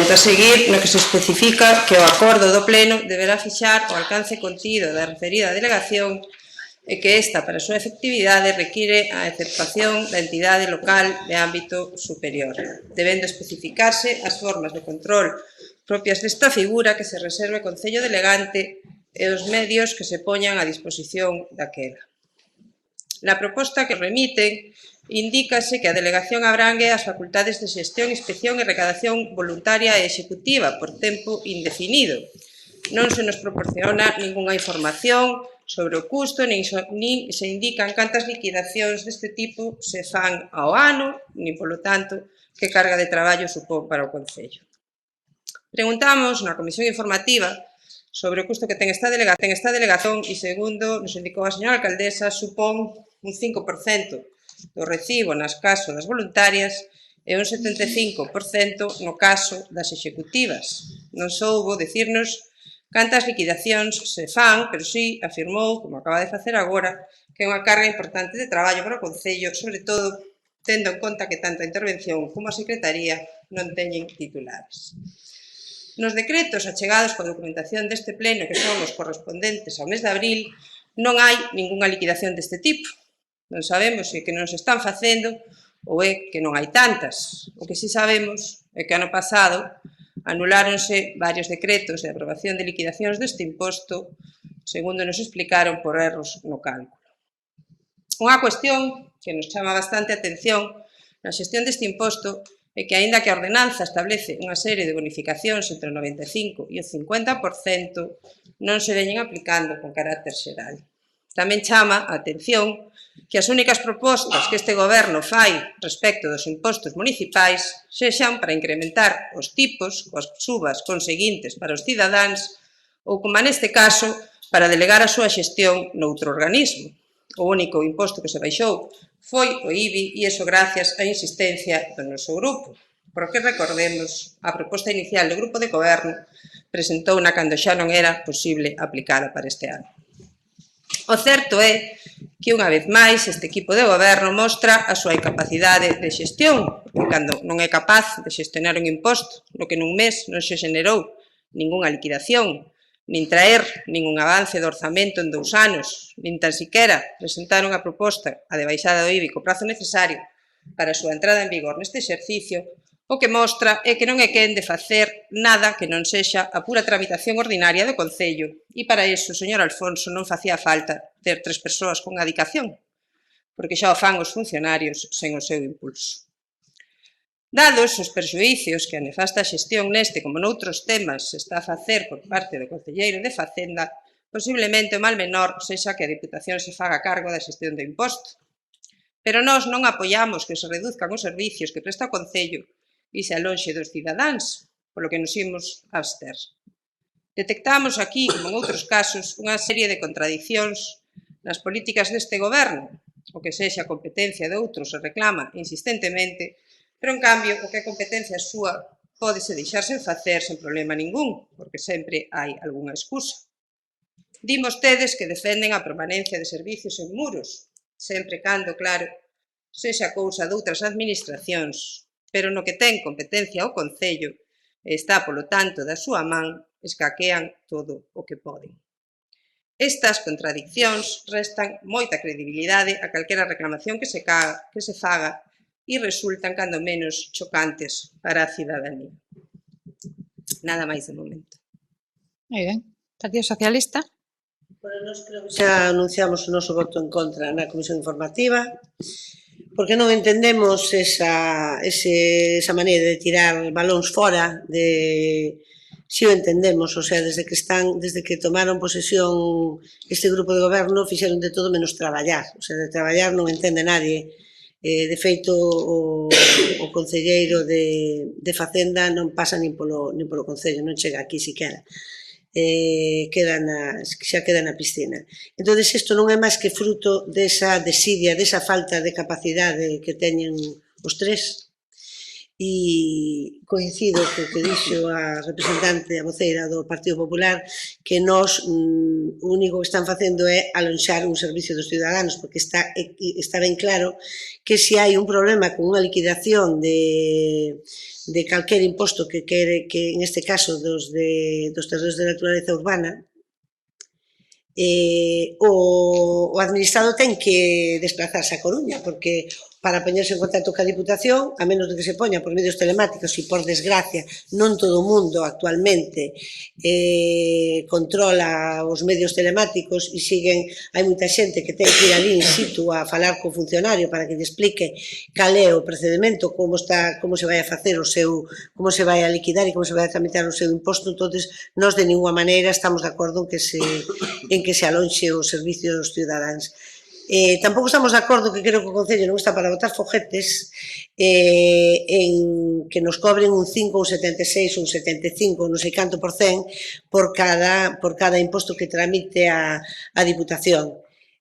A seguir, no que se especifica que o acordo do Pleno deberá fixar o alcance contido da referida delegación e que esta, para a súa efectividade, require a aceptación da entidade local de ámbito superior, debendo especificarse as formas de control propias desta figura que se reserve o Concello Delegante e os medios que se poñan a disposición daquela. Na proposta que remiten, indícase que a delegación abrangue as facultades de xestión, inspección e recadación voluntaria e executiva por tempo indefinido. Non se nos proporciona ningunha información sobre o custo, nin se indican cantas liquidacións deste tipo se fan ao ano, nin, polo tanto, que carga de traballo supón para o Concello. Preguntamos na comisión informativa sobre o custo que ten esta delegación e, segundo nos indicou a señora alcaldesa, supón un 5% do recibo nas caso das voluntarias e un 75% no caso das executivas. Non soubo dicirnos cantas liquidacións se fan, pero sí afirmou, como acaba de facer agora, que é unha carga importante de traballo para o Concello, sobre todo tendo en conta que tanto a intervención como a Secretaría non teñen titulares. Nos decretos achegados coa documentación deste pleno, que son os correspondentes ao mes de abril, non hai ningunha liquidación deste tipo. Non sabemos se que non se están facendo ou é que non hai tantas. O que sí sabemos é que ano pasado anuláronse varios decretos de aprobación de liquidacións deste imposto, segundo nos explicaron, por erros no cálculo. Unha cuestión que nos chama bastante a atención na xestión deste imposto é que, aínda que a ordenanza establece unha serie de bonificacións entre o 95% e o 50%, non se veñen aplicando con carácter xeral. Tamén chama a atención que as únicas propostas que este goberno fai respecto dos impostos municipais sexan para incrementar os tipos coas subas conseguintes para os cidadáns ou, como neste caso, para delegar a súa xestión noutro organismo. O único imposto que se baixou foi o IBI e iso gracias á insistencia do noso grupo, porque recordemos, a proposta inicial do grupo de goberno presentouna cando xa non era posible aplicada para este ano. O certo é que, unha vez máis, este equipo de goberno mostra a súa incapacidade de xestión, porque cando non é capaz de xestionar un imposto no que nun mes non se generou ningunha liquidación, nin traer ningún avance do orzamento en 2 anos, nin tan siquera presentar unha proposta a de baixada do IBI co prazo necesario para a súa entrada en vigor neste exercicio, o que mostra é que non é quen de facer nada que non sexa a pura tramitación ordinaria do Concello, e para iso, señor Alfonso, non facía falta ter 3 persoas con adicación, porque xa o fan os funcionarios sen o seu impulso. Dados os perxuícios que a nefasta xestión neste como noutros temas se está a facer por parte do Concelleiro de Facenda, posiblemente o mal menor sexa que a Diputación se faga cargo da xestión do imposto. Pero nós non apoiamos que se reduzcan os servicios que presta o Concello e se alonxe dos cidadáns, polo que nos imos abster. Detectamos aquí, como en outros casos, unha serie de contradicións nas políticas deste goberno, o que sexa competencia de outros se reclama insistentemente, pero, en cambio, o que é competencia súa pódese deixar sen facer sen problema ningún, porque sempre hai algunha excusa. Din vostedes que defenden a permanencia de servicios en Muros, sempre cando, claro, sexa cousa doutras administracións, pero no que ten competencia o Concello e está, polo tanto, da súa man, escaquean todo o que poden. Estas contradicións restan moita credibilidade a calquera reclamación que se faga e resultan, cando menos, chocantes para a cidadanía. Nada máis de momento. Moi ben. Partido Socialista. Bueno, nós creo que xa anunciamos o noso voto en contra na Comisión Informativa, porque non entendemos esa maneira de tirar balóns fora si o entendemos, o sea, desde que tomaron posesión este grupo de goberno fixeron de todo menos traballar, o sea, de traballar non entende nadie. De feito, o concelleiro de Facenda non pasa nin polo Concello, non chega aquí siquera. Xa queda na piscina. Entón, isto non é máis que fruto desa desidia, desa falta de capacidade que teñen os 3, e coincido co que dixo a representante, a voceira do Partido Popular, que nós o único que están facendo é alonxar un servicio dos ciudadanos, porque está ben claro que se hai un problema con unha liquidación de calquer imposto que en este caso dos terreos de naturaleza urbana, o administrado ten que desplazarse a Coruña, porque para poñerse en contacto ca Diputación, a menos de que se poña por medios telemáticos, e por desgracia non todo o mundo actualmente controla os medios telemáticos e hai moita xente que ten que ir ali in situ a falar co funcionario para que lle explique cal é o procedimento, como se vai a facer como se vai a liquidar e como se vai a tramitar o seu imposto. Entonces, nós de ninguna maneira estamos de acordo en que se alonxe os servicios cidadáns. Tampouco estamos de acordo, que creo que o Concello non está para botar foguetes, en que nos cobren un 5, un 76, un 75, non sei canto por cen, por cada imposto que tramite a Diputación.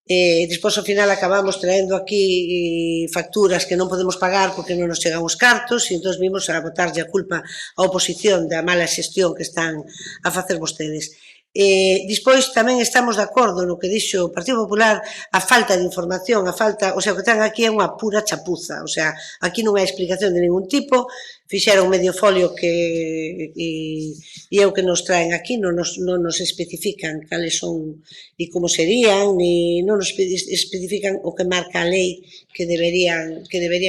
Despois, ao final, acabamos traendo aquí facturas que non podemos pagar porque non nos chegan os cartos, e entón vimos a botarlle a culpa á oposición da mala xestión que están a facer vostedes. Despois tamén estamos de acordo no que dixo o Partido Popular, a falta de información, o que ten aquí é unha pura chapuza, o sea, aquí non hai explicación de ningún tipo, fixeron medio folio e é o que nos traen aquí, non nos especifican cales son e como serían, non nos especifican o que marca a lei que deberían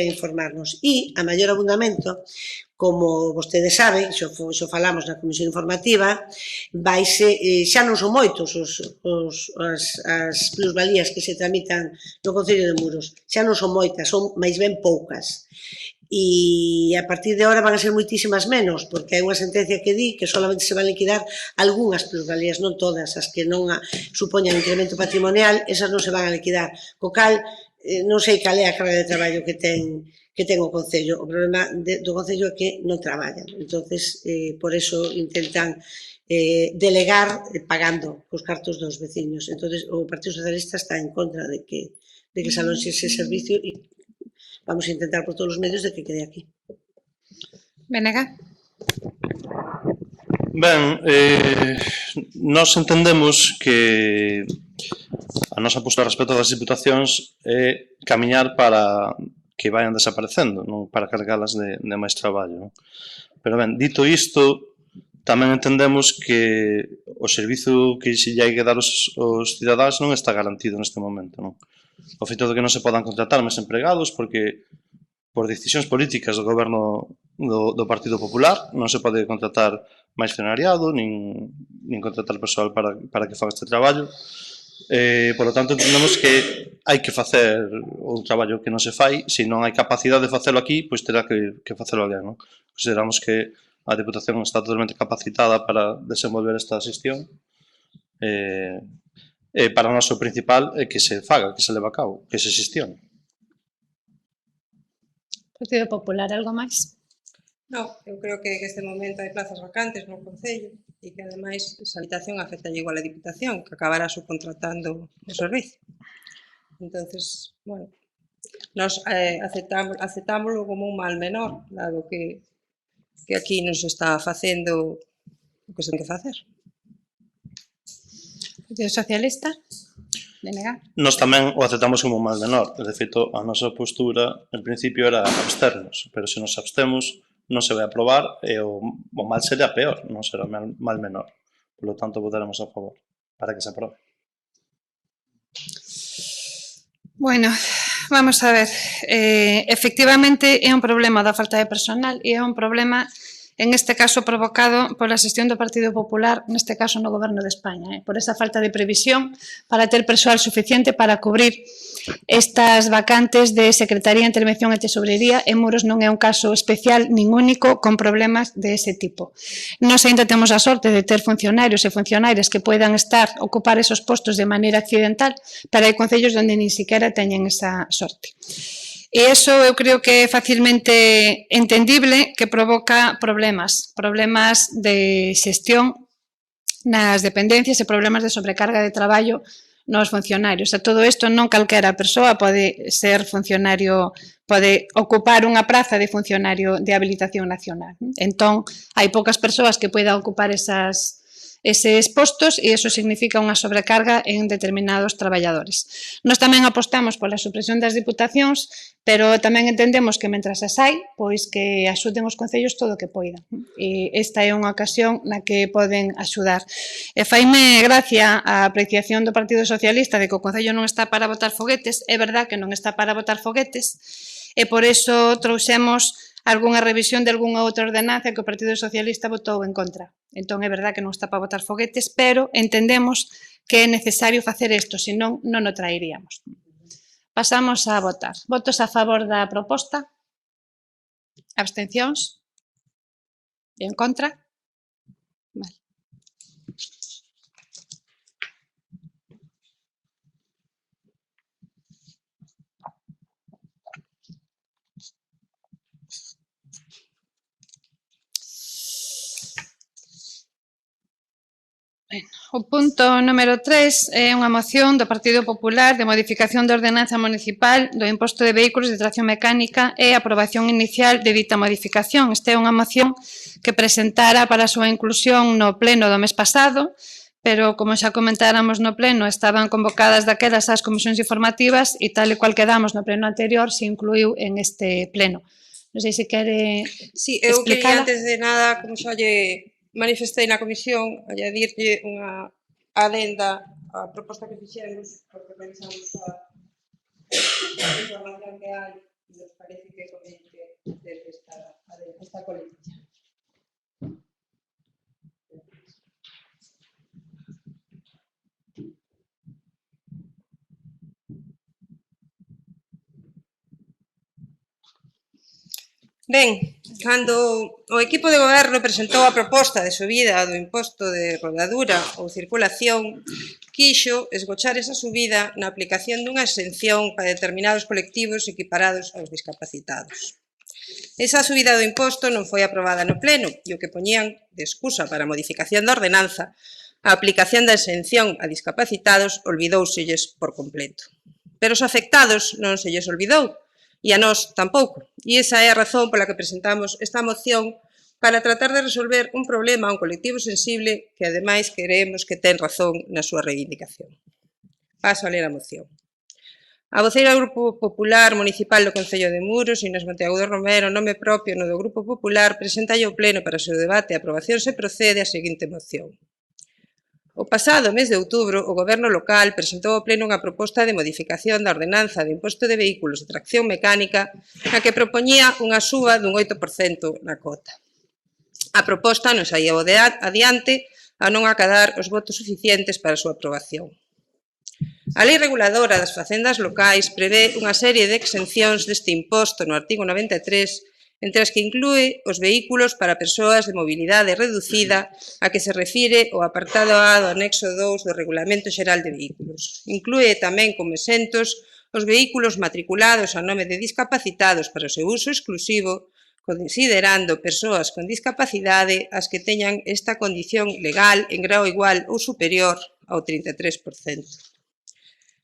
informarnos. E, a maior abundamento, como vostedes saben, xo falamos na Comisión Informativa, xa non son moitos as plusvalías que se tramitan no Concello de Muros, xa non son moitas, son máis ben poucas. E a partir de agora van a ser moitísimas menos, porque hai unha sentencia que di que solamente se van a liquidar algunhas plusvalías, non todas, as que non supoñan incremento patrimonial, esas non se van a liquidar. Co cal, non sei cal é a carga de traballo que ten ten o Concello. O problema do Concello é que non traballan. Entonces, por eso intentan delegar pagando cos cartos dos veciños. Entonces, o Partido Socialista está en contra de que se alonxe ese servicio e vamos a intentar por todos os medios de que quede aquí. Venega. Ben, nós entendemos que a nosa postura respecto das diputacións é camiñar para que vayan desaparecendo, non para cargalas de máis traballo. Pero ben, dito isto, tamén entendemos que o servizo que se lle hai que dar aos cidadáns non está garantido neste momento. Non? O feito de que non se podan contratar máis empregados porque por decisións políticas do goberno do Partido Popular non se pode contratar máis funcionariado nin contratar persoal para que faga este traballo. Por lo tanto, entendemos que hai que facer o traballo que non se fai. Se non hai capacidade de facelo aquí, pois terá que facelo alguén. Non? Consideramos que a Deputación está totalmente capacitada para desenvolver esta xestión. Para o noso principal é que se faga, que se leva a cabo, que se xestione. Partido Popular, algo máis? Non, eu creo que neste momento hai plazas vacantes no Concello e que, ademais, esa habitación afecta igual a Diputación, que acabará subcontratando o servicio. Entonces, bueno, nos aceptámoslo como un mal menor, dado que aquí nos está facendo o que se ten que facer. Partido Socialista? Venega. Nós tamén o aceptamos como un mal menor. De feito, a nosa postura, en principio, era absternos, pero se nos abstemos, non se vai aprobar e o mal será peor, non será mal menor. Por lo tanto, votaremos a favor para que se aprobe. Bueno, vamos a ver. Efectivamente, é un problema da falta de personal e é un problema, en este caso, provocado pola xestión do Partido Popular, neste caso no Goberno de España, por esa falta de previsión para ter persoal suficiente para cubrir estas vacantes de Secretaría de Intervención e Tesorería. E Muros non é un caso especial nin único con problemas de ese tipo. Nós ainda temos a sorte de ter funcionarios e funcionarias que poidan ocupar esos postos de maneira accidental, pero hai concellos onde nin siquiera teñen esa sorte. E iso eu creo que é facilmente entendible que provoca problemas de xestión nas dependencias e problemas de sobrecarga de traballo nos funcionarios. A todo isto non calquera persoa pode ser funcionario, pode ocupar unha praza de funcionario de habilitación nacional. Entón, hai poucas persoas que poidan ocupar eses postos e iso significa unha sobrecarga en determinados traballadores. Nós tamén apostamos pola supresión das diputacións, pero tamén entendemos que mentras as hai, pois que axuden os concellos todo o que poidan. E esta é unha ocasión na que poden axudar. E faime gracia a apreciación do Partido Socialista de que o Concello non está para botar foguetes. É verdad que non está para botar foguetes e por iso trouxemos algunha revisión de algunha outra ordenanza que o Partido Socialista votou en contra. Entón, é verdad que non está para botar foguetes, pero entendemos que é necesario facer isto, senón non o traeríamos. Pasamos a votar. Votos a favor da proposta? Abstencións? E en contra? Vale. O punto número 3 é unha moción do Partido Popular de modificación da ordenanza municipal do imposto de vehículos de tracción mecánica e aprobación inicial de dita modificación. Esta é unha moción que presentara para a súa inclusión no pleno do mes pasado, pero como xa comentáramos no pleno, estaban convocadas daquelas as comisións informativas e tal e cual quedamos no pleno anterior se incluiu en este pleno. Non sei se quere eu quería, explicala. antes de nada, como xa lle manifestei na comisión, añadirlle unha adenda á proposta que fixemos, porque pensamos a información que hai e nos parece que comente desde esta coletilla. Ben, cando o equipo de goberno presentou a proposta de subida do imposto de rodadura ou circulación, quixo esgochar esa subida na aplicación dunha exención para determinados colectivos equiparados aos discapacitados. Esa subida do imposto non foi aprobada no Pleno e o que poñían de excusa para a modificación da ordenanza, a aplicación da exención a discapacitados olvidouselles por completo. Pero os afectados non se lles olvidou e a nós tampouco. E esa é a razón pola que presentamos esta moción para tratar de resolver un problema a un colectivo sensible que, ademais, creemos que ten razón na súa reivindicación. Paso a ler a moción. A voceira do Grupo Popular Municipal do Concello de Muros, Inés Monteagudo Romero, nome propio no do Grupo Popular, presenta ao Pleno para o seu debate e aprobación se procede a seguinte moción. O pasado mes de outubro, o Goberno local presentou ao Pleno unha proposta de modificación da ordenanza do imposto de vehículos de tracción mecánica na que propoñía unha suba dun 8% na cota. A proposta non saía adiante a non acadar os votos suficientes para a súa aprobación. A Lei Reguladora das Facendas Locais prevé unha serie de exencións deste imposto no artigo 93, entre as que inclúe os vehículos para persoas de mobilidade reducida a que se refire o apartado A do anexo 2 do Regulamento Xeral de Vehículos. Inclúe tamén como exentos os vehículos matriculados a nome de discapacitados para o seu uso exclusivo, considerando persoas con discapacidade as que teñan esta condición legal en grao igual ou superior ao 33%.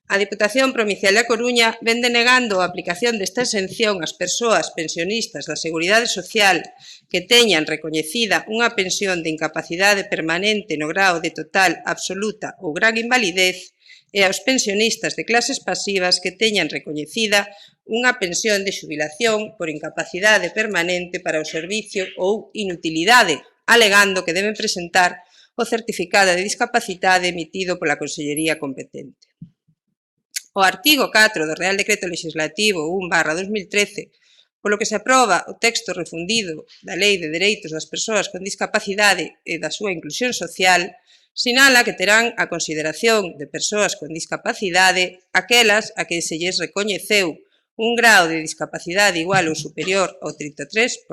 A Diputación Provincial da Coruña ven denegando a aplicación desta exención ás persoas pensionistas da Seguridade Social que teñan recoñecida unha pensión de incapacidade permanente no grao de total, absoluta ou gran invalidez e aos pensionistas de clases pasivas que teñan recoñecida unha pensión de xubilación por incapacidade permanente para o servicio ou inutilidade, alegando que deben presentar o certificado de discapacidade emitido pola Consellería competente. O artigo 4 do Real Decreto Legislativo 1/2013, polo que se aproba o texto refundido da Lei de Dereitos das Persoas con Discapacidade e da súa inclusión social, sinala que terán a consideración de persoas con discapacidade aquelas a que se lles recoñeceu un grao de discapacidade igual ou superior ao 33%.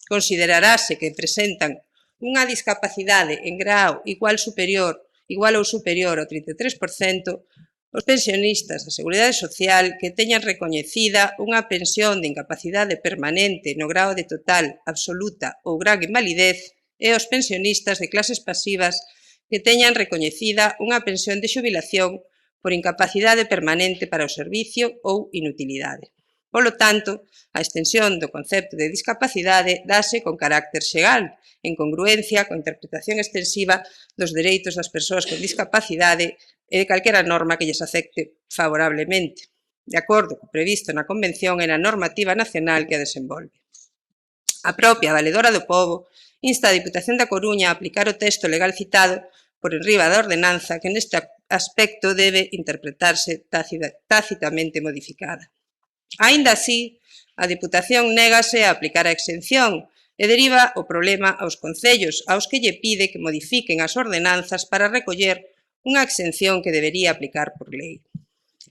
Considerarase que presentan unha discapacidade en grao igual ou superior ao 33%, os pensionistas da Seguridade Social que teñan recoñecida unha pensión de incapacidade permanente no grao de total, absoluta ou gran invalidez e os pensionistas de clases pasivas que teñan recoñecida unha pensión de xubilación por incapacidade permanente para o servicio ou inutilidade. Polo tanto, a extensión do concepto de discapacidade dáse con carácter xeral, en congruencia coa interpretación extensiva dos dereitos das persoas con discapacidade e de calquera norma que lles afecte favorablemente, de acordo co previsto na Convención e na normativa nacional que a desenvolve. A propia Valedora do Pobo insta a Diputación da Coruña a aplicar o texto legal citado por enriba da ordenanza que neste aspecto debe interpretarse tácitamente modificada. Aínda así, a Diputación négase a aplicar a exención e deriva o problema aos concellos, aos que lle pide que modifiquen as ordenanzas para recoller unha exención que debería aplicar por lei.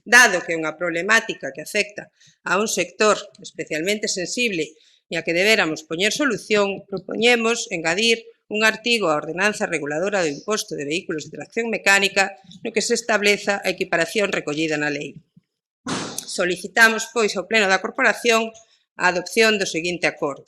Dado que é unha problemática que afecta a un sector especialmente sensible e a que deberamos poñer solución, propoñemos engadir un artigo á Ordenanza Reguladora do Imposto de Vehículos de Tracción Mecánica no que se estableza a equiparación recollida na lei. Solicitamos, pois, ao Pleno da Corporación a adopción do seguinte acordo.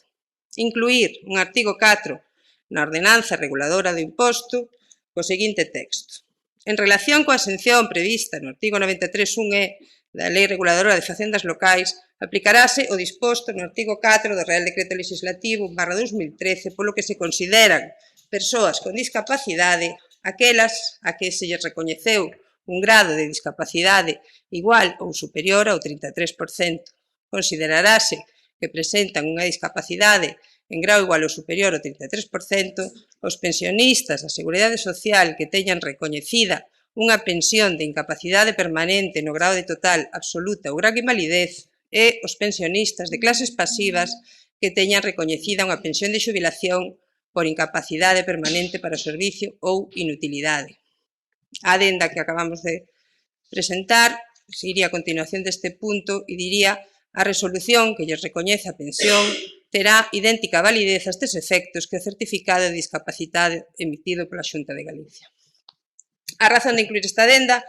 Incluir un artigo 4 na Ordenanza Reguladora do Imposto co seguinte texto. En relación coa exención prevista no artigo 93.1e da Lei Reguladora de Facendas Locais, aplicarase o disposto no artigo 4 do Real Decreto Legislativo 1/2013, polo que se consideran persoas con discapacidade aquelas a que se lles recoñeceu un grado de discapacidade igual ou superior ao 33%. Considerarase que presentan unha discapacidade en grau igual ou superior ao 33%, os pensionistas da Seguridade Social que teñan recoñecida unha pensión de incapacidade permanente no grao de total, absoluta ou gran invalidez e os pensionistas de clases pasivas que teñan recoñecida unha pensión de xubilación por incapacidade permanente para o servicio ou inutilidade. A adenda que acabamos de presentar iría a continuación deste punto e diría a resolución que lles recoñece a pensión terá idéntica validez a estes efectos que o certificado de discapacidade emitido pola Xunta de Galicia. A razón de incluir esta adenda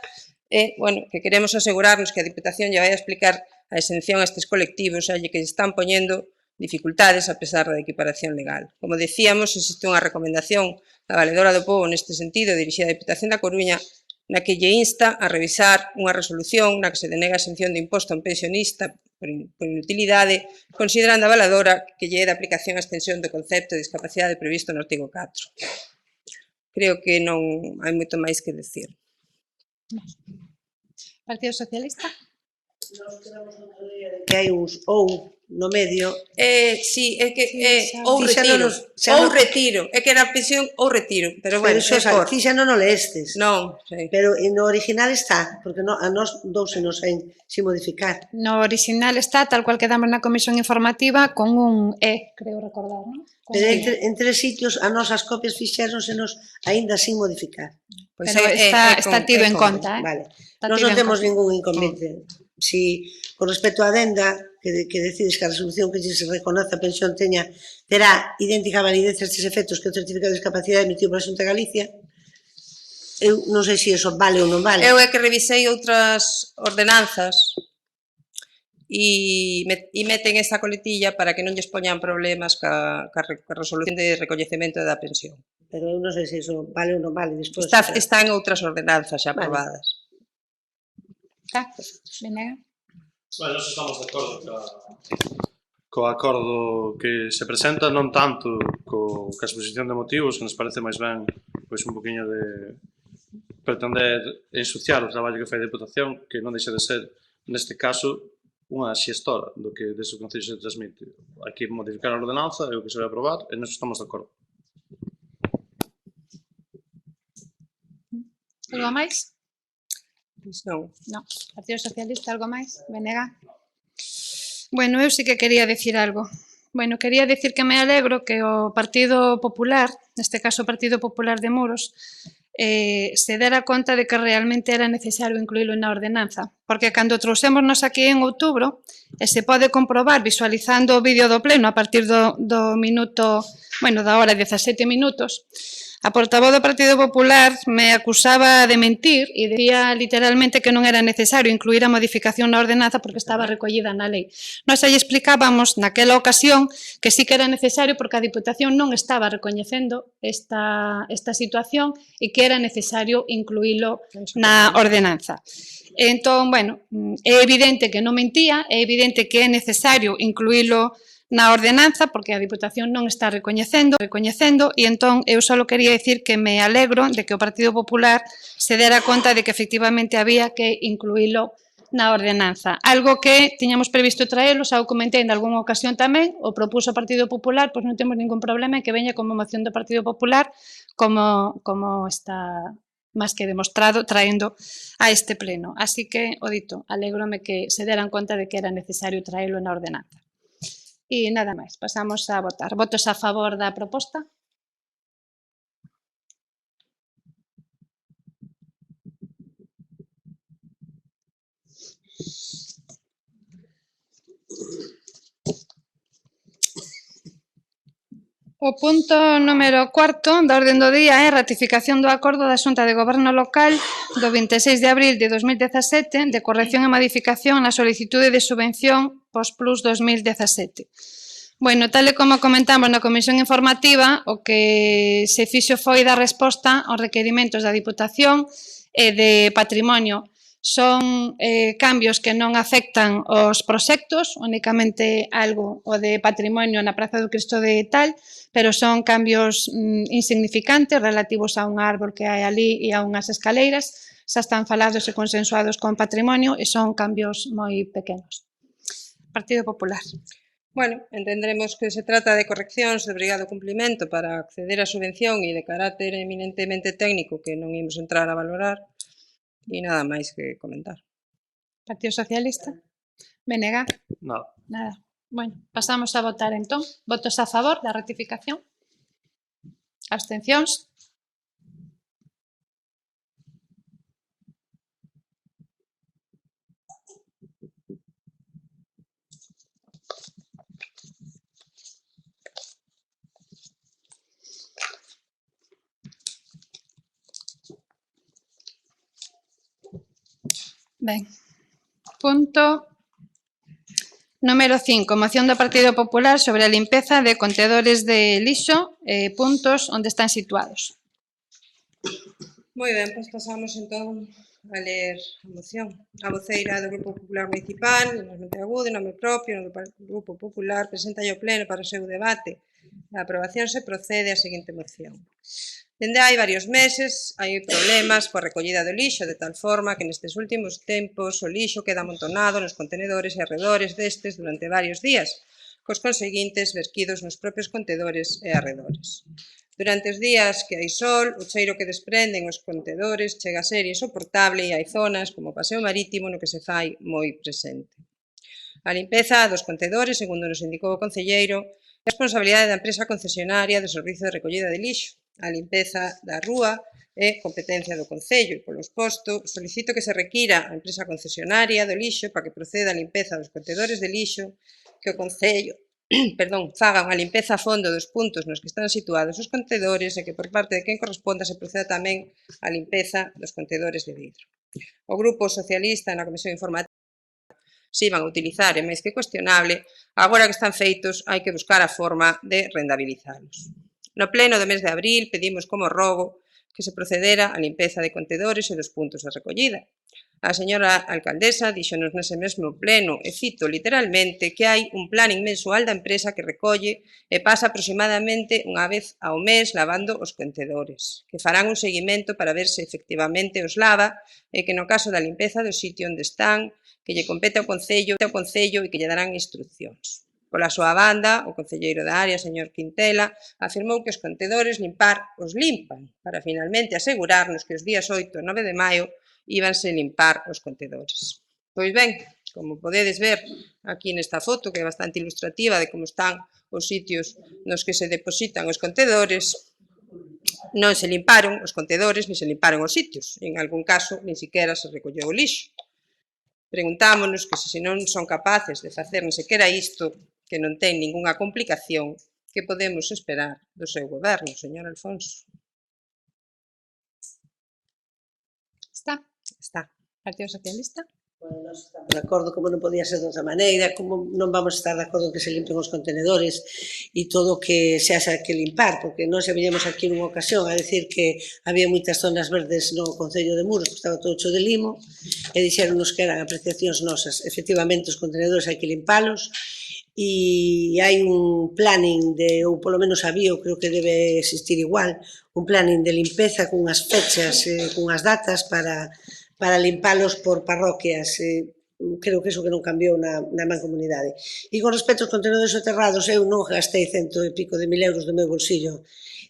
é, bueno, que queremos asegurarnos que a Diputación lle vai a explicar a exención a estes colectivos, que están poñendo dificultades a pesar da equiparación legal. Como decíamos, existe unha recomendación da Valedora do Pobo neste sentido, dirixida á Diputación da Coruña, na que lle insta a revisar unha resolución na que se denega a exención de imposto a un pensionista por inutilidade, considerando a valedora que lle é de aplicación a extensión do concepto de discapacidade previsto no artigo 4. Creo que non hai moito máis que decir. Partido Socialista? Nós quedamos outro día de que hai uns ou no medio. Sí, é que Sí, ou retiro, é que era pensión ou retiro, pero bueno, Ti xa non o leestes. Non, sei. Pero no original está, porque a nós dousenos sin modificar. No original está, tal cual quedamos na comisión informativa, con un E, creo recordar, non? Pero en tres sitios a nosas copias fixéronsenos aínda sin modificar. Pero está tido en conta, Vale. Nós non temos ningún inconveniente. Si, con respecto á adenda, que decides que a resolución que se reconoce a pensión terá idéntica validez a estes efectos que o certificado de discapacidade emitido pola Xunta de Galicia, eu non sei se iso vale ou non vale. Eu é que revisei outras ordenanzas e meten esta coletilla para que non lles poñan problemas ca resolución de recoñecemento da pensión. Pero eu non sei se iso vale ou non vale. Está en outras ordenanzas xa aprobadas. Venega? Bueno, nós estamos de acordo co acordo que se presenta, non tanto co a exposición de motivos, que nos parece máis ben pois un poquinho de pretender ensuciar o traballo que fai a Diputación, que non deixa de ser, neste caso, unha xestora do que desde o Concello se transmite. Hai que modificar a ordenanza, é o que se vai aprobar, e nós estamos de acordo. Algo máis? Pois non. Non. Partido Socialista, algo máis? Venega? Bueno, eu sí que quería decir algo. Bueno, quería decir que me alegro que o Partido Popular, neste caso o Partido Popular de Muros, se dera conta de que realmente era necesario incluílo na ordenanza, porque cando trouxémonos aquí en outubro, e se pode comprobar visualizando o vídeo do pleno a partir do minuto, bueno, da hora 17 minutos, a portavoz do Partido Popular me acusaba de mentir e decía literalmente que non era necesario incluir a modificación na ordenanza porque estaba recollida na lei. Nós aí explicábamos naquela ocasión que sí que era necesario porque a Diputación non estaba recoñecendo esta situación e que era necesario incluílo na ordenanza. Entón, bueno, é evidente que non mentía, é evidente que é necesario incluílo na ordenanza, porque a Diputación non está recoñecendo, e entón eu só quería dicir que me alegro de que o Partido Popular se dera conta de que efectivamente había que incluílo na ordenanza. Algo que tiñamos previsto traelo, xa o comentei en algunha ocasión tamén, o propuso o Partido Popular, pois non temos ningún problema en que veña como moción do Partido Popular, como está máis que demostrado traendo a este pleno. Así que, o dito, alégrome que se deran conta de que era necesario traelo na ordenanza. E nada máis, pasamos a votar. Votos a favor da proposta? O punto número 4 da orde do día é a ratificación do acordo da Xunta de Goberno Local do 26 de abril de 2017 de corrección e modificación na solicitude de subvención POSPLUS 2017. Bueno, tal e como comentamos na comisión informativa, o que se fixo foi dar resposta aos requerimentos da Diputación e de Patrimonio. Son cambios que non afectan os proxectos, únicamente algo o de patrimonio na Praza do Cristo de Tal, pero son cambios insignificantes relativos a un árbol que hai ali e a unhas escaleiras, xa están falados e consensuados con patrimonio e son cambios moi pequenos. Partido Popular. Bueno, entendremos que se trata de correccións de obrigado cumplimento para acceder á subvención e de carácter eminentemente técnico que non imos entrar a valorar. E nada máis que comentar. Partido Socialista? Venega? Nada. Nada. Bueno, pasamos a votar entón. Votos a favor da ratificación? Abstencións? Ben. Punto número 5. Moción do Partido Popular sobre a limpeza de contedores de lixo, puntos onde están situados. Moi ben, pois pasamos entón a ler a moción. A voceira do Grupo Popular Municipal, no Monteagudo, nome propio, no do Grupo Popular, presenta ao Pleno para o seu debate. A aprobación se procede á seguinte moción. Dende hai varios meses hai problemas coa recollida do lixo, de tal forma que nestes últimos tempos o lixo queda amontonado nos contenedores e arredores destes durante varios días, cos conseguintes verquidos nos propios contedores e arredores. Durante os días que hai sol, o cheiro que desprenden os contedores chega a ser insoportable e hai zonas, como o paseo marítimo, no que se fai moi presente. A limpeza dos contedores, segundo nos indicou o concelleiro, é responsabilidade da empresa concesionaria do Servizo de Recollida de Lixo. A limpeza da rúa é competencia do Concello e, polo exposto, solicito que se requira á empresa concesionaria do lixo para que proceda a limpeza dos contedores de lixo, que o Concello faga unha limpeza a fondo dos puntos nos que están situados os contedores e que por parte de quen corresponda se proceda tamén a limpeza dos contedores de vidro. O Grupo Socialista na Comisión Informativa se iban a utilizar, é máis que cuestionable, agora que están feitos hai que buscar a forma de rendabilizalos. No pleno do mes de abril pedimos como rogo que se procedera á limpeza de contedores e dos puntos de recollida. A señora alcaldesa díxonos nese mesmo pleno, e cito literalmente, que hai un planning mensual da empresa que recolle e pasa aproximadamente unha vez ao mes lavando os contedores, que farán un seguimento para ver se efectivamente os lava e que no caso da limpeza do sitio onde están, que lle compete ao Concello e que lle darán instruccións. Pola súa banda, o concelleiro da área, señor Quintela, afirmou que os contedores os limpan, para finalmente asegurarnos que os días 8 e 9 de maio íbanse limpar os contedores. Pois ben, como podedes ver aquí nesta foto, que é bastante ilustrativa de como están os sitios nos que se depositan os contedores, non se limparon os contedores, ni se limparon os sitios. En algún caso, ni siquiera se recolleu o lixo. Preguntámonos que se non son capaces de facer ni sequera isto, que non ten ningunha complicación, que podemos esperar do seu goberno, señor Alfonso. Está. Partido Socialista? Bueno, nós estamos de acordo, como non podía ser de outra maneira, como non vamos a estar de acordo que se limpen os contenedores e todo o que se haxa que limpar, porque nós xa viñemos aquí nunha ocasión a decir que había moitas zonas verdes no Concello de Muros, que estaba todo hecho de limo, e dixeronnos que eran apreciacións nosas. Efectivamente, os contenedores hai que limpalos, e hai un planning ou polo menos había, creo que debe existir igual, un planning de limpeza cunhas fechas, cunhas datas para limpalos por parroquias. Creo que iso que non cambiou na mancomunidade. E con respecto aos contenedores soterrados, eu non gastei 100 e pico de mil euros do meu bolsillo.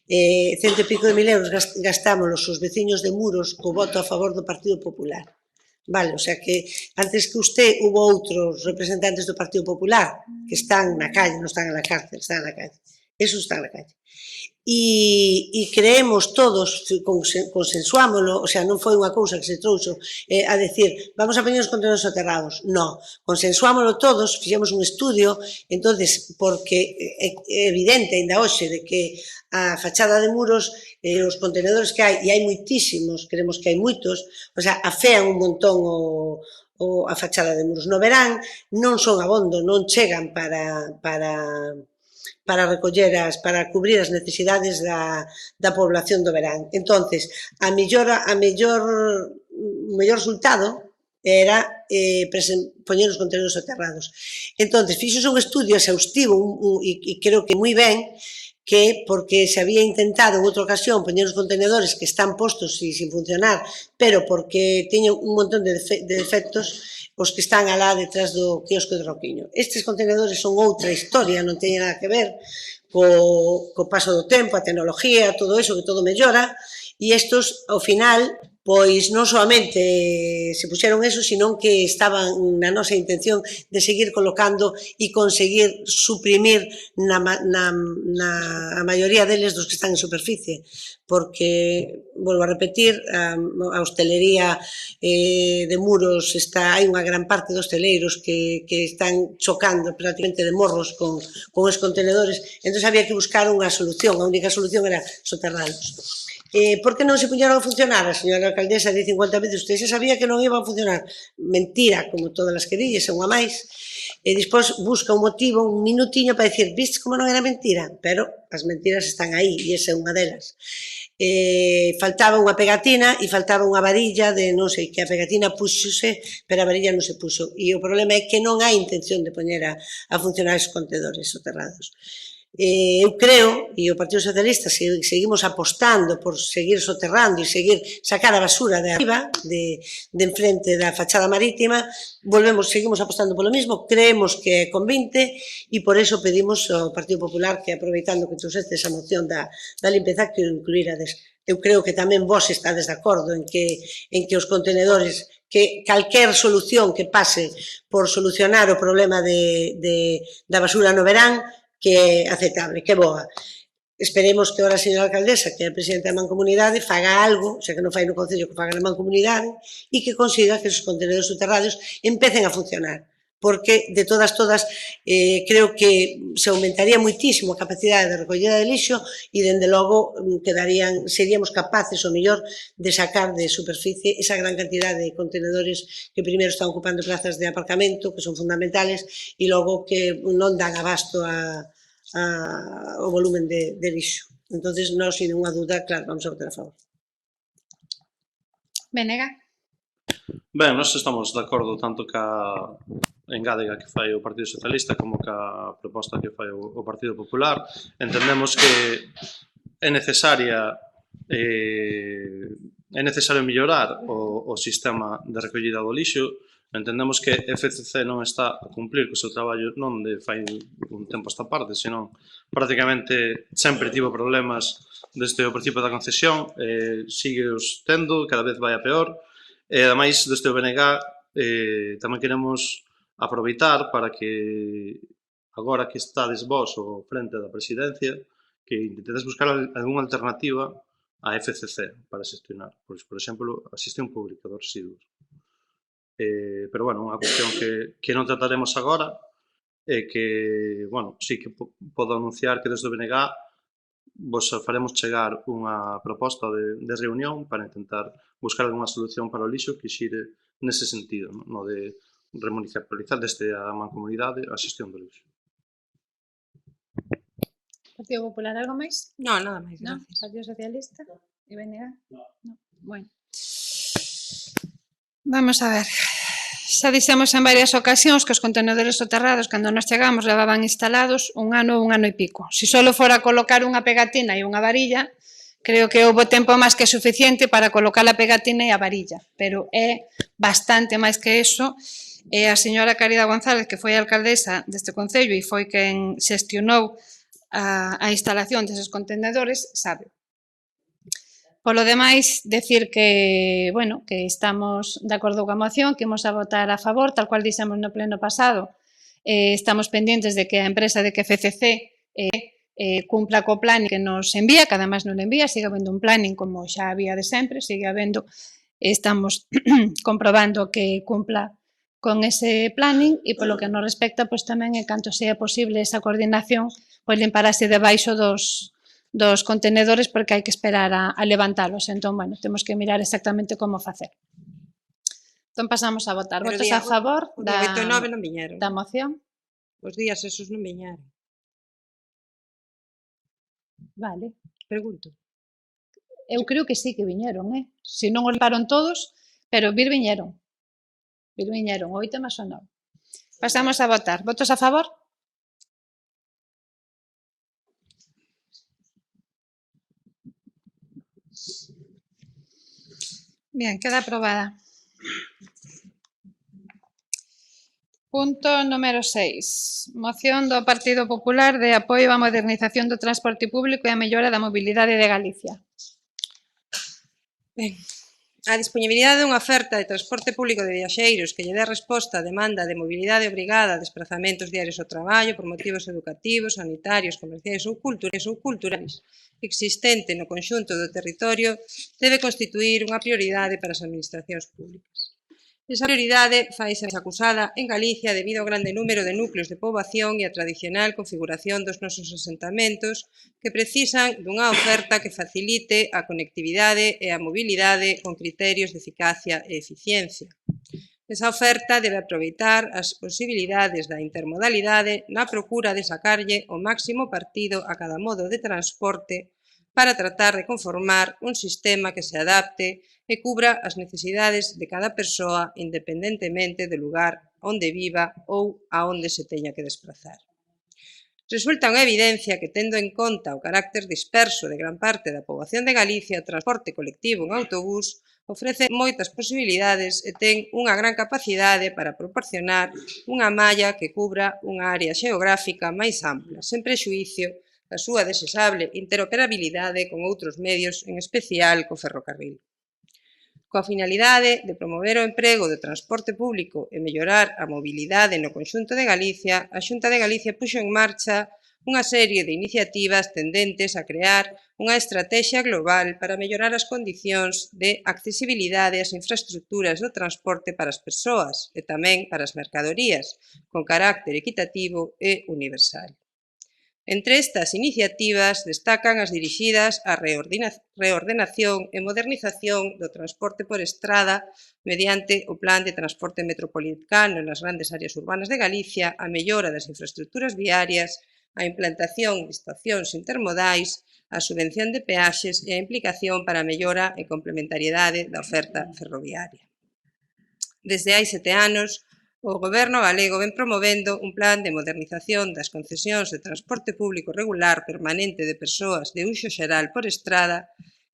100 e pico de mil euros gastámolos os veciños de Muros co voto a favor do Partido Popular. Vale, o sea que antes que usted hubo outros representantes do Partido Popular que están na calle, non están na cárcel, están na calle. Esos están na calle. E creemos todos, consensuámolo, o sea, non foi unha cousa que se trouxo a decir, vamos a poñer os contenedores soterrados. Non, consensuámolo todos, fixemos un estudio, entonces, porque é evidente ainda hoxe de que a fachada de Muros, os contenedores que hai, e hai moitísimos, creemos que hai moitos, o sea, afean un montón a fachada de Muros. No verán non son abondo, non chegan para recoller para cubrir as necesidades da población do verán. Entonces, o mellor resultado era poñer os contenedores soterrados. Entonces, fixose un estudio exhaustivo e creo que moi ben, que porque se había intentado en outra ocasión poñer os contenedores que están postos e sin funcionar, pero porque teñen un montón de defectos, os que están alá detrás do quiosco de Roquiño. Estes contenedores son outra historia, non teñen nada que ver co paso do tempo, a tecnología, todo eso, que todo mellora, e estos, ao final, pois non solamente se puxeron eso, sino que estaban na nosa intención de seguir colocando e conseguir suprimir a maioría deles dos que están en superficie, porque, volvo a repetir, a hostelería de Muros hai unha gran parte de hosteleiros que están chocando prácticamente de morros con os contenedores, entón había que buscar unha solución, a única solución era soterralos. Por que non se puñeron a funcionar? A señora alcaldesa di 50 veces, usted xa sabía que non iban a funcionar. Mentira, como todas as que dilles, unha máis. E despois busca un motivo, un minutiño para dicir, viste como non era mentira? Pero as mentiras están aí, e esa é unha delas. Faltaba unha pegatina e faltaba unha varilla de non sei, que a pegatina puxose, pero a varilla non se puxo. E o problema é que non hai intención de poñer a funcionar os contedores soterrados. Eu creo, e o Partido Socialista seguimos apostando por seguir soterrando e seguir sacar a basura de arriba, de enfrente da fachada marítima, seguimos apostando polo mismo, creemos que é convinte e por eso pedimos ao Partido Popular que, aproveitando que trouxeste esa moción da limpeza, que o incluirades. Eu creo que tamén vos estades de acordo en que os contenedores, que calquer solución que pase por solucionar o problema da basura no verán, que é aceptable, que é boa. Esperemos que ahora a señora alcaldesa, que é a presidenta da Mancomunidade, faga algo, xa que non fai no Concello, que faga na Mancomunidade, e que consiga que os contenedores soterrados empecen a funcionar. Porque, de todas, creo que se aumentaría moitísimo a capacidade de recollida de lixo e, dende logo, seríamos capaces, o mellor, de sacar de superficie esa gran cantidad de contenedores que primeiro están ocupando plazas de aparcamento, que son fundamentales, e logo que non dan abasto o volumen de lixo. Entonces, nós, sin unha duda, claro, vamos a votar a favor. Venega. Ben, nós estamos de acordo tanto ca engádega que fai o Partido Socialista como ca proposta que fai o Partido Popular. Entendemos que é necesario mellorar o sistema de recollida do lixo. Entendemos que FCC non está a cumplir co seu traballo non de fai un tempo esta parte, senón prácticamente sempre tivo problemas desde o principio da concesión, sigue os tendo, cada vez vai a peor, e ademais desde o BNG tamén queremos aproveitar para que agora que estades vos ao frente da presidencia, que intentedes buscar algunha alternativa a FCC para xestionar, pois, por exemplo, a xestión pública dos residuos. Pero, bueno, unha cuestión que non trataremos agora é que, bueno, sí que podo anunciar que desde o BNG vos faremos chegar unha proposta de reunión para intentar buscar algunha solución para o lixo que xire nese sentido, no de remunicipalizar desde a Mancomunidade a xestión do lixo. Partido Popular, algo máis? No, nada máis, No? gracias. Partido Socialista? E BNG? No. Bueno. Vamos a ver. Xa dixemos en varias ocasións que os contenedores soterrados, cando nos chegamos, levaban instalados un ano e pico. Se só fora colocar unha pegatina e unha varilla, creo que houve tempo máis que suficiente para colocar a pegatina e a varilla, pero é bastante máis que eso. E a señora Caridad González, que foi a alcaldesa deste Concello e foi quen xestionou a instalación deses contenedores, sabe. Polo demais, decir que, bueno, que estamos de acordo coa moción, que imos a votar a favor, tal cual dixemos no pleno pasado. Estamos pendientes de que a empresa de que FCC cumpla co planning que nos envía, que ademais non envía, sigue habendo un planning como xa había de sempre, sigue habendo, estamos comprobando que cumpla con ese planning e polo que nos respecta, pois tamén, en canto sea posible esa coordinación, pois limparase debaixo dos contenedores porque hai que esperar a levantalos. Entón, bueno, temos que mirar exactamente como facer. Entón, pasamos a votar. Votos a favor da 29 non viñeron. Da moción? Os días esos non viñeron. Vale. Pregunto. Eu creo que sí que viñeron, Se non os levaron todos, pero vir viñeron. Vir viñeron, 8 máis o 9. Pasamos a votar. Votos a favor? Bien, queda aprobada. Punto número 6. Moción do Partido Popular de apoio á modernización do transporte público e a mellora da mobilidade de Galicia. Ben, a disponibilidade dunha oferta de transporte público de viaxeiros que lle dé resposta á demanda de mobilidade obrigada a desplazamentos diarios ao traballo por motivos educativos, sanitarios, comerciais ou culturais existente no conxunto do territorio debe constituir unha prioridade para as administracións públicas. Esa prioridade faise máis acusada en Galicia debido ao grande número de núcleos de poboación e a tradicional configuración dos nosos asentamentos que precisan dunha oferta que facilite a conectividade e a mobilidade con criterios de eficacia e eficiencia. Esa oferta debe aproveitar as posibilidades da intermodalidade na procura de sacarlle o máximo partido a cada modo de transporte para tratar de conformar un sistema que se adapte e cubra as necesidades de cada persoa independentemente do lugar onde viva ou a onde se teña que desplazar. Resulta unha evidencia que, tendo en conta o carácter disperso de gran parte da poboación de Galicia, o transporte colectivo en autobús ofrece moitas posibilidades e ten unha gran capacidade para proporcionar unha malla que cubra unha área xeográfica máis ampla, sen prexuízo da súa desexable interoperabilidade con outros medios, en especial co ferrocarril. Coa finalidade de promover o emprego do transporte público e mellorar a mobilidade no conxunto de Galicia, a Xunta de Galicia puxo en marcha unha serie de iniciativas tendentes a crear unha estrategia global para mellorar as condicións de accesibilidade ás infraestructuras do transporte para as persoas e tamén para as mercadorías, con carácter equitativo e universal. Entre estas iniciativas destacan as dirixidas á reordenación e modernización do transporte por estrada mediante o Plan de Transporte Metropolitano nas grandes áreas urbanas de Galicia, a mellora das infraestructuras viarias, a implantación de estacións intermodais, a subvención de peaxes e a implicación para a mellora e complementariedade da oferta ferroviaria. Desde hai 7 anos, o Goberno galego ven promovendo un plan de modernización das concesións de transporte público regular permanente de persoas de uso xeral por estrada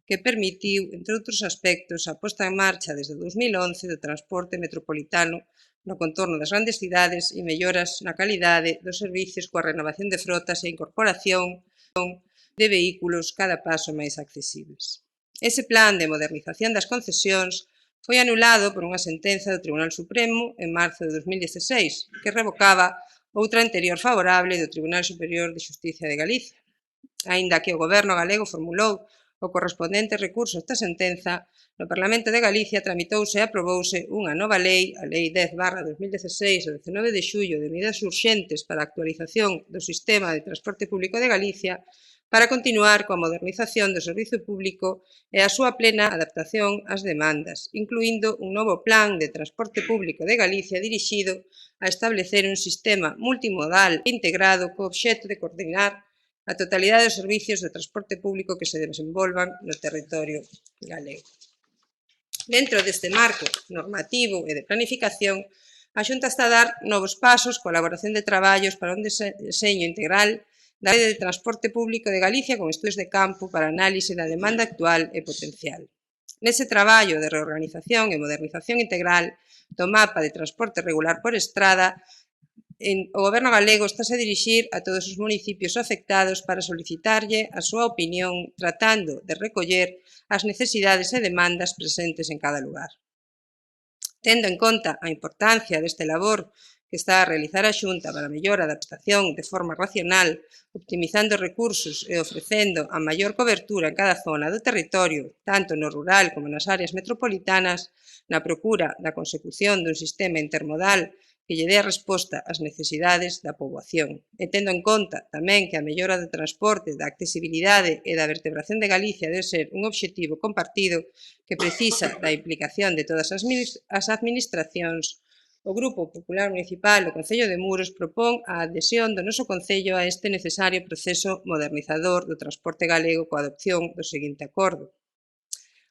que permitiu, entre outros aspectos, a posta en marcha desde 2011 do transporte metropolitano no contorno das grandes cidades e melloras na calidade dos servicios coa renovación de frotas e incorporación de vehículos cada paso máis accesibles. Ese plan de modernización das concesións foi anulado por unha sentenza do Tribunal Supremo en marzo de 2016, que revocaba outra anterior favorable do Tribunal Superior de Xustiza de Galicia. Aínda que o Goberno galego formulou o correspondente recurso a esta sentenza, no Parlamento de Galicia tramitouse e aprobouse unha nova lei, a Lei 10/2016, do 19 de xullo de medidas urxentes para a actualización do sistema de transporte público de Galicia, para continuar coa modernización do servizo público e a súa plena adaptación ás demandas, incluindo un novo plan de transporte público de Galicia dirixido a establecer un sistema multimodal e integrado co obxecto de coordinar a totalidade dos servicios de transporte público que se desenvolvan no territorio galego. Dentro deste marco normativo e de planificación, a Xunta está a dar novos pasos coa elaboración de traballos para un deseño integral da rede de transporte público de Galicia con estudos de campo para análise da demanda actual e potencial. Nese traballo de reorganización e modernización integral do mapa de transporte regular por estrada, o Goberno galego estáse a dirixir a todos os municipios afectados para solicitarlle a súa opinión tratando de recoller as necesidades e demandas presentes en cada lugar. Tendo en conta a importancia deste labor que está a realizar a Xunta para a mellora da prestación de forma racional, optimizando recursos e ofrecendo a maior cobertura en cada zona do territorio, tanto no rural como nas áreas metropolitanas, na procura da consecución dun sistema intermodal que lle dé a resposta ás necesidades da poboación. E tendo en conta tamén que a mellora do transporte, da accesibilidade e da vertebración de Galicia debe ser un obxectivo compartido que precisa da implicación de todas as administracións, o Grupo Popular Municipal do Concello de Muros propón a adhesión do noso Concello a este necesario proceso modernizador do transporte galego coa adopción do seguinte acordo.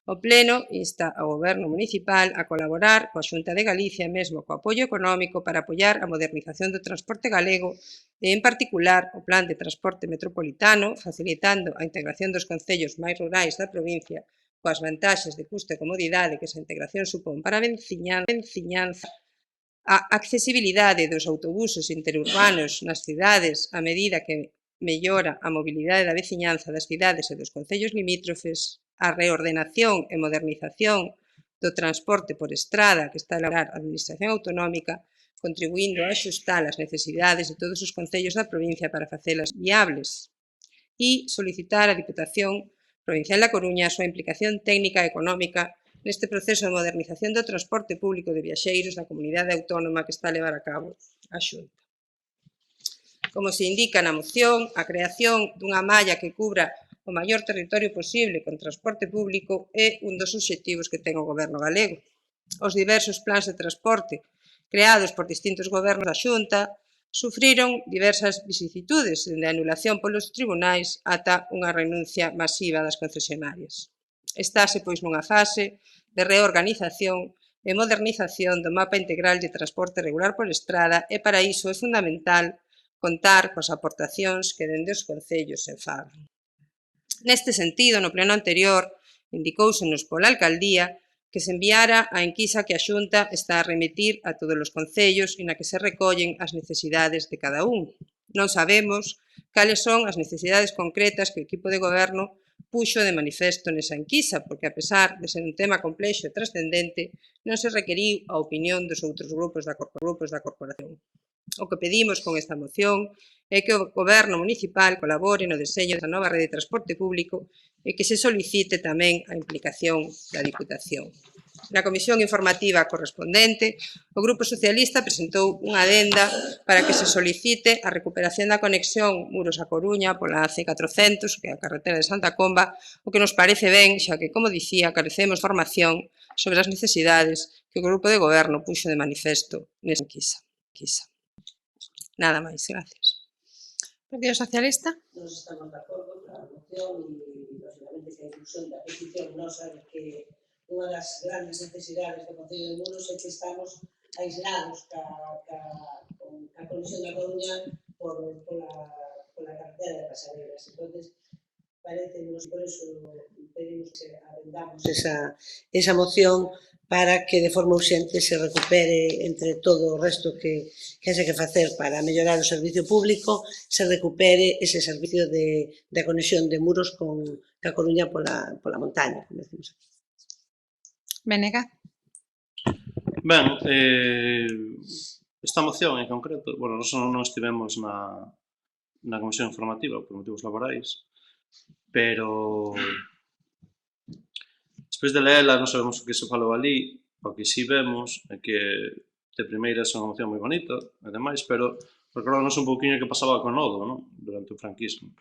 O Pleno insta ao Goberno Municipal a colaborar coa Xunta de Galicia e mesmo co apoio económico para apoiar a modernización do transporte galego e, en particular, o Plan de Transporte Metropolitano, facilitando a integración dos concellos máis rurais da provincia coas vantaxes de custo e comodidade que esa integración supón para a veciñanza, a accesibilidade dos autobuses interurbanos nas cidades a medida que mellora a mobilidade da veciñanza das cidades e dos concellos limítrofes, a reordenación e modernización do transporte por estrada que está a elaborar a Administración Autonómica, contribuindo a axustar as necesidades de todos os concellos da provincia para facelas viables, e solicitar á Diputación Provincial da Coruña a súa implicación técnica e económica neste proceso de modernización do transporte público de viaxeiros da comunidade autónoma que está a levar a cabo a Xunta. Como se indica na moción, a creación dunha malla que cubra o maior territorio posible con transporte público é un dos obxectivos que ten o Goberno galego. Os diversos plans de transporte creados por distintos gobernos da Xunta sufriron diversas vicisitudes, dende a anulación polos tribunais ata unha renuncia masiva das concesionarias. Estáse, pois, nunha fase de reorganización e modernización do mapa integral de transporte regular por estrada e para iso é fundamental contar coas aportacións que dende os concellos se fagan. Neste sentido, no pleno anterior, indicóusenos pola alcaldía que se enviara a enquisa que a Xunta está a remitir a todos os concellos e na que se recollen as necesidades de cada un. Non sabemos cales son as necesidades concretas que o equipo de goberno puxo de manifesto nesa enquisa, porque a pesar de ser un tema complexo e trascendente, non se requeriu a opinión dos outros grupos da corporación. O que pedimos con esta moción é que o Goberno municipal colabore no deseño da nova rede de transporte público e que se solicite tamén a implicación da Diputación. Na comisión informativa correspondente, o Grupo Socialista presentou unha adenda para que se solicite a recuperación da conexión Muros a Coruña pola AC400, que é a carretera de Santa Comba, o que nos parece ben, xa que, como dicía, carecemos formación sobre as necesidades que o Grupo de Goberno puxo de manifesto nesa enquisa. Nada máis, gracias. Partido Socialista. Nos estamos de acordo con a moción e, lógicamente, que a inclusión da petición nosa de que unha das grandes necesidades do Concello de Muros é que estamos aislados ca conexión da Coruña pola carretera de Pasarelas. Entón, parecenos, por eso pedimos que arrendamos esa moción para que de forma urxente se recupere entre todo o resto que haxe que facer para mellorar o servicio público, se recupere ese servicio de conexión de Muros con a Coruña pola montaña, como decimos aquí. Benega. Ben, esta moción en concreto, bueno, nós non estivemos na comisión informativa por motivos laborais, pero despois de leela non sabemos o que se falou ali, o que si vemos é que de primeira é unha moción moi bonita, e demais, pero recordanos un pouquinho que pasaba con Nodo, non? Durante o franquismo,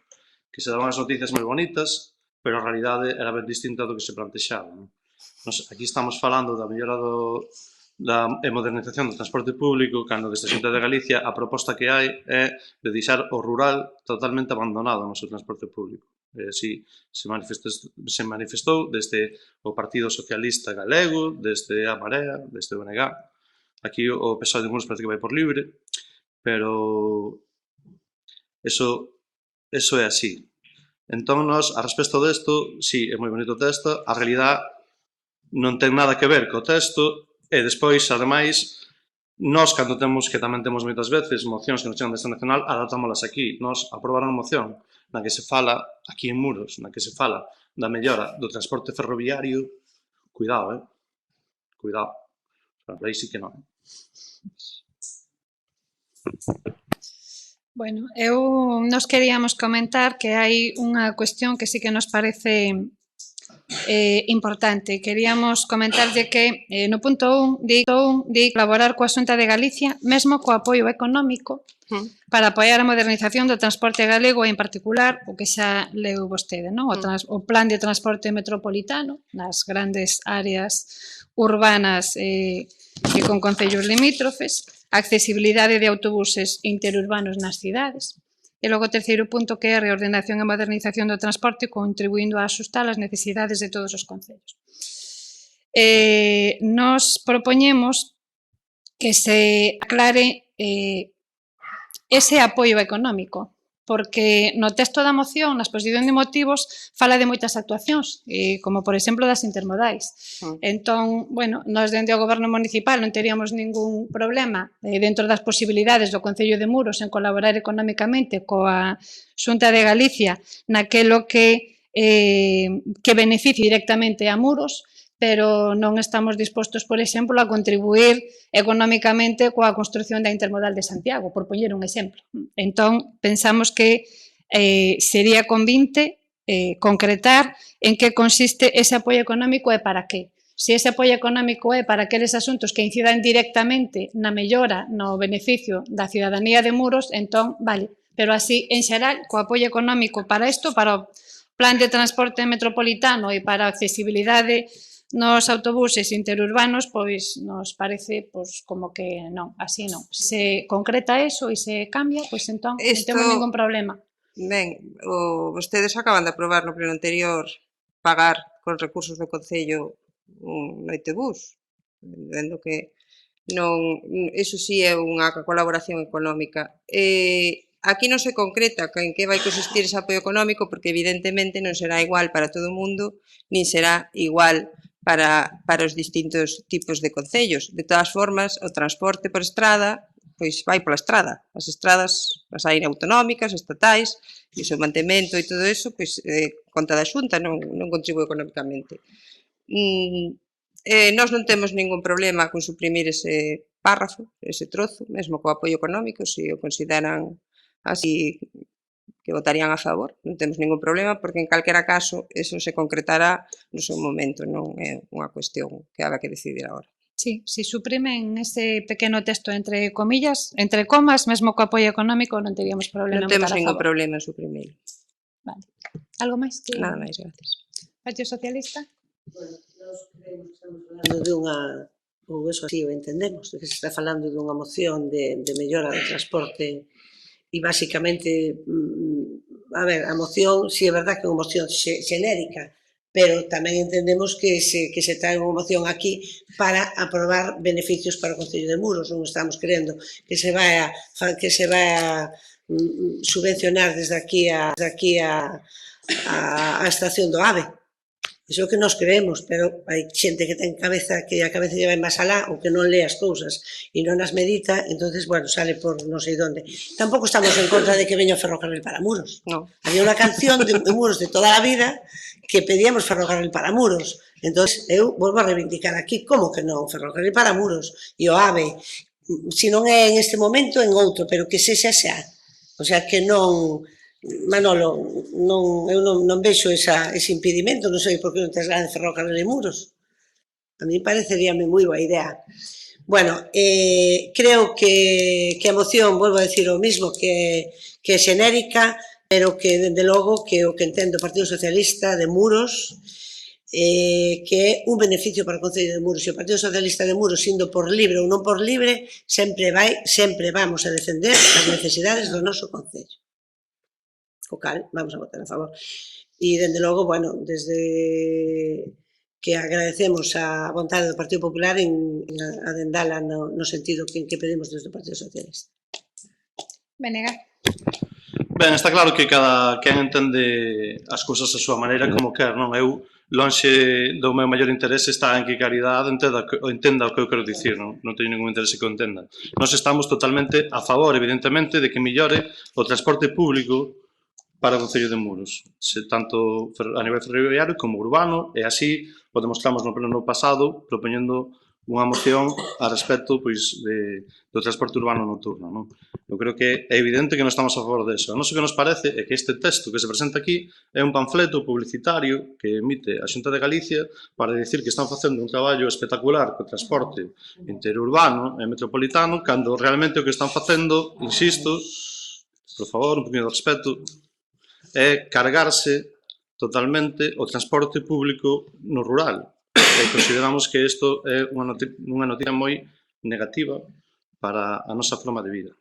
que se daban as noticias moi bonitas, pero a realidade era ben distinta do que se plantexaba, non? Aquí estamos falando da mellora e modernización do transporte público, cando desde a Xunta de Galicia a proposta que hai é de deixar o rural totalmente abandonado no seu transporte público. Así se manifestou desde o Partido Socialista Galego, desde a Marea, desde o BNG. Aquí o PSOE de Muros parece que vai por libre, pero eso é así. Entón, nós, a respecto desto, sí, é moi bonito o texto, a realidade non ten nada que ver co texto, e despois, ademais, nós, cando temos, que tamén temos moitas veces, mocións que nos chegan desta nacional, adaptámolas aquí. Nós aprobaron unha moción na que se fala, aquí en Muros, na que se fala da mellora do transporte ferroviario. Cuidado, cuidado. Para aí sí que non. Bueno, nos queríamos comentar que hai unha cuestión que sí que nos parece importante. Queríamos comentarlle que no punto 1 di colaborar coa Xunta de Galicia, mesmo co apoio económico para apoiar a modernización do transporte galego e, en particular, o que xa leu vostede, non? O plan de transporte metropolitano nas grandes áreas urbanas e con concellos limítrofes, a accesibilidade de autobuses interurbanos nas cidades. E logo o terceiro punto, que é a reordenación e modernización do transporte, contribuindo a axustar as necesidades de todos os concellos. Nos propoñemos que se aclare ese apoio económico, porque no texto da moción, na exposición de motivos, fala de moitas actuacións, como, por exemplo, das intermodais. Entón, bueno, nós dende o Goberno Municipal non teríamos ningún problema dentro das posibilidades do Concello de Muros en colaborar económicamente coa Xunta de Galicia naquelo que beneficie directamente a Muros, pero non estamos dispostos, por exemplo, a contribuir económicamente coa construción da intermodal de Santiago, por poñer un exemplo. Entón, pensamos que sería convinte concretar en que consiste ese apoio económico e para que. Se ese apoio económico é para aqueles asuntos que incidan directamente na mellora, no beneficio da cidadanía de Muros, entón, vale. Pero así, en xeral, co apoio económico para isto, para o plan de transporte metropolitano e para a accesibilidade nos autobuses interurbanos, pois nos parece pois, como que non, así non. Se concreta eso e se cambia, pois entón non temos ningún problema. Ben, vostedes acaban de aprobar no pleno anterior pagar con recursos do Concello un noitebús, vendo que non, iso sí é unha colaboración económica. Aquí non se concreta en que vai consistir ese apoio económico porque evidentemente non será igual para todo o mundo, nin será igual para os distintos tipos de concellos. De todas formas, o transporte por estrada pois vai pola estrada. As estradas as hai autonómicas, estatais, e o seu mantemento e todo eso, pois conta da Xunta, non contribúe económicamente. Nós non temos ningún problema con suprimir ese párrafo, ese trozo, mesmo co apoio económico, se o consideran así que votarían a favor, non temos ningún problema, porque en calquera caso eso se concretará no seu momento, non é unha cuestión que haga que decidir agora. Sí, si suprimen ese pequeno texto entre comillas, entre comas, mesmo co apoio económico, non teríamos problema Non en temos votar a ningún favor. problema en suprimilo. Vale. Algo máis? Que... Nada máis, gracias. Partido Socialista? Bueno, nós creemos que estamos falando dunha, ou eso así o entendemos, de que se está falando dunha moción de mellora do transporte e basicamente, a ver, a moción, si é verdad que é unha moción xenérica, pero tamén entendemos que se trae unha moción aquí para aprobar beneficios para o Concello de Muros, non estamos querendo que se vai a subvencionar desde aquí a estación do AVE. Iso é o que nós creemos, pero hai xente que ten cabeza, que a cabeza lle vai máis alá ou que non lee as cousas e non as medita, entonces, bueno, sale por non sei onde. Tampouco estamos en contra de que veña o ferrocarril para Muros. No. Había unha canción de Muros de toda a vida que pedíamos ferrocarril para Muros. Entón, eu volvo a reivindicar aquí como que non, ferrocarril para Muros e o AVE, se non é en este momento, en outro, pero que sexa xa. O sea, que non... Manolo, eu non vexo ese impedimento, non sei por que non tes grande ferrocarril en Muros. A mí pareceríame moi boa idea. Bueno, creo que a moción, volvo a decir o mismo, que é xenérica, pero que, dende logo, que o que entende o Partido Socialista de Muros, que é un beneficio para o Concello de Muros. E o Partido Socialista de Muros, indo por libre ou non por libre, sempre vamos a defender as necesidades do noso Concello. O cal, vamos a votar a favor. E, dende logo, bueno, desde que agradecemos a vontade do Partido Popular en adendala no sentido que pedimos desde o Partido Socialista. Venegas. Ben, está claro que cada quen entende as cousas a súa maneira como quer, non? Eu, lonxe do meu maior interese está en que Caridade entenda o que eu quero dicir, non teño ningún interese que o entenda. Nós estamos totalmente a favor, evidentemente, de que millore o transporte público para o Concello de Muros, tanto a nivel ferroviario como urbano, e así o demostramos no pleno pasado propoñendo unha moción a respecto pois, do transporte urbano nocturno. Non? Eu creo que é evidente que non estamos a favor deso. A nós o que nos parece é que este texto que se presenta aquí é un panfleto publicitario que emite a Xunta de Galicia para dicir que están facendo un traballo espectacular co transporte interurbano e metropolitano, cando realmente o que están facendo, insisto, por favor, un poquinho de respeto, é cargarse totalmente o transporte público no rural. E consideramos que isto é unha noticia moi negativa para a nosa forma de vida.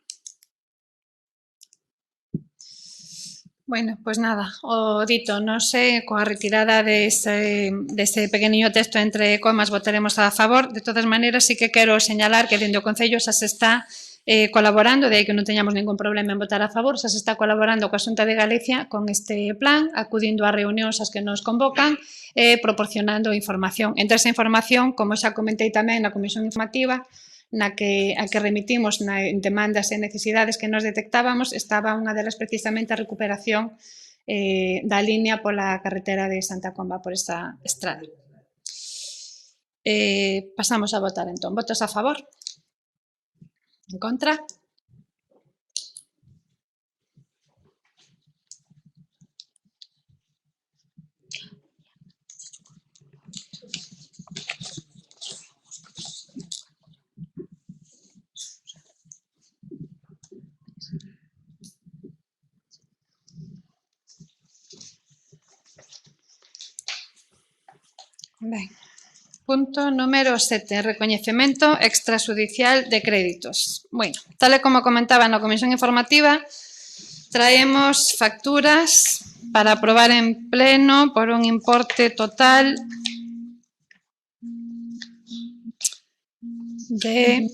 Bueno, pois nada, o dito, non sei, coa retirada dese pequeniño texto entre comas votaremos a favor. De todas maneiras, sí que quero señalar que dende o Concello xa se está colaborando, de aí que non teñamos ningún problema en votar a favor, xa se está colaborando coa Xunta de Galicia con este plan, acudindo a reunións as que nos convocan e proporcionando información. Entre esa información, como xa comentei tamén na Comisión Informativa, a que remitimos en demandas e necesidades que nos detectábamos, estaba unha delas precisamente a recuperación da línea pola carretera de Santa Comba, por esta estrada. Pasamos a votar entón. Votos a favor? En contra? Ben. Punto número 7, recoñecemento extrajudicial de créditos. Bueno, tal e como comentaba na comisión informativa, traemos facturas para aprobar en pleno por un importe total de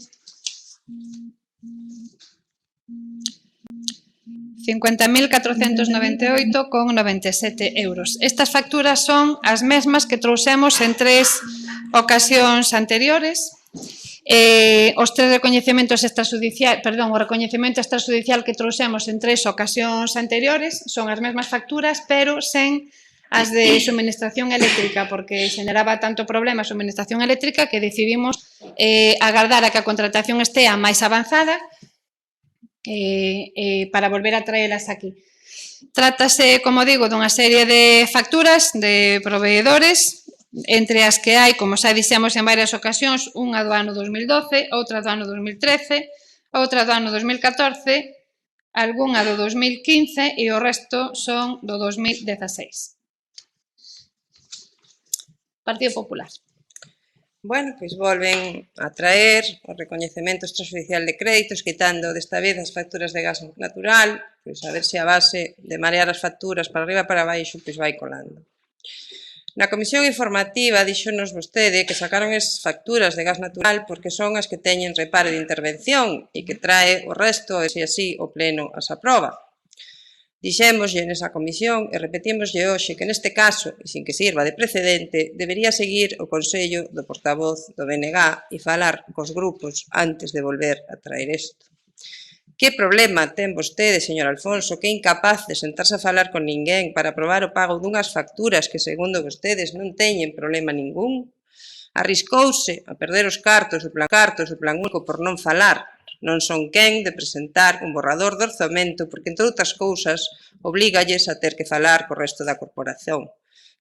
50.498,97 euros. Estas facturas son as mesmas que trouxemos en 3 ocasións anteriores. Os 3 recoñecementos extrajudiciais, perdón, o recoñecemento extrajudicial que trouxemos en 3 ocasións anteriores son as mesmas facturas, pero sen as de suministración eléctrica, porque xeneraba tanto problema a suministración eléctrica que decidimos agardar a que a contratación estea máis avanzada para volver a traelas aquí. Trátase, como digo, dunha serie de facturas de proveedores, entre as que hai, como xa dixemos en varias ocasións, unha do ano 2012, outra do ano 2013, outra do ano 2014, algunha do 2015 e o resto son do 2016. Partido Popular. Bueno, pois volven a traer o recoñecemento extrajudicial de créditos, quitando desta vez as facturas de gas natural, pois a ver se a base de marear as facturas para arriba e para baixo, pois vai colando. Na comisión informativa díxonos vostede que sacaron as facturas de gas natural porque son as que teñen reparo de intervención e que trae o resto e se así o pleno as aproba. Dixémoslle nesa comisión e repetímoslle hoxe que neste caso, e sin que sirva de precedente, debería seguir o consello do portavoz do BNG e falar cos grupos antes de volver a traer isto. Que problema ten vostede, señor Alfonso, que é incapaz de sentarse a falar con ninguén para aprobar o pago dunhas facturas que, segundo vostedes, non teñen problema ningún? Arriscouse a perder os cartos do plan único por non falar. Non son quen de presentar un borrador de orzamento porque, entre outras cousas, oblígalles a ter que falar co resto da corporación.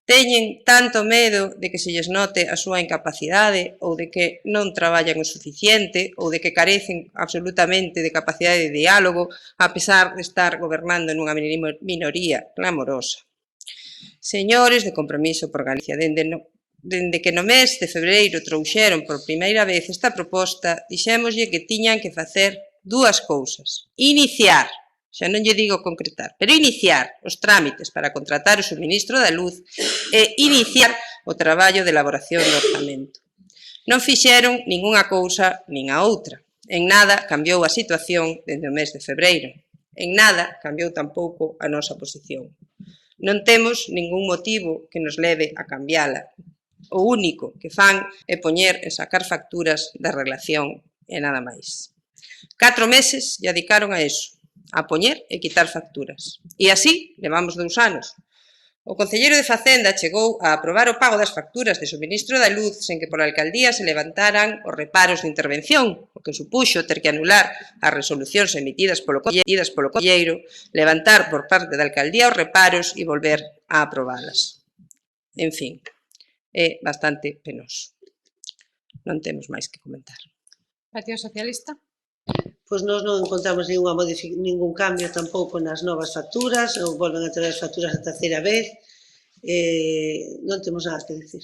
Teñen tanto medo de que se lles note a súa incapacidade ou de que non traballan o suficiente ou de que carecen absolutamente de capacidade de diálogo a pesar de estar gobernando nunha minoría clamorosa. Señores de Compromiso por Galicia, dende que no mes de febreiro trouxeron por primeira vez esta proposta, dixémoslle que tiñan que facer dúas cousas. Iniciar, xa non lle digo concretar, pero iniciar os trámites para contratar o suministro da luz e iniciar o traballo de elaboración do orzamento. Non fixeron ningunha cousa nin a outra. En nada cambiou a situación dende o mes de febreiro. En nada cambiou tampouco a nosa posición. Non temos ningún motivo que nos leve a cambiala. O único que fan é poñer e sacar facturas da relación e nada máis. 4 meses lle dedicaron a eso, a poñer e quitar facturas. E así levamos 2 anos. O concelleiro de Facenda chegou a aprobar o pago das facturas de suministro da luz sen que pola alcaldía se levantaran os reparos de intervención, o que supuxo ter que anular as resolucións emitidas polo concelleiro, levantar por parte da alcaldía os reparos e volver a aprobalas. En fin. É bastante penoso. Non temos máis que comentar. Partido Socialista. Pois nós non encontramos ningún cambio tampouco nas novas facturas, ou volven a traer as facturas a terceira vez. Non temos nada que dicir.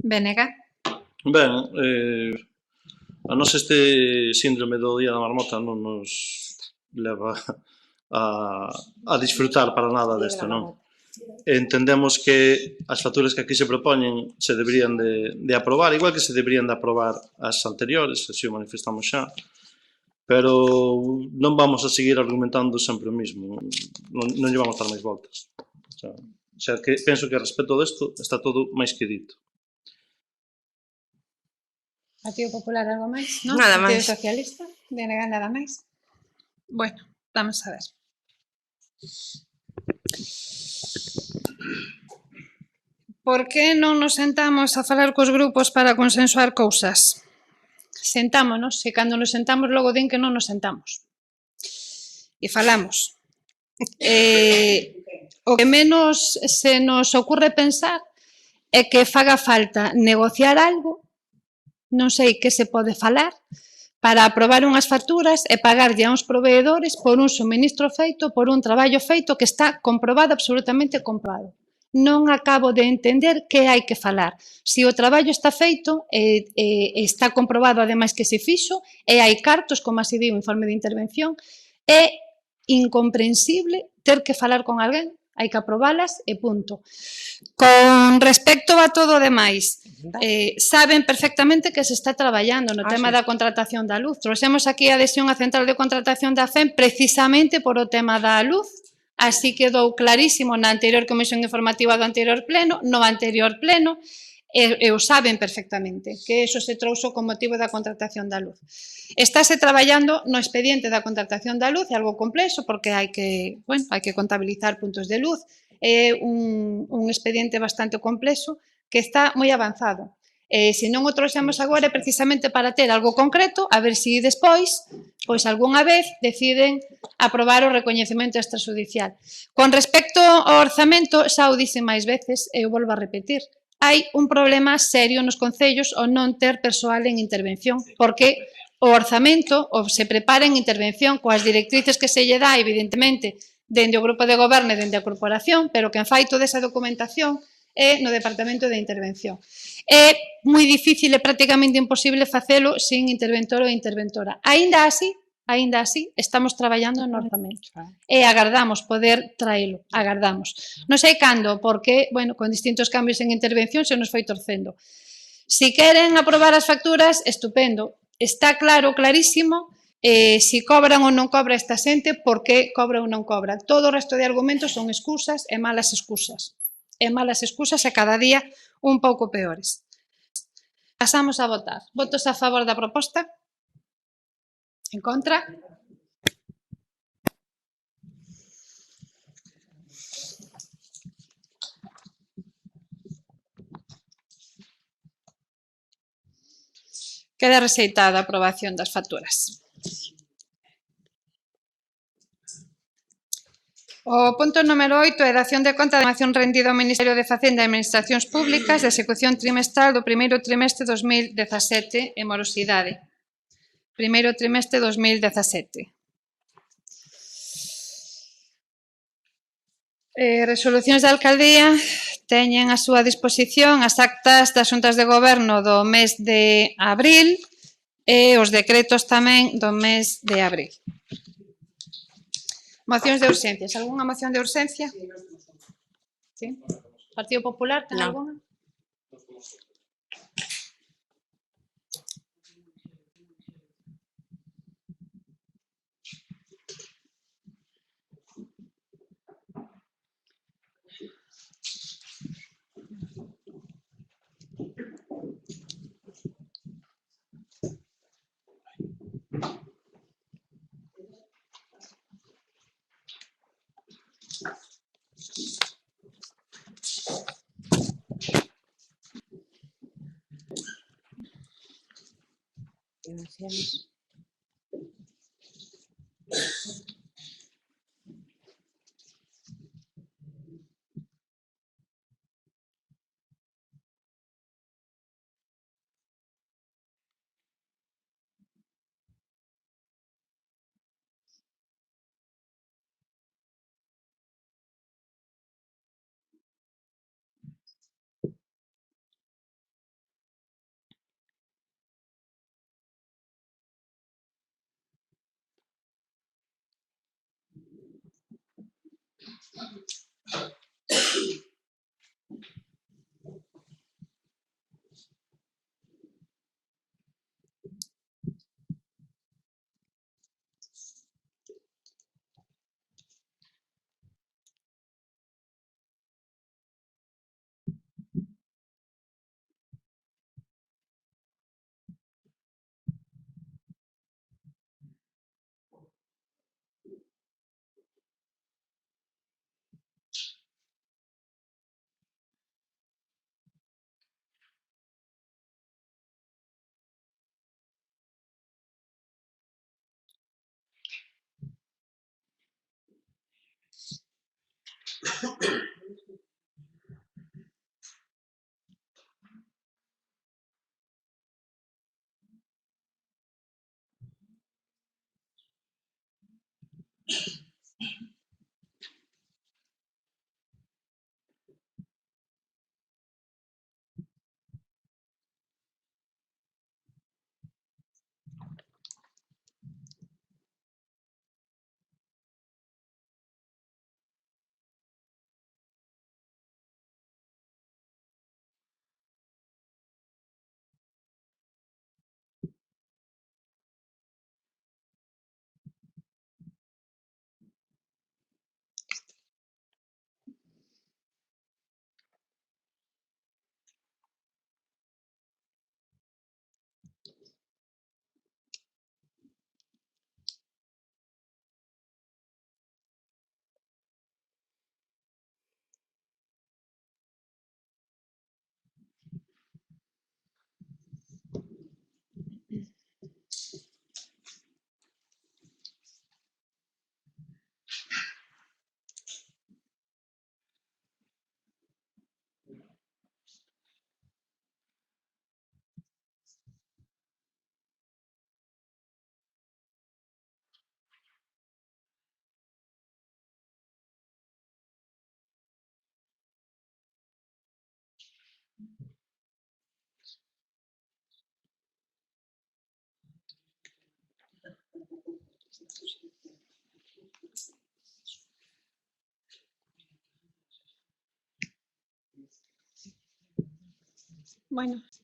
BNG. Ben, a nos este síndrome do Día da Marmota non nos leva a disfrutar para nada desto, non? Entendemos que as facturas que aquí se propoñen se deberían de aprobar, igual que se deberían de aprobar as anteriores, así o manifestamos xa, pero non vamos a seguir argumentando sempre o mismo, non lle vamos a dar máis voltas. O sea, que penso que a respecto desto está todo máis que dito. Partido Popular, algo máis? ¿No? Nada máis. Partido Socialista, BNG, nada máis. Bueno, vamos a ver. Por que non nos sentamos a falar cos grupos para consensuar cousas? Sentámonos, e cando nos sentamos logo din que non nos sentamos. E falamos. O que menos se nos ocurre pensar é que faga falta negociar algo, non sei que se pode falar, para aprobar unhas facturas e pagarlle a uns proveedores por un suministro feito, por un traballo feito que está comprobado, absolutamente comprobado. Non acabo de entender que hai que falar. Se o traballo está feito, está comprobado ademais que se fixo, e hai cartos, como así digo, informe de intervención, é incomprensible ter que falar con alguén, hai que aprobalas e punto. Con respecto a todo o demais, saben perfectamente que se está traballando no tema da contratación da luz. Trouxemos aquí a adhesión á central de contratación da FEM precisamente por o tema da luz, así quedou clarísimo na anterior comisión informativa do anterior pleno, no anterior pleno, e o saben perfectamente, que eso se trouxo con motivo da contratación da luz. Estáse traballando no expediente da contratación da luz, é algo complexo porque hai que contabilizar puntos de luz, é un expediente bastante complexo que está moi avanzado. Se non o trouxemos agora é precisamente para ter algo concreto, a ver se despois, pois algunha vez, deciden aprobar o recoñecemento extrajudicial. Con respecto ao orzamento, xa o dixen máis veces e o volvo a repetir, hai un problema serio nos concellos ao non ter persoal en intervención, porque o orzamento se prepara en intervención coas directrices que se lle dá, evidentemente, dende o grupo de goberno e dende a corporación, pero quen fai toda esa documentación é no Departamento de Intervención. É moi difícil e prácticamente imposible facelo sin interventor ou interventora. Aínda así, estamos traballando no orzamento e agardamos poder traelo, agardamos. Non sei cando, porque, con distintos cambios en intervención se nos foi torcendo. Si queren aprobar as facturas, estupendo. Está claro, clarísimo, si cobran ou non cobra esta xente, por que cobra ou non cobra. Todo o resto de argumentos son excusas e malas excusas. E malas excusas e cada día un pouco peores. Pasamos a votar. Votos a favor da proposta? En contra? Queda rexeitada a aprobación das facturas. O punto número 8 é dación de conta de información rendida ao Ministerio de Facenda e Administracións Públicas de execución trimestral do primeiro trimestre 2017 e morosidade. Primeiro trimestre 2017. Resolucións da alcaldía teñen a súa disposición as actas das xuntas de goberno do mes de abril e os decretos tamén do mes de abril. Mocións de urxencias. Algúnha moción de urxencia? Sí. Partido Popular, ten algunha? Gracias.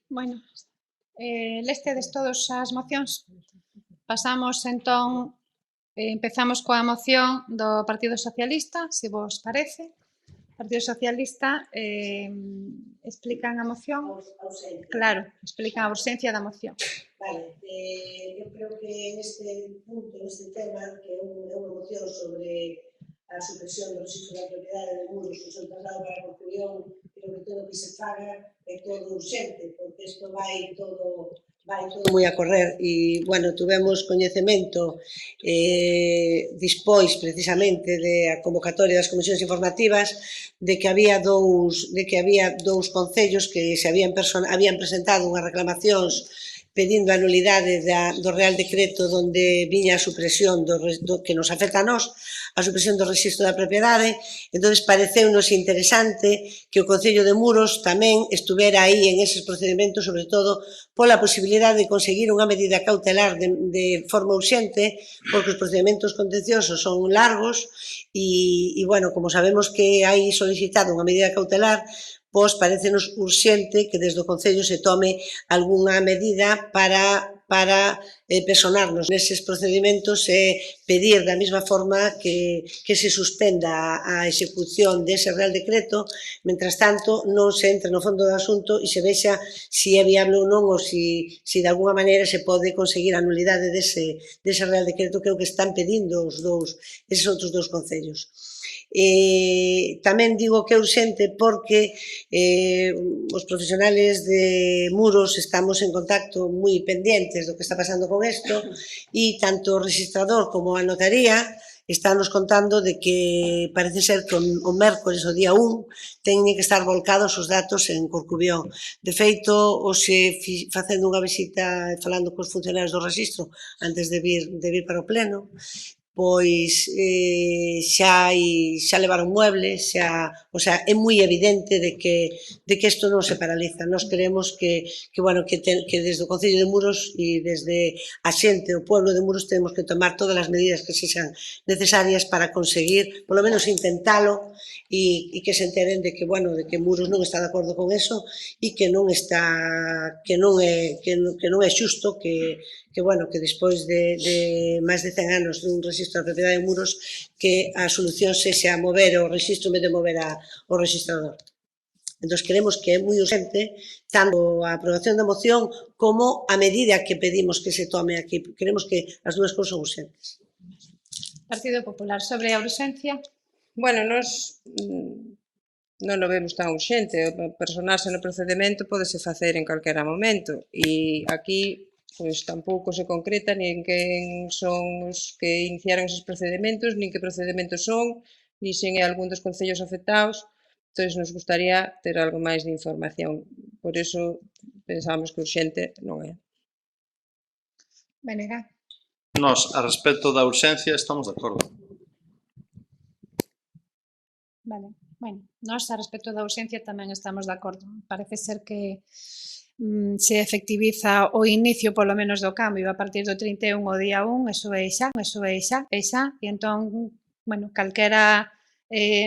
Bueno, lestedes todos as mocións? Pasamos entón, empezamos coa moción do Partido Socialista, se vos parece. O Partido Socialista explican a moción. Claro, explican a urxencia da moción. Vale, eu creo que neste punto, neste tema, que é unha moción sobre a supresión do registro da propiedade de muros que son traslado para a Corcubión, creo que todo o que se faga é todo urxente, porque isto vai todo moi a correr e, bueno, tuvemos coñecemento dispois precisamente da convocatoria das comisións informativas de que había dous concellos que se habían presentado unhas reclamacións pedindo a nulidade do Real Decreto onde viña a supresión que nos afecta a nós, a supresión do registro da propiedade. Entón, pareceunos interesante que o Concello de Muros tamén estuvera aí en eses procedimentos, sobre todo pola posibilidade de conseguir unha medida cautelar de forma urxente, porque os procedimentos contenciosos son largos e, bueno, como sabemos que hai solicitado unha medida cautelar, pois parecenos urxente que desde o Concello se tome algunha medida para personarnos neses procedimentos e pedir da mesma forma que se suspenda a execución dese Real Decreto, mentras tanto non se entre no fondo do asunto e se vexa se é viable ou non ou se de alguna maneira se pode conseguir a nulidade dese Real Decreto que é o que están pedindo eses outros dous concellos. Tamén digo que é urxente porque os profesionales de Muros estamos en contacto moi pendientes do que está pasando con isto e tanto o registrador como a notaría estános contando de que parece ser que o mércores, o día 1, teñen que estar volcados os datos en Corcubión. De feito, hoxe facendo unha visita e falando cos funcionarios do registro antes de vir para o pleno, pois xa levaron muebles, o sea, é moi evidente de que isto non se paraliza. Nós queremos que desde o Concello de Muros e desde a xente, o pueblo de Muros, temos que tomar todas as medidas que sexan necesarias para conseguir, polo menos intentalo, e que se enteren de que Muros non está de acordo con eso e que non é xusto que despois de máis de 100 anos dun registro da propiedade de Muros que a solución sexa mover o registro en vez de mover o registrador. Entón, queremos que é moi urgente tanto a aprobación da moción como a medida que pedimos que se tome aquí. Queremos que as dúas cousas son urgentes. Partido Popular, sobre a urxencia. Bueno, nós non o vemos tan urxente. Personarse no procedimento pódese facer en calquera momento e aquí pois tampouco se concreta nin quen son os que iniciaron esos procedimentos, nin que procedimentos son, nin se é algún dos concellos afectados. Entón, nos gustaría ter algo máis de información. Por iso pensamos que urxente non é. Venega. Nós, a respecto da urxencia, estamos de acordo. Vale. Bueno, nós a respecto da urxencia tamén estamos de acordo. Parece ser que se efectiviza o inicio polo menos do cambio a partir do 31 o día 1, eso é xa, e entón, bueno, calquera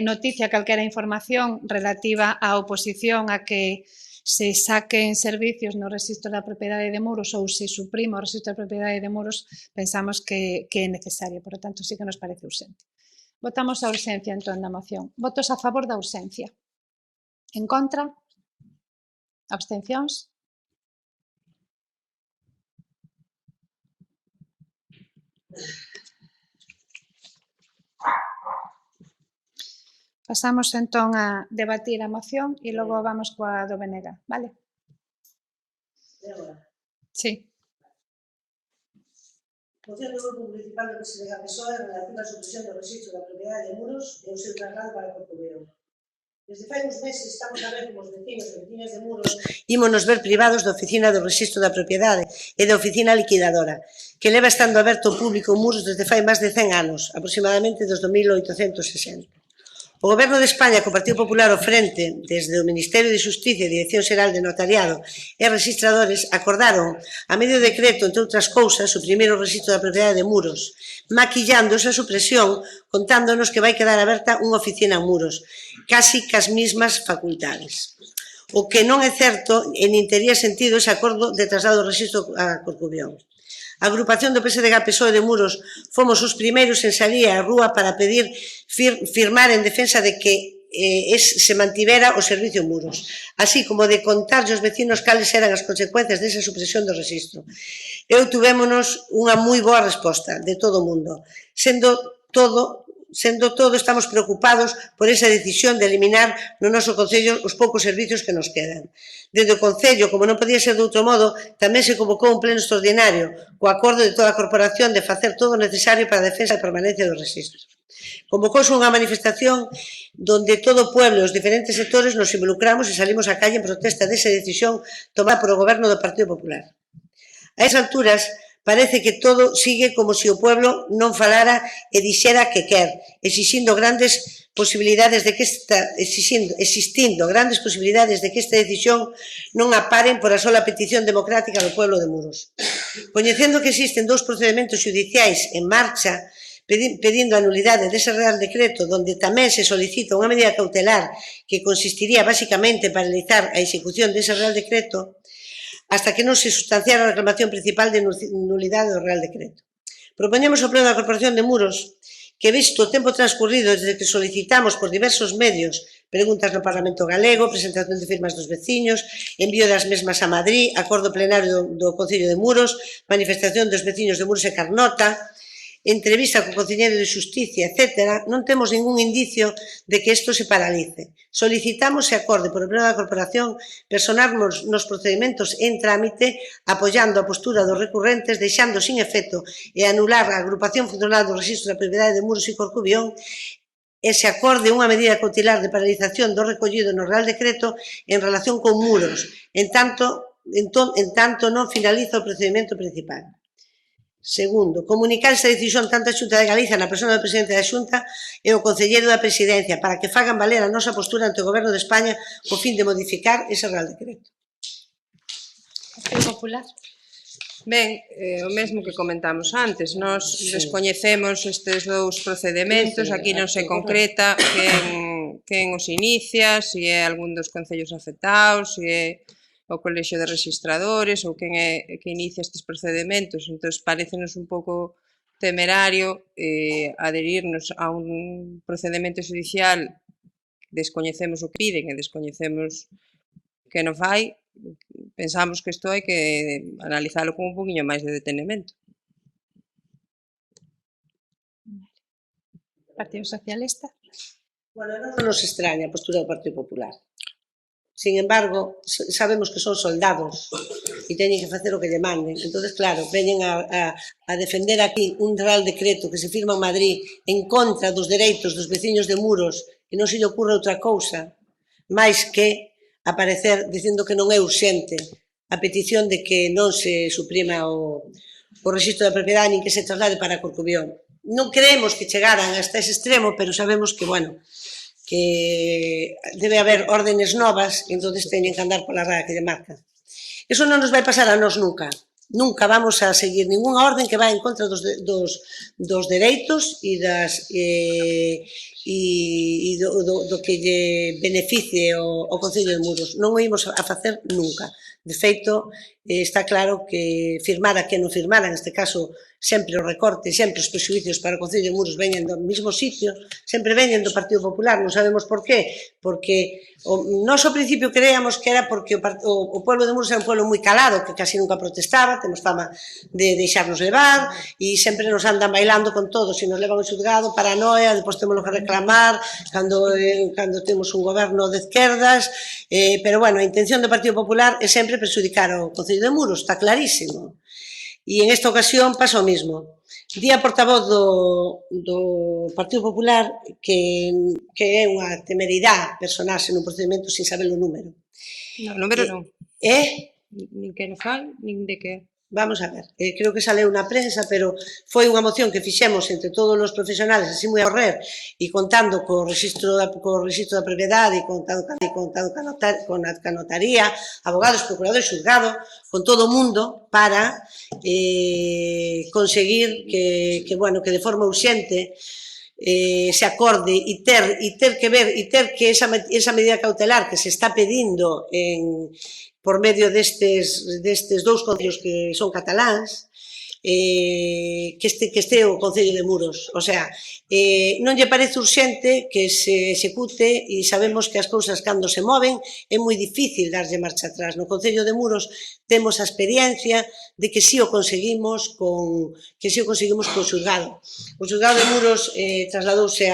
noticia, calquera información relativa á oposición a que se saquen servicios no registro da propiedade de Muros ou se suprima o registro da propiedade de Muros, pensamos que é necesario, por lo tanto, sí que nos parece urxente. Votamos a urxencia, entón, da moción. Votos a favor da urxencia. En contra? Abstencións? Pasamos entón a debatir a moción e logo vamos coa do BNG, vale? Sí. Moción do Grupo Municipal do PSDG da PSOE relativa á supresión do registro da propiedade de Muros e o seu traslado para Corcubión. Desde fai uns meses estamos a ver como os vecinos e vecinas de Muros ímonos ver privados da oficina do registro da propiedade e da oficina liquidadora, que leva estando aberto ao público Muros desde fai máis de 100 anos, aproximadamente desde 1860. O Goberno de España, co Partido Popular ao frente, desde o Ministerio de Xusticia e Dirección Xeral de Notariado e Registradores, acordaron, a medio decreto, entre outras cousas, suprimir o rexistro da propiedade de Muros, maquillando esa supresión, contándonos que vai quedar aberta unha oficina en Muros, casi cas mismas facultades. O que non é certo e nin tería sentido ese acordo de traslado do rexistro a Corcubión. A agrupación do PSDG-PSOE de Muros fomos os primeiros en salir á rúa para pedir firmar en defensa de que se mantivera o servicio en Muros, así como de contarlle aos vecinos cales eran as consecuencias desa supresión do rexistro. E obtuvémonos unha moi boa resposta de todo o mundo. Sendo todo, estamos preocupados por esa decisión de eliminar no noso Concello os poucos servicios que nos quedan. Desde o Concello, como non podía ser de outro modo, tamén se convocou un pleno extraordinario, co acordo de toda a corporación de facer todo o necesario para a defensa e permanencia dos rexistros. Convocouse unha manifestación donde todo o pueblo e os diferentes sectores nos involucramos e salimos á calle en protesta desa decisión tomada por o Goberno do Partido Popular. A esas alturas, parece que todo sigue como se o pueblo non falara e dixera que quer, existindo grandes posibilidades de que esta decisión non aparen por a sola petición democrática do pueblo de Muros. Coñecendo que existen dous procedementos xudiciais en marcha pedindo a nulidade dese Real Decreto, donde tamén se solicita unha medida cautelar que consistiría basicamente en paralizar a execución dese Real Decreto, hasta que non se sustanciara a reclamación principal de nulidade do Real Decreto. Propoñemos ao Pleno da Corporación de Muros que, visto o tempo transcurrido desde que solicitamos por diversos medios preguntas no Parlamento Galego, presentación de firmas dos veciños, envío das mesmas a Madrid, acordo plenario do Concello de Muros, manifestación dos veciños de Muros e Carnota, entrevista co Concelleiro de Xusticia, etc., non temos ningún indicio de que isto se paralice. Solicitamos se acorde por o Pleno da Corporación personarnos nos procedimentos en trámite apoiando a postura dos recurrentes, deixando sin efecto e anular a agrupación funcional do Rexistro da Propiedade de Muros e Corcubión e se acorde unha medida cautelar de paralización do recollido no Real Decreto en relación con Muros, en tanto non finaliza o procedimento principal. Segundo, comunicar esta decisión tanto a Xunta de Galicia na persona do presidente da Xunta e o concelleiro da Presidencia para que fagan valer a nosa postura ante o Goberno de España co fin de modificar ese Real Decreto. Partido Popular. Ben, o mesmo que comentamos antes, nós descoñecemos estes dous procedementos, aquí non se concreta quen os inicia, se é algún dos concellos afectados, se é o Colexio de Registradores ou quen é que inicia estes procedementos. Entón, parecenos un pouco temerario adherirnos a un procedemento judicial, descoñecemos o que piden e descoñecemos que non fai. Pensamos que isto hai que analizalo con un poquinho máis de detenimento. Partido Socialista. Bueno, non nos extraña a postura do Partido Popular. Sin embargo, sabemos que son soldados e teñen que facer o que lle manden. Entón, claro, veñen a defender aquí un Real Decreto que se firma en Madrid en contra dos dereitos dos veciños de Muros e non se lle ocurre outra cousa máis que aparecer dicindo que non é urxente a petición de que non se suprima o rexistro da propiedade nin que se traslade para Corcubión. Non creemos que chegaran hasta ese extremo, pero sabemos que, bueno, que debe haber órdenes novas e entón teñen que andar pola raya que lle marcan. Eso non nos vai pasar a nós nunca. Nunca vamos a seguir ninguna orden que vai en contra dos dereitos e do que lle beneficie o Concello de Muros. Non o imos a facer nunca. De feito, está claro que firmara que non firmara, neste caso, sempre o recorte, sempre os prexuicios para o Concello de Muros veñen do mesmo sitio, sempre veñen do Partido Popular, non sabemos por qué, porque nós ao principio creíamos que era porque o pueblo de Muros era un pueblo moi calado, que casi nunca protestaba, temos fama de deixarnos levar, e sempre nos andan bailando con todo, se nos levan ao xulgado, paranoia, depois temos que reclamar, cando temos un goberno de izquierdas, pero, bueno, a intención do Partido Popular é sempre perxudicar o Concello de Muros, está clarísimo. E en esta ocasión pasa o mismo. Di a portavoz do Partido Popular que é unha temeridade personarse nun procedimento sin saber o número. Non, o número non. É? Nin que non fai, nin de que. Vamos a ver, creo que saleu na prensa, pero foi unha moción que fixemos entre todos os profesionales, así moi a correr, e contando co registro da propiedade, e contando ca notaría, abogados, procuradores, xulgado, con todo o mundo, para conseguir que de forma urxente se acorde e ter que ver e ter que esa medida cautelar que se está pedindo por medio destes dous concellos que son cataláns, que este o Concello de Muros. O sea, non lle parece urxente que se execute e sabemos que as cousas cando se moven é moi difícil darlle marcha atrás. No Concello de Muros temos a experiencia de que si o conseguimos co xulgado. O xulgado de Muros trasladouse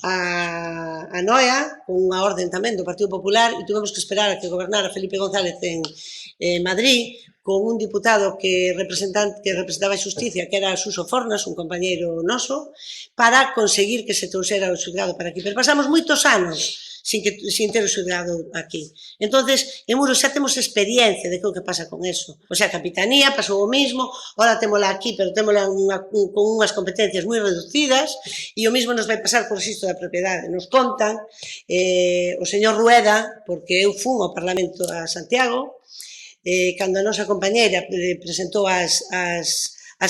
a Noia, con unha orden tamén do Partido Popular, e tuvemos que esperar a que gobernara Felipe González en Madrid, con un diputado que representaba a Xusticia, que era Suso Fornas, un compañeiro noso, para conseguir que se trouxera o xulgado para aquí. Pero pasamos moitos anos sin ter o xulgado aquí. Entonces, en Muros xa temos experiencia de que pasa con eso. O sea, a Capitanía pasou o mismo, ora témola aquí, pero témola con unhas competencias moi reducidas, e o mismo nos vai pasar co registro da propiedade. Nos contan o señor Rueda, porque eu fun ao Parlamento a Santiago, cando a nosa compañeira presentou as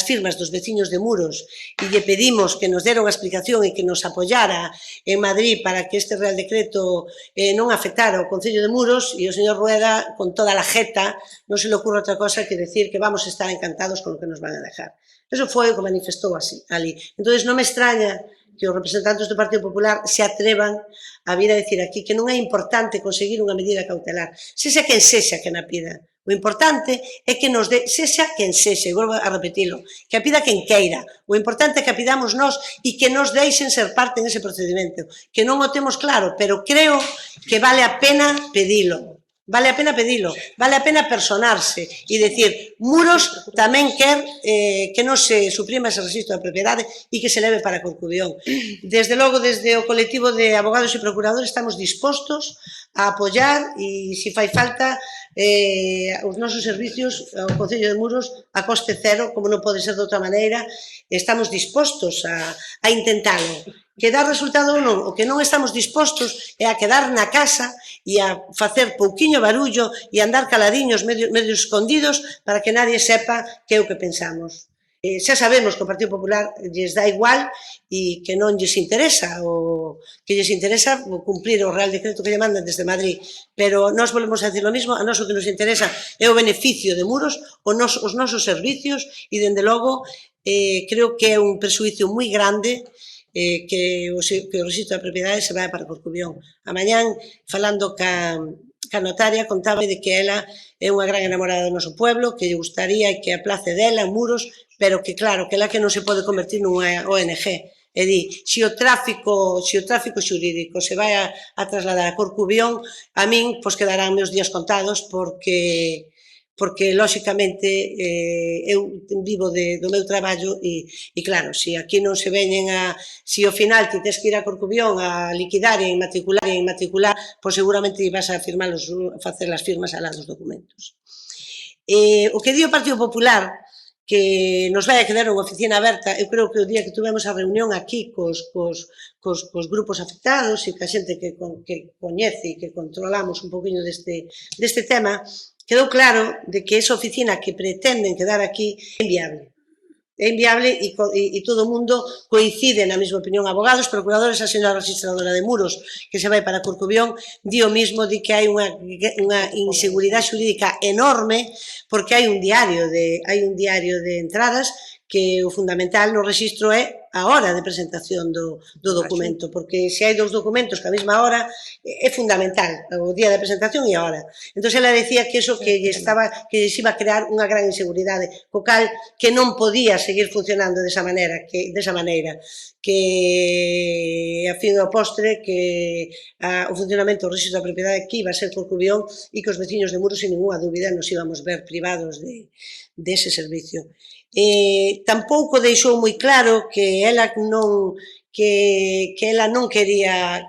firmas dos veciños de Muros e lle pedimos que nos dera unha explicación e que nos apoyara en Madrid para que este Real Decreto non afectara o Concello de Muros, e o señor Rueda, con toda la jeta, non se le ocurre outra cosa que decir que vamos a estar encantados con o que nos van a dejar. Eso foi o que manifestou así, ali. Entón, non me extraña que os representantes do Partido Popular se atrevan a vir a decir aquí que non é importante conseguir unha medida cautelar, sexa quen sexa que na pida. O importante é que nos dé, sexa quen sexa, e volvo a repetilo, que a pida quen queira. O importante é que a pidamos nós e que nos deixen ser parte en ese procedimento. Que non o temos claro, pero creo que vale a pena pedilo. Vale a pena pedilo, vale a pena personarse e decir, Muros tamén quer que non se suprima ese registro da propiedade e que se leve para Corcubión. Desde logo, desde o colectivo de abogados e procuradores estamos dispostos a apoiar e, se fai falta, os nosos servicios ao Concello de Muros a coste cero, como non pode ser de outra maneira, estamos dispostos a intentalo. Que dá resultado ou non? O que non estamos dispostos é a quedar na casa e a facer pouquiño barullo e andar caladiños, medio escondidos, para que nadie sepa que é o que pensamos. Xa sabemos que o Partido Popular lles dá igual e que non lles interesa, que lles interesa cumprir o Real Decreto que lle mandan desde Madrid, pero nós volvemos a decir o mismo, a nós o que nos interesa é o beneficio de Muros, os nosos servicios, e, dende logo, creo que é un presuizo moi grande que o registro da propiedade se vai para Corcubión. A mañán, falando ca notaria, contaba de que ela é unha gran enamorada do noso pueblo, que lle gustaría que a place dela en Muros, pero que, claro, que ela que non se pode convertir nunha ONG. É di, se o tráfico xurídico se vai a trasladar a Corcubión, a min quedarán meus días contados, porque lóxicamente eu vivo do meu traballo e claro, se aquí non se veñen se ao final ti tes que ir a Corcubión a liquidar e inmatricular, pois seguramente vas a facer as firmas alá dos documentos. O que di o Partido Popular, que nos vai a quedar unha oficina aberta, eu creo que o día que tuvemos a reunión aquí cos grupos afectados e que a xente que coñece e que controlamos un poquinho deste tema, quedou claro de que esa oficina que pretenden quedar aquí é inviable. É inviable e todo o mundo coincide na mesma opinión. Abogados, procuradores, a señora registradora de Muros, que se vai para Corcubión, di o mismo, di que hai unha inseguridade xurídica enorme, porque hai un diario de entradas que o fundamental no registro é a hora de presentación do documento, porque se hai dous documentos que a mesma hora é fundamental, o día de presentación e a hora. Entón, ela decía que iso que lles iba a crear unha gran inseguridade, co cal que non podía seguir funcionando desa maneira, que a fin do postre que o funcionamento do registro da propiedade aquí iba a ser Corcubión e que os veciños de Muros, sin ninguna dúbida, nos íbamos ver privados dese servicio. Tampouco deixou moi claro que ela non quería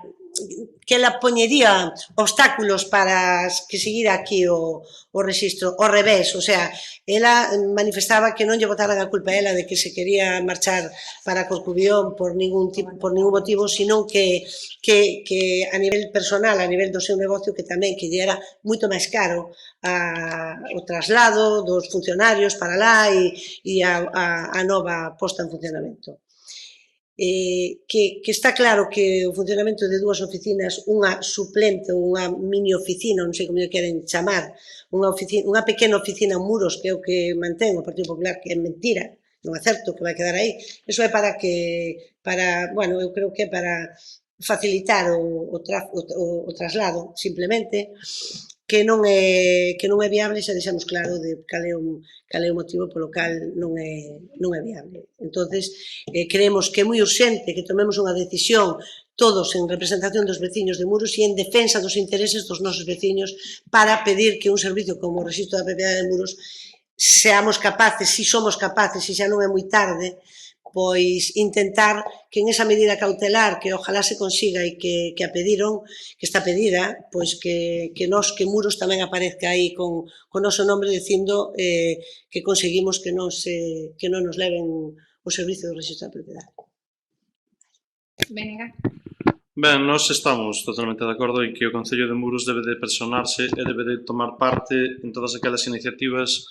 que ela poñería obstáculos para que seguira aquí o rexistro, ao revés, o sea, ela manifestaba que non lle botaran a culpa a ela de que se quería marchar para Corcubión por ningún motivo, sino que a nivel personal, a nivel do seu negocio, que tamén que lle era moito máis caro o traslado dos funcionarios para lá e a nova posta en funcionamento. Que está claro que o funcionamento de dúas oficinas, unha suplente ou unha mini oficina, non sei como lle queren chamar, unha pequena oficina en Muros, que é o que mantén o Partido Popular, que é mentira, non é certo que vai quedar aí. Iso é bueno, eu creo que é para facilitar o traslado, simplemente, que non é viable, xa deixamos claro de cal é o motivo polo cal non é viable. Entonces, creemos que é moi urxente que tomemos unha decisión todos en representación dos veciños de Muros e en defensa dos intereses dos nosos veciños para pedir que un servicio como o Rexistro da Propiedade de Muros seamos capaces, si somos capaces, e xa non é moi tarde, pois intentar que en esa medida cautelar que ojalá se consiga e que a pediron, que está pedida, pois que Muros tamén aparezca aí con o noso nombre dicindo que conseguimos que non nos leven o servicio do Rexistro da Propiedade. Venga. Ben, nós estamos totalmente de acordo en que o Concello de Muros debe de personarse e debe de tomar parte en todas aquelas iniciativas,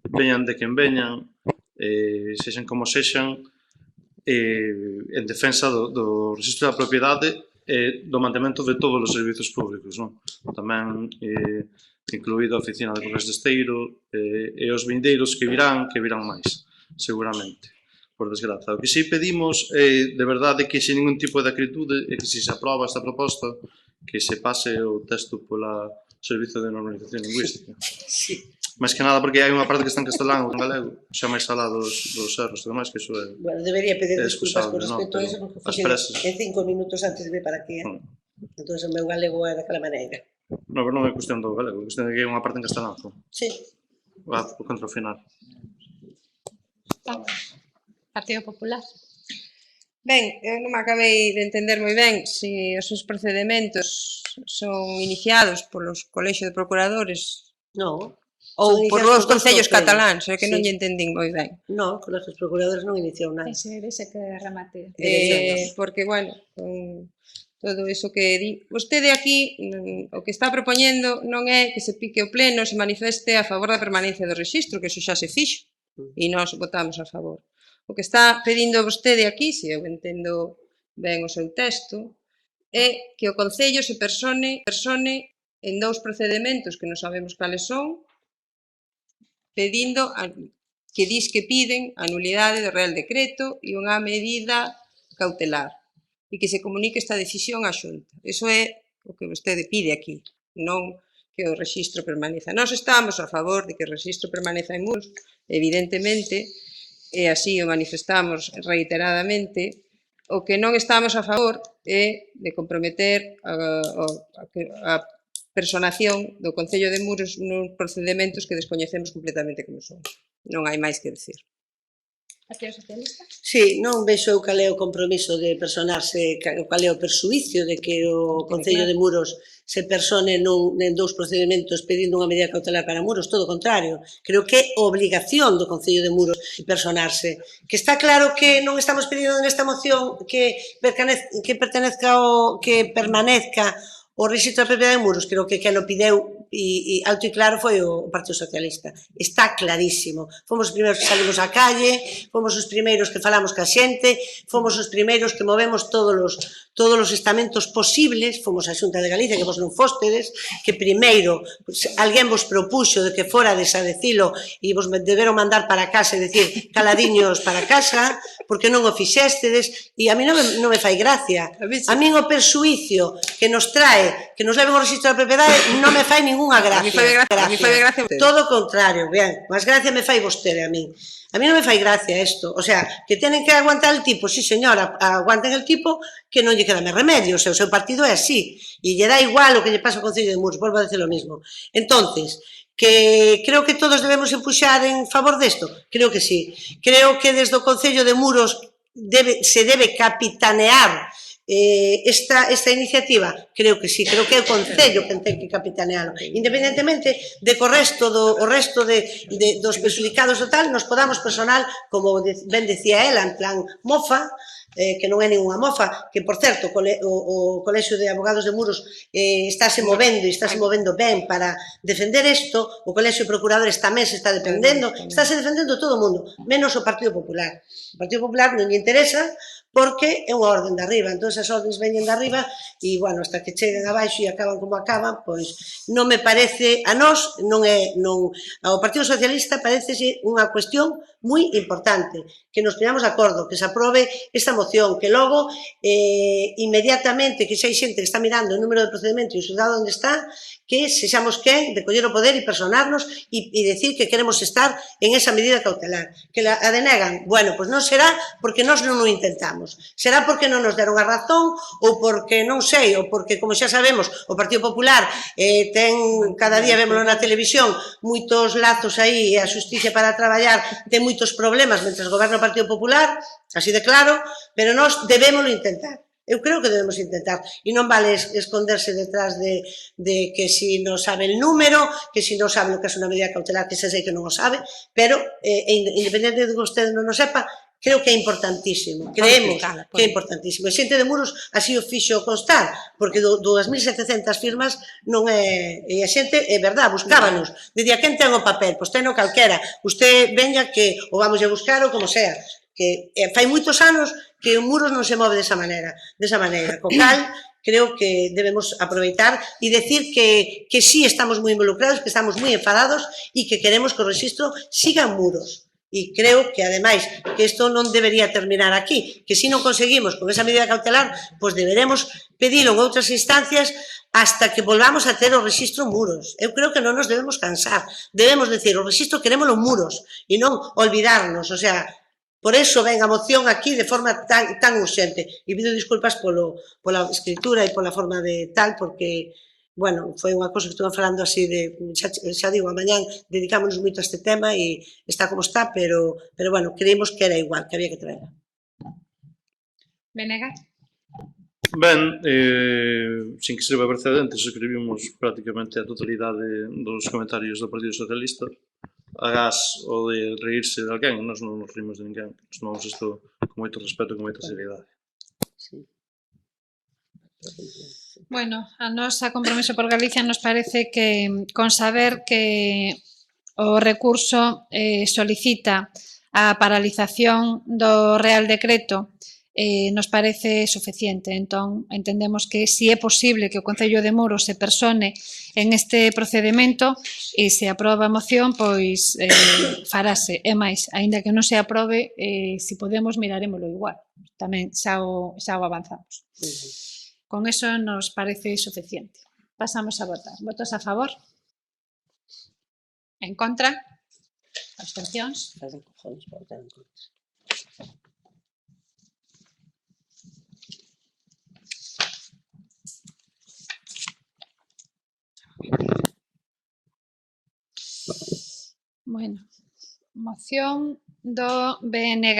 veñan de quen veñan, sexan como sexan, en defensa do Rexistro da Propiedade e do mantemento de todos os servizos públicos, non? Tamén incluído a oficina de Correos de Esteiro e os vindeiros que virán máis, seguramente, por desgraza. O que si pedimos é, de verdade, que sin ningún tipo de acritude e que se aproba esta proposta, que se pase o texto pola Servizo de Normalización Lingüística. Sí. Máis que nada porque hai unha parte que está en castelán ou en galego, xa máis alá dos erros e demais, que iso é... Bueno, debería pedir desculpas con respecto a eso, porque foi en 5 minutos antes de vir para aquí, entón o meu galego é daquela maneira. Non, pero non é cuestión do galego, é cuestión de que hai unha parte en castelán. Sí. Contra o final. Partido Popular. Ben, eu non me acabei de entender moi ben se os seus procedementos son iniciados polos colexios de procuradores Non. ou por os concellos cataláns, é que non lle entendín moi ben. Non, con os procuradores non iniciou nada. Ese que remate. Porque, bueno, con todo iso que di... Vostede aquí, o que está propoñendo non é que se pique o pleno, se manifeste a favor da permanencia do rexistro, que iso xa se fixo, e nós votamos a favor. O que está pedindo vostede aquí, se eu entendo ben o seu texto, é que o Concello se persone en dous procedementos que non sabemos cales son, pedindo que dis que piden a nulidade do Real Decreto e unha medida cautelar e que se comunique esta decisión á Xunta. Iso é o que vostede pide aquí, non que o rexistro permaneza. Nós estamos a favor de que o rexistro permaneza en Muros, evidentemente, e así o manifestamos reiteradamente. O que non estamos a favor é de comprometer a personación do Concello de Muros nos procedementos que descoñecemos completamente como son. Non hai máis que decir. Partido Socialista? Sí, non vexo eu cal é o compromiso de personarse, cal é o persuicio de que o Concello de Muros se persone en dous procedementos pedindo unha medida cautelar para Muros, todo o contrario. Creo que é obligación do Concello de Muros personarse. Que está claro que non estamos pedindo nesta moción que permanezca o rexistro da propiedade de Muros, creo que quen o pideu e alto e claro foi o Partido Socialista. Está clarísimo. Fomos os primeiros que salimos á calle, fomos os primeiros que falamos ca xente, fomos os primeiros que movemos todos os estamentos posibles, fomos a Xunta de Galicia, que vos non fóstedes, que primeiro alguén vos propuxo de que forades a decilo e vos deberon mandar para casa e decir caladiños para casa, porque non o fixéstedes, e a mí non me fai gracia. A mí o persuicio que nos trae, que nos leven o rexistro da propiedade, non me fai ninguna gracia. A mí fai gracia. Todo o contrario, ben, mas gracia me fai vostede a min. A mí non me fai gracia isto, o sea, que tenen que aguantar el tipo, sí señora, aguanten el tipo, que non lle queda máis remedio, o sea, o seu partido é así, e lle dá igual o que lle pasa ao Concello de Muros, volvo a decir o mismo. Entonces, que creo que todos debemos empuxar en favor desto, creo que sí. Creo que desde o Concello de Muros se debe capitanear esta iniciativa? Creo que sí, creo que é o Concello quen ten que capitanealo, independentemente de que o resto dos perxudicados do tal nos podamos personal, como ben decía ela, en plan mofa, que non é ninguna mofa, que, por certo, o Colexio de Abogados de Muros estáse movendo ben para defender isto, o Colexio de Procuradores tamén se está defendendo, estáse defendendo todo o mundo, menos o Partido Popular. O Partido Popular non lle interesa porque é unha orden de arriba, entón as ordens veñen de arriba e, bueno, hasta que cheguen abaixo e acaban como acaban, pois non me parece, a nós, ao Partido Socialista parece unha cuestión moi importante, que nos poñamos de acordo, que se aprobe esta moción, que logo, inmediatamente, que xa hai xente que está mirando o número de procedimento e o xulgado onde está, que sexamos quen de coller o poder e personarnos e decir que queremos estar en esa medida cautelar. Que a denegan, bueno, pois non será porque nós non o intentamos, será porque non nos deron a razón ou porque non sei, ou porque, como xa sabemos, o Partido Popular ten, cada día vémoslo na televisión, moitos lazos aí e a xusticia para traballar ten moitos problemas mentre goberna o Partido Popular, así de claro, pero nós debémoslo intentar. Eu creo que debemos intentar, e non vale esconderse detrás de que si non sabe el número, que si non sabe o que é unha medida cautelar, que se sei que non o sabe, pero, independente de que usted non o sepa, creo que é importantísimo, creemos que é importantísimo. E xente de Muros así o fixo constar, porque 2.700 firmas non é... E a xente, é verdad, buscábanos. Dicía, quen ten o papel? Pois ten o calquera. Usted veña que o vamos a buscar ou como sea. Que fai moitos anos que o Muros non se move desa maneira. Co cal, creo que debemos aproveitar e decir que sí estamos moi involucrados, que estamos moi enfadados e que queremos que o rexistro siga en Muros. E creo que, ademais, que isto non debería terminar aquí, que se non conseguimos con esa medida cautelar, pois deberemos pedilo en outras instancias hasta que volvamos a ter o rexistro en Muros. Eu creo que non nos debemos cansar. Debemos decir, o rexistro querémolo en Muros e non olvidarnos, o sea, por eso ven a moción aquí de forma tan urxente. E pido disculpas pola escritura e pola forma de tal, porque, bueno, foi unha cousa que estuve falando así de, xa digo, a mañán dedicámonos moito a este tema e está como está, pero bueno, creímos que era igual, que había que traerla. Venegas? Ben, sin que sirva precedentes, escribimos prácticamente a totalidade dos comentarios do Partido Socialista. Agás o de reírse de alguén, nós non nos rimos de ninguén, nos tomamos isto con moito respeto e con moita seriedade. Bueno, a nós a Compromiso por Galicia nos parece que con saber que o recurso solicita a paralización do Real Decreto nos parece suficiente. Entón, entendemos que se é posible que o Concello de Muros se persone en este procedimento e se aproba a moción, pois farase. É máis, aínda que non se aprobe, se podemos miraremoslo igual. Tamén xa o avanzamos. Con eso nos parece suficiente. Pasamos a votar. Votos a favor? En contra? Abstencións? Bueno, moción do BNG.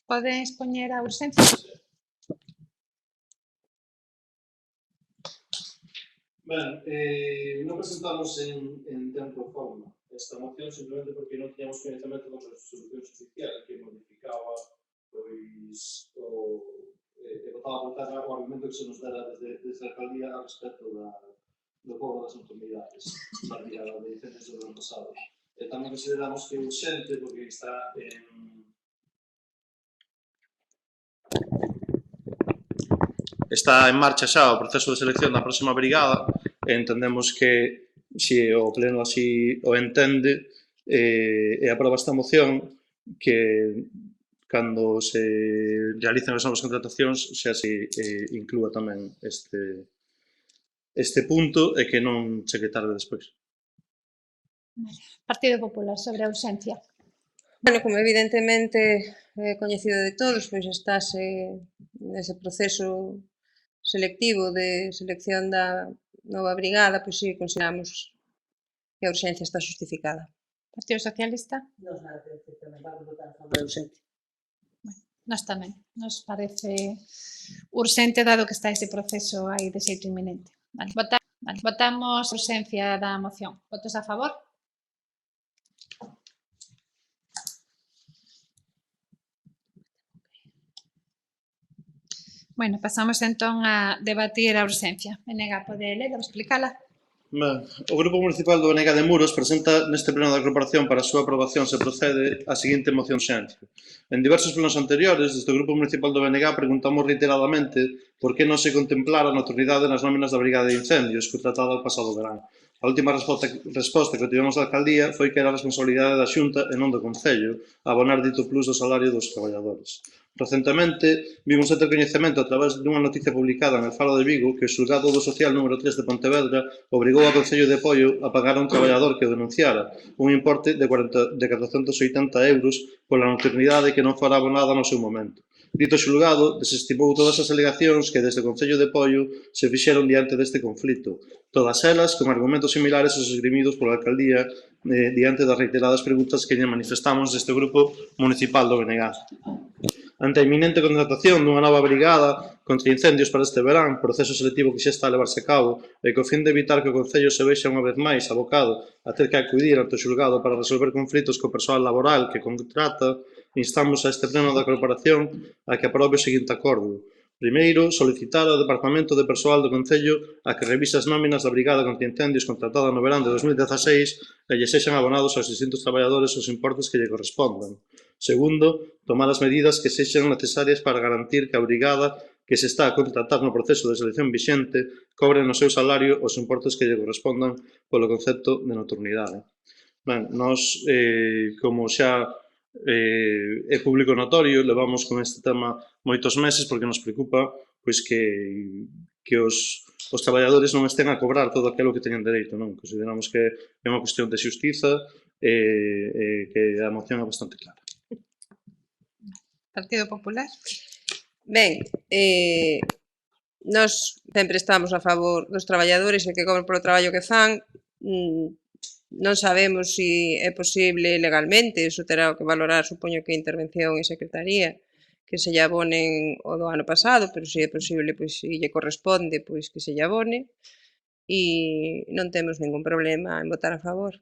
Podes poñer a urxencia? Ben, non presentamos en tempo e forma esta moción simplemente porque non tiñamos conhecimento da resolución oficial que modificaba pois e botaba a votar o argumento que se nos dera desde a alcaldía a respecto do cobro das autoridades da tirada de incendios do ano pasado. Tamén consideramos que é urxente porque está en marcha xa o proceso de selección da próxima brigada e entendemos que se o pleno así o entende e aproba esta moción que cando se realicen as novas contratacións xa se inclúa tamén este punto e que non chegue tarde despois. Partido Popular, sobre a urxencia. Bueno, como evidentemente é coñecido de todos, pois estáse nese proceso selectivo de selección da nova brigada, pois si consideramos que a urxencia está justificada. Partido Socialista? Nos nada que decir, tamén vamos votar a favor da urxencia. Nós tamén. Nos parece urxente dado que está ese proceso aí de xeito inminente. Vale, votamos a urxencia da moción. Votos a favor? Bueno, pasamos entón a debatir a urxencia. Venega, pode ler ou explicala? Ben, o Grupo Municipal do BNG de Muros presenta neste pleno da corporación para a súa aprobación se procede a seguinte moción xencia. En diversos plenos anteriores, desde o Grupo Municipal do BNG preguntamos reiteradamente por que non se contemplara a nocturnidade nas nóminas da Brigada de Incendios contratada o pasado verán. A última resposta que tivemos da alcaldía foi que era a responsabilidade da Xunta e non do Concello abonar dito plus do salario dos traballadores. Recentemente, vimos ter coñecemento a través dunha noticia publicada en el Faro de Vigo que o Xulgado do Social número 3 de Pontevedra obrigou ao Concello de Poio a pagar a un traballador que o denunciara un importe de 480 euros pola nocturnidade que non fora abonada no seu momento. Dito xulgado desestimou todas as alegacións que desde o Concello de Poio se fixeron diante deste conflito, todas elas con argumentos similares aos esgrimidos pola alcaldía diante das reiteradas preguntas que lle manifestamos deste Grupo Municipal do BNG. Ante a inminente contratación dunha nova brigada contra incendios para este verán, proceso selectivo que xa está a levarse a cabo e co fin de evitar que o Concello se vexa unha vez máis abocado a ter que acudir ante o xulgado para resolver conflitos co persoal laboral que contrata, instamos a este pleno da corporación a que aprobe o seguinte acordo. Primeiro, solicitar ao Departamento de Persoal do Concello a que revise as nóminas da Brigada contra Incendios contratada no verán de 2016 e lle sexan abonados aos distintos traballadores os importes que lle correspondan. Segundo, tomar as medidas que sexan necesarias para garantir que a brigada que se está a contratar no proceso de selección vixente cobre no seu salario os importes que lle correspondan polo concepto de nocturnidade. Ben, nós, como xa é público notorio, levamos con este tema moitos meses porque nos preocupa pois que os traballadores non estén a cobrar todo aquilo que teñen dereito, non? Consideramos que é unha cuestión de xustiza e que a moción é bastante clara. Partido Popular? Ben, nós sempre estamos a favor dos traballadores e que cobren polo traballo que fan. Non sabemos se é posible legalmente, iso terá que valorar, supoño que intervención en secretaría, que se lle abonen o do ano pasado, pero se é posible, pois se lle corresponde, pois que se lle abone, e non temos ningún problema en votar a favor.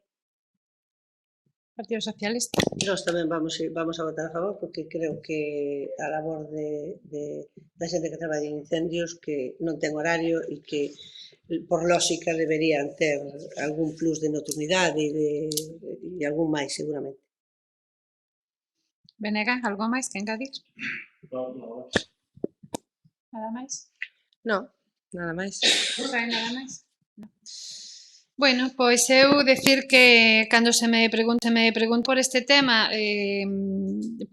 Partido Socialista? Nós tamén vamos a votar a favor porque creo que a labor da xente que traballa en incendios que non ten horario e que por lógica deberían ter algún plus de nocturnidade e algún máis seguramente. Venega, algo máis que engadir? No. Nada máis? Non, nada máis. Non hai nada máis? No. Bueno, pois eu decir que cando se me preguntou por este tema,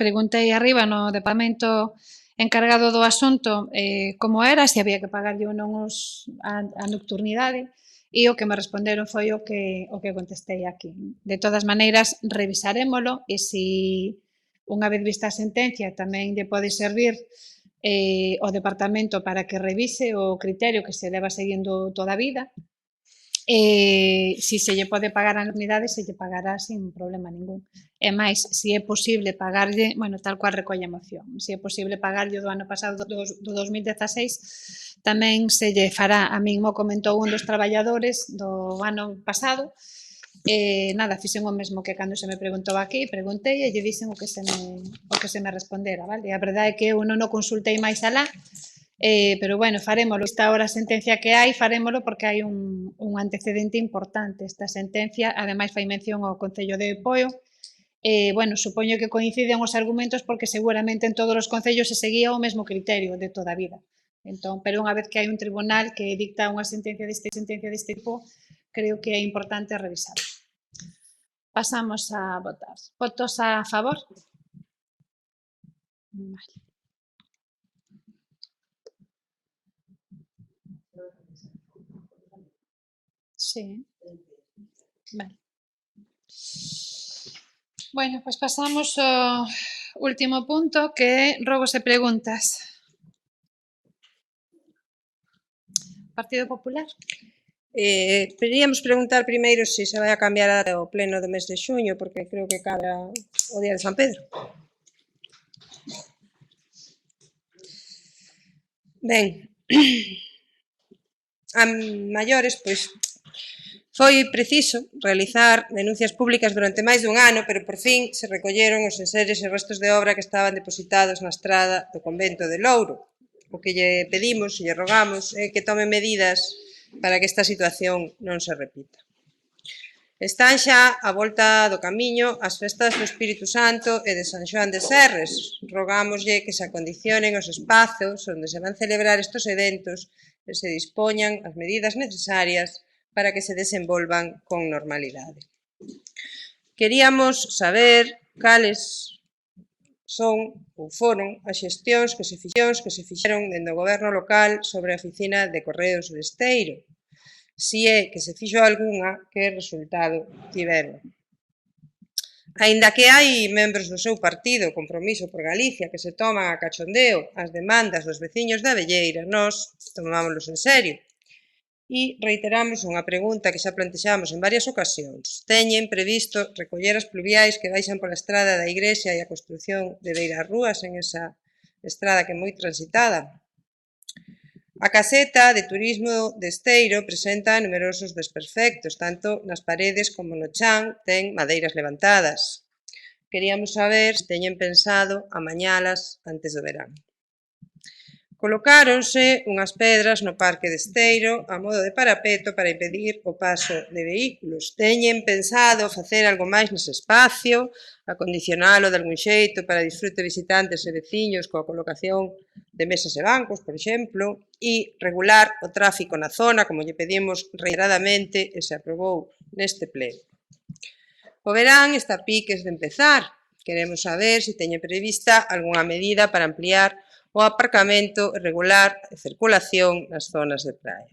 preguntei arriba no departamento encargado do asunto como era, se había que pagarlle ou non a nocturnidade, e o que me responderon foi o que contestei aquí. De todas maneiras, revisarémolo e se unha vez vista a sentencia tamén lle pode servir o departamento para que revise o criterio que se leva seguindo toda a vida. Se lle pode pagar a nocturnidade, se lle pagará sin problema ningún. E máis, se é posible pagarlle, bueno, tal cual recolle a moción, se é posible pagarlle do ano pasado, do 2016, tamén se lle fará, a min mo comentou un dos traballadores do ano pasado, nada, fixen o mesmo que cando se me preguntou aquí, preguntei e lle dixen o que se me respondera, vale? A verdade é que eu non o consultei máis alá, pero bueno, farémolo. Esta hora a sentencia que hai, farémolo porque hai un antecedente importante. Esta sentencia, ademais, fai mención ao Concello de Poio. Bueno, supoño que coinciden os argumentos porque seguramente en todos os concellos se seguía o mesmo criterio de toda a vida. Entón, pero unha vez que hai un tribunal que dicta unha sentencia deste tipo, creo que é importante revisar. Pasamos a votar. Votos a favor? Vale. Sí. Vale. Bueno, pois pasamos ao último punto, que é rogos e preguntas. Partido Popular? Queríamos preguntar primeiro se se vai a cambiar a data ao pleno do mes de xuño, porque creo que cadra o día de San Pedro. Ben, a maiores, pois, foi preciso realizar denuncias públicas durante máis dun ano, pero por fin se recolleron os enseres e restos de obra que estaban depositados na estrada do convento de Louro. O que lle pedimos e lle rogamos é que tome medidas para que esta situación non se repita. Están xa a volta do camiño as festas do Espírito Santo e de San Xoán de Serres. Rogámoslle que se acondicionen os espazos onde se van celebrar estes eventos e se dispoñan as medidas necesarias para que se desenvolvan con normalidade. Queríamos saber cales son ou foron as xestións que se fixeron dende o goberno local sobre a oficina de correos de Esteiro. Si é que se fixo algunha, que resultado tiveron. Aínda que hai membros do seu partido, Compromiso por Galicia, que se toman a cachondeo as demandas dos veciños da Velleira, nós tomámolos en serio. E reiteramos unha pregunta que xa plantexamos en varias ocasións. Teñen previsto recoller as pluviais que baixan pola estrada da Igrexa e a construción de beirarrúas en esa estrada que é moi transitada? A caseta de turismo de Esteiro presenta numerosos desperfectos, tanto nas paredes como no chan ten madeiras levantadas. Queríamos saber se teñen pensado amañalas antes do verán. Colocáronse unhas pedras no parque de Esteiro a modo de parapeto para impedir o paso de vehículos. Teñen pensado facer algo máis nese espacio, acondicionalo de algún xeito para disfrute visitantes e veciños coa colocación de mesas e bancos, por exemplo, e regular o tráfico na zona, como lle pedimos reiteradamente e se aprobou neste pleno. O verán está a piques de empezar. Queremos saber se teñen prevista algunha medida para ampliar o aparcamento e regular a circulación nas zonas de praia.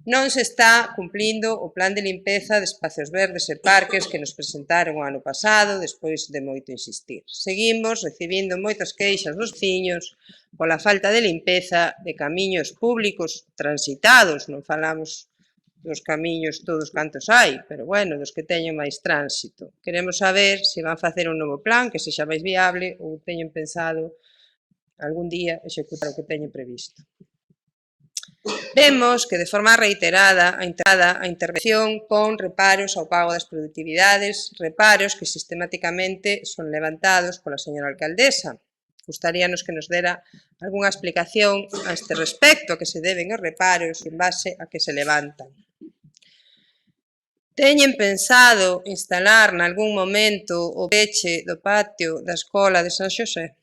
Non se está cumplindo o plan de limpeza de espacios verdes e parques que nos presentaron o ano pasado, despois de moito insistir. Seguimos recibindo moitas queixas dos veciños pola falta de limpeza de camiños públicos transitados, non falamos dos camiños todos cantos hai, pero bueno, dos que teñen máis tránsito. Queremos saber se van facer un novo plan que sexa máis viable ou teñen pensado algún día executar o que teñen previsto. Vemos que de forma reiterada a intervención pon reparos ao pago das produtividades, reparos que sistemáticamente son levantados pola señora alcaldesa. Gustaríanos que nos dera algunha explicación a este respecto, a que se deben os reparos en base a que se levantan. Teñen pensado instalar nalgún momento o peche do patio da escola de San Xosé?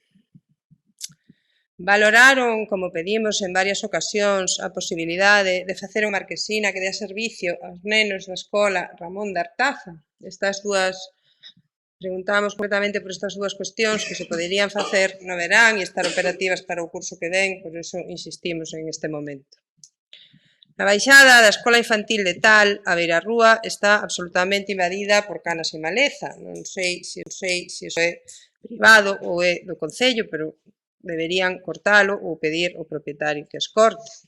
Valoraron, como pedimos en varias ocasións, a posibilidade de facer unha marquesina que dé servicio aos nenos da escola Ramón de Artaza. Preguntamos concretamente por estas dúas cuestións que se poderían facer no verán e estar operativas para o curso que ven, por iso insistimos en este momento. Na baixada da escola infantil de Tal, a beirarrúa está absolutamente invadida por canas e maleza. Non sei se iso é privado ou é do Concello, pero deberían cortalo ou pedir ao propietario que as corte.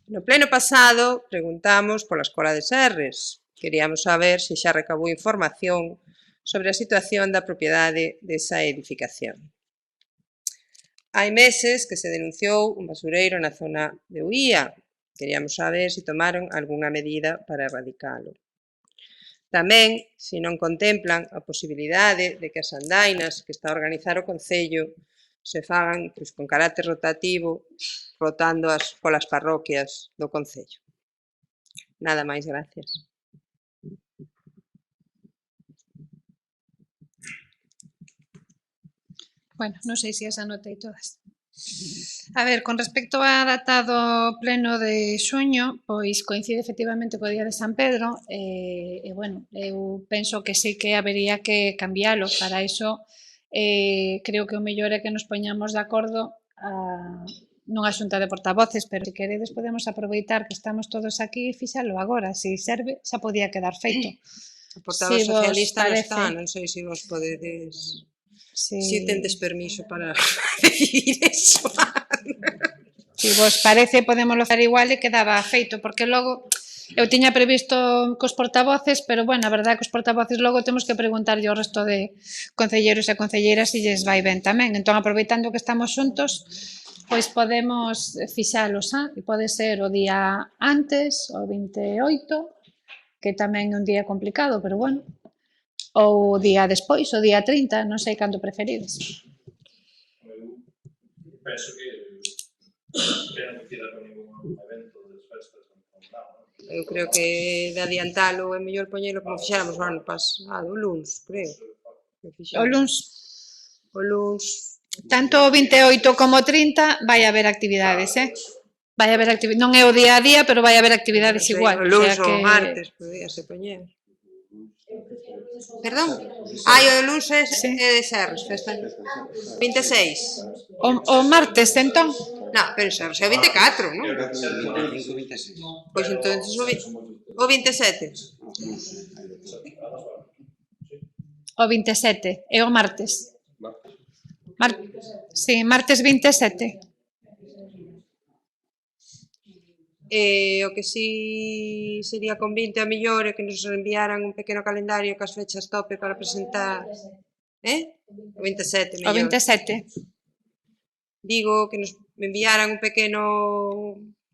No pleno pasado preguntamos pola escola de Serres. Queríamos saber se xa recabou información sobre a situación da propiedade desa edificación. Hai meses que se denunciou un basureiro na zona de Uía. Queríamos saber se tomaron algunha medida para erradicalo. Tamén, se non contemplan a posibilidade de que as andainas que está a organizar o Concello se fagan con carácter rotativo, rotando polas parroquias do Concello. Nada máis, gracias. Bueno, non sei se as anotei todas. A ver, con respecto á data do pleno de xuño, pois coincide efectivamente co día de San Pedro e bueno, eu penso que sí que habería que cambialo. Para iso, creo que o mellor é que nos poñamos de acordo nunha xunta de portavoces, pero se queredes podemos aproveitar que estamos todos aquí e fixalo agora. Se serve, xa podía quedar feito. O portavoz socialista non está, non sei se vos podedes... Si tendes permiso para decidir eso. Se vos parece, podémoslo facer igual e quedaba feito, porque logo eu tiña previsto cos portavoces, pero bueno, a verdade é que os portavoces logo temos que preguntarlle ao resto de concelleiros e concelleiras se lles vai ben tamén. Entón, aproveitando que estamos xuntos, pois podemos fixalos, e pode ser o día antes, o 28, que tamén é un día complicado, pero bueno, ou o día despois, o día 30, non sei canto preferides. Penso que non queda con ningún evento das festas. Eu creo que de adiantalo é mellor poñelo como fixéramos o ano pasado, o luns, creo. O luns, O luns, tanto o 28 como o 30 vai haber actividades, vai haber actividades, non é o día a día, pero vai haber actividades igual, o luns o sea que ou o martes, podíase poñer. Perdón? O luns é de Serres, festa 26. o martes, entón, Non, pero Serres é o 24, non? 25, 26. Pois entón o 27. o 27, é o martes. Sí, martes 27. O que sí sería convinte a mellor é que nos enviaran un pequeno calendario cas fechas tope para presentar. O 27, O mellor. 27. Digo que nos enviaran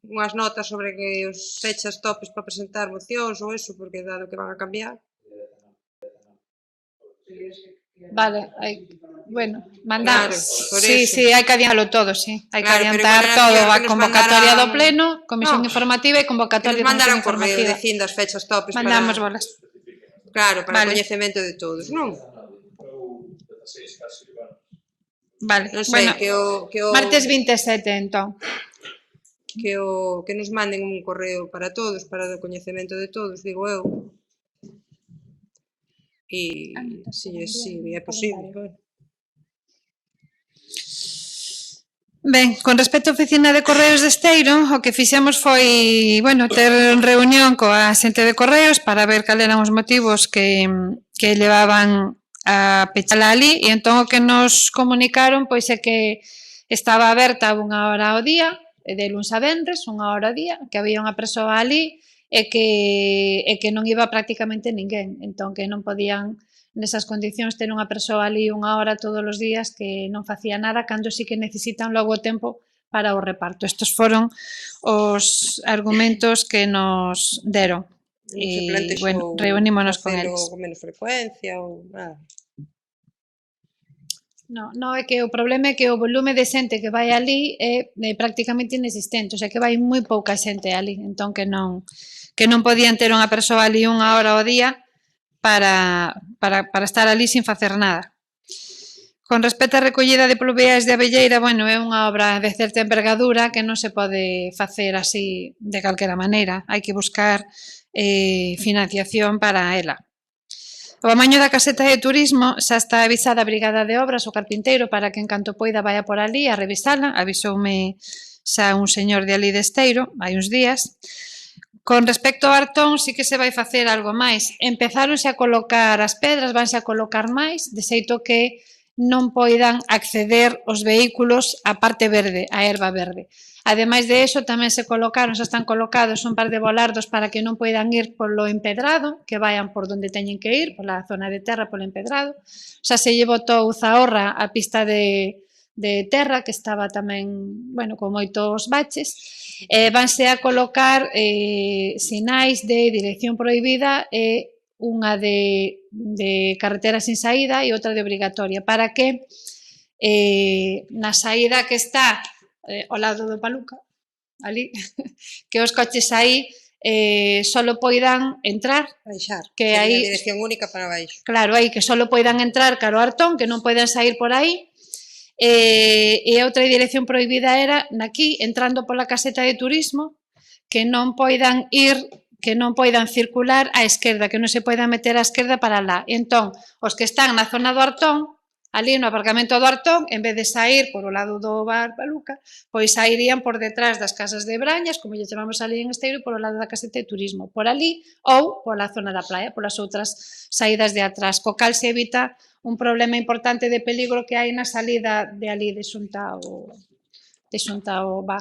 unhas notas sobre que os fechas topes para presentar mocións ou eso, porque dado que van a cambiar. Vale, bueno, mandamos. Claro, por Sí, eso. sí, hai que adiantalo todo, sí. Hai que Claro, pero adiantar igual era todo, mellor a que nos convocatoria do mandaran- pleno, comisión No, informativa e Que convocatoria nos da comisión mandaran correo informativa. dicindo as fechas topes Mandamos para... bolas. Claro, para o Vale. coñecemento de todos, non? Vale, Non sei, bueno, martes 27, entón. que nos manden un correo para todos, para o coñecemento de todos, digo eu. E si é posible, claro. Ben, con respecto á oficina de correos de Esteiro, o que fixemos foi, bueno, ter reunión coa xente de correos para ver cal eran os motivos que levaban a pechala ali, e entón o que nos comunicaron pois é que estaba aberta unha hora ao día, de luns a venres, unha hora ao día, que había unha persoa ali e que non iba prácticamente ninguén, entón que non podían nesas condicións ter unha persoa ali unha hora todos os días que non facía nada, cando sí que necesitan logo o tempo para o reparto. Estos foron os argumentos que nos deron. Se E, plantexou bueno, reunímonos con facelo eles. con menos frecuencia ou nada. No, é que o problema é que o volume de xente que vai ali é prácticamente inexistente, o sea que vai moi pouca xente ali, entón que non podían ter unha persoa ali unha hora ao día para estar ali sin facer nada. Con respecto á recollida de pluviais de abelleira, bueno, é unha obra de certa envergadura que non se pode facer así de calquera maneira, hai que buscar financiación para ela. O amaño da caseta de turismo xa está avisada a Brigada de Obras, o carpinteiro, para que en canto poida vaya por ali a revisala. Avisoume xa un señor de ali de Esteiro, hai uns días. Con respecto ao Artón, sí que se vai facer algo máis. Empezáronse a colocar as pedras, vanse a colocar máis, de xeito que non poidan acceder os vehículos á parte verde, á erva verde. Ademais de eso, tamén se colocaron, xa están colocados un par de volardos para que non poidan ir polo empedrado, que vayan por donde teñen que ir, pola zona de terra, polo empedrado. Xa se lle botou Zahorra a pista de terra, que estaba tamén, bueno, con moitos baches. Vanse a colocar sinais de dirección prohibida e unha de carretera sin saída e outra de obrigatoria, para que na saída que está ao lado do Paluca, ali, que os coches aí solo poidan entrar, Baixar, que sería aí, a dirección única para baixo. claro, aí que solo poidan entrar caro Artón, que non poidan sair por aí, e outra dirección prohibida era naqui, entrando pola caseta de turismo, que non poidan ir, que non poidan circular á esquerda, que non se poidan meter á esquerda para lá. Entón, os que están na zona do Artón, ali no aparcamento do Artón, en vez de sair por o lado do bar Paluca, pois sairían por detrás das casas de Brañas, como lle chamamos ali en Esteiro, por o lado da caseta de turismo, por ali, ou pola zona da praia, polas outras saídas de atrás, co cal se evita un problema importante de peligro que hai na salida de ali de xunta ao bar.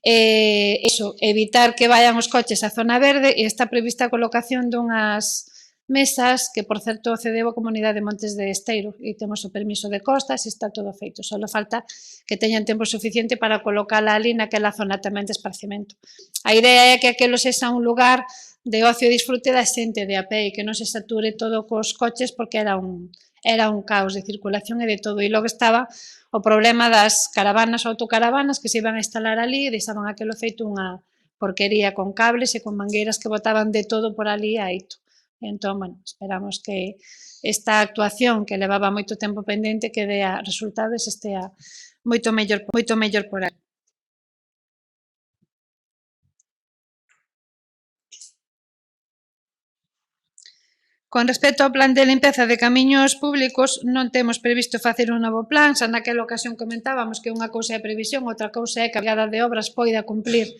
Eso, evitar que vayan os coches á zona verde, e está prevista a colocación dunhas mesas que, por certo, cedeu a Comunidade de Montes de Esteiro e temos o permiso de costas e está todo feito. Só falta que teñan tempo suficiente para colocala ali naquela zona tamén de esparcimento. A idea é que aquelo sexa un lugar de ocio e disfrute da xente de a pé e que non se sature todo cos coches porque era un caos de circulación e de todo. E logo estaba o problema das caravanas ou autocaravanas que se iban a instalar ali e deixaban aquelo feito unha porquería con cables e con mangueiras que botaban de todo por ali a eito. Entón, bueno, esperamos que esta actuación que levaba moito tempo pendente que dea resultados e estea moito mellor por aí. Con respecto ao plan de limpeza de camiños públicos, non temos previsto facer un novo plan, xa naquela ocasión comentábamos que unha cousa é a previsión, outra cousa é que a Brigada de Obras poida cumplir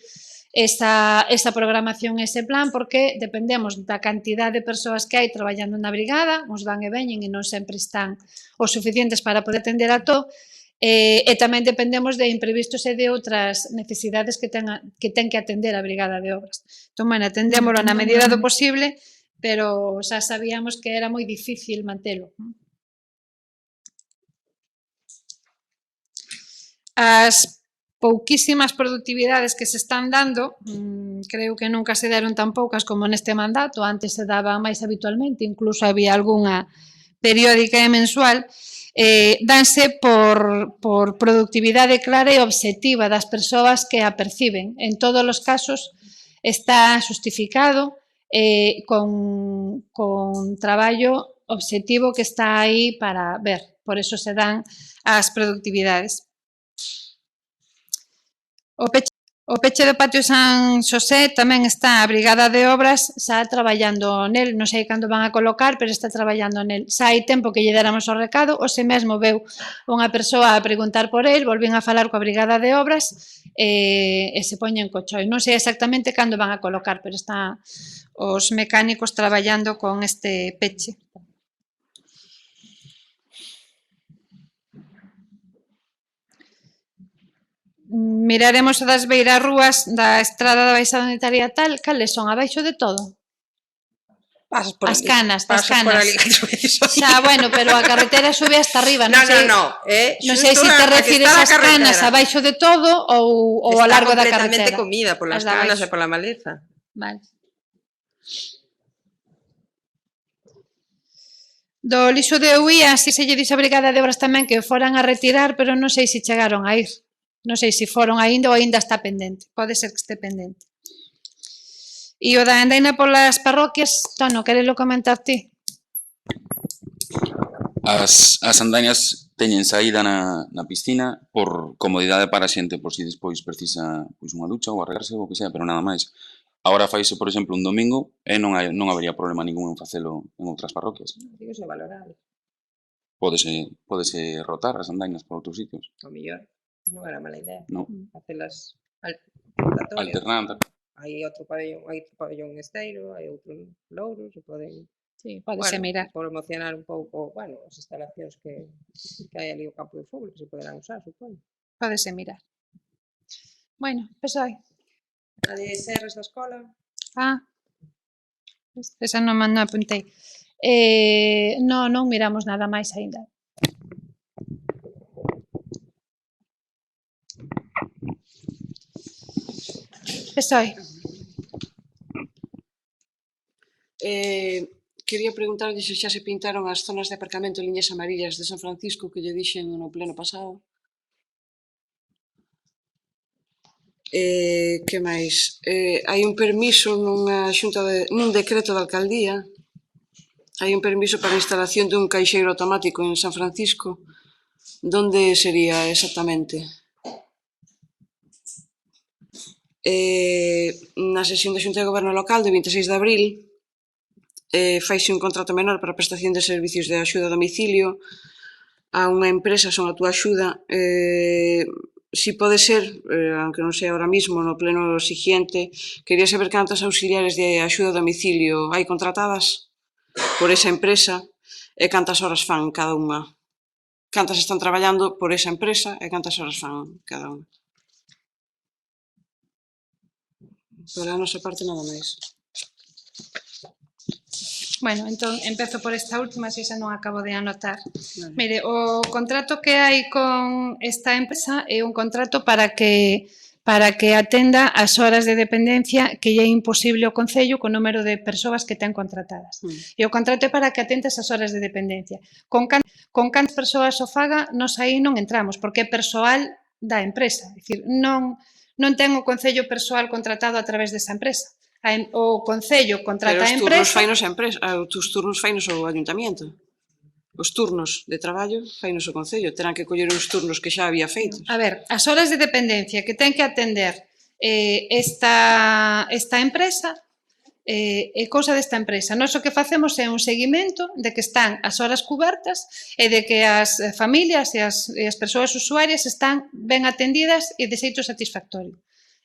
esa programación, ese plan, porque dependemos da cantidad de persoas que hai traballando na brigada, uns van e veñen e non sempre están os suficientes para poder atender a todo, e tamén dependemos de imprevistos e de outras necesidades que ten que atender a Brigada de Obras. Entón, bueno, atendémolo na medida do posible, pero xa sabíamos que era moi difícil mantelo. As pouquísimas productividades que se están dando, creo que nunca se deron tan poucas como neste mandato, antes se daban máis habitualmente, incluso había algunha periódica e mensual, danse por productividade clara e obxectiva das persoas que a perciben. En todos os casos está xustificado con traballo obxectivo que está aí para ver, por eso se dan as productividades. O peche do patio San Xosé tamén está a Brigada de Obras xa traballando nel, non sei cando van a colocar, pero está traballando nel. Xa hai tempo que lle déramos o recado, hoxe mesmo veu unha persoa a preguntar por el, volvín a falar coa Brigada de Obras e se poñen co choi. Non sei exactamente cando van a colocar, pero están os mecánicos traballando con este peche. Miraremos o das beirarrúas da estrada da Baixada Unitaria tal, cales son, abaixo de todo? Pasas por As ali. canas, das Pasas por canas. ali. Xa, bueno, pero a carretera sube hasta arriba, non sei. Non sei se te refires ás canas abaixo de todo ou ao largo da carretera. Está completamente comida polas canas e pola maleza. Vale. Do lixo de Uía, si se lle dixo a Brigada de Obras tamén que foran a retirar, pero non sei se chegaron a ir. Non sei se foron aínda ou aínda está pendente. Pode ser que este pendente. E o da andaina polas parroquias, Tono, querelo comentar ti? As andainas teñen saída na piscina por comodidade para a xente, por si despois precisa unha ducha ou arregarse ou o que sea, pero nada máis. Agora faise, por exemplo, un domingo e non habería problema ningún en facelo en outras parroquias. Dígose valorar. Pódese rotar as andainas por outros sitios. O mellor, non era mala idea. No. Facelas Alternando. Hai outro pabellón en Esteiro, hai outro en Louros, se poden... Sí, podese mirar. Promocionar un pouco, as instalacións que hai ali o campo de fútbol, que se poderán usar, supoño. Podese mirar. Bueno, pesoi. A de Serres da escola. Esa non apuntei. Non miramos nada máis aínda. Pesoi. Quería preguntarlle se xa se pintaron as zonas de aparcamento en liñas amarillas de San Francisco que lle dixen no pleno pasado. Que máis? Hai un permiso nun decreto da alcaldía, hai un permiso para a instalación dun caixeiro automático en San Francisco. Donde sería exactamente? Na sesión da Xunta de Goberno Local de 26 de abril faise un contrato menor para a prestación de servicios de axuda a domicilio a unha empresa, son a túa axuda. Si pode ser, aunque non sei ahora mismo, no pleno siguiente, quería saber cantas auxiliares de axuda a domicilio hai contratadas por esa empresa e cantas horas fan cada unha. Cantas están traballando por esa empresa e cantas horas fan cada unha. Por a nosa parte nada máis. Bueno, entón, empezo por esta última, se xa non acabo de anotar. Mire, o contrato que hai con esta empresa é un contrato para que atenda as horas de dependencia que lle é imposible ao Concello co número de persoas que ten contratadas. E o contrato é para que atenda esas horas de dependencia. Con cantas persoas o faga, nos aí non entramos, porque é persoal da empresa. É dicir, non ten o Concello persoal contratado a través desa empresa. O Concello contrata a empresa... Os turnos fainos o Ayuntamiento. Os turnos de traballo fainos o Concello. Terán que coller uns turnos que xa había feitos. A ver, as horas de dependencia que ten que atender esta empresa é cousa desta empresa. Nós o que facemos é un seguimento de que están as horas cubertas e de que as familias e as persoas usuarias están ben atendidas e de xeito satisfactorio.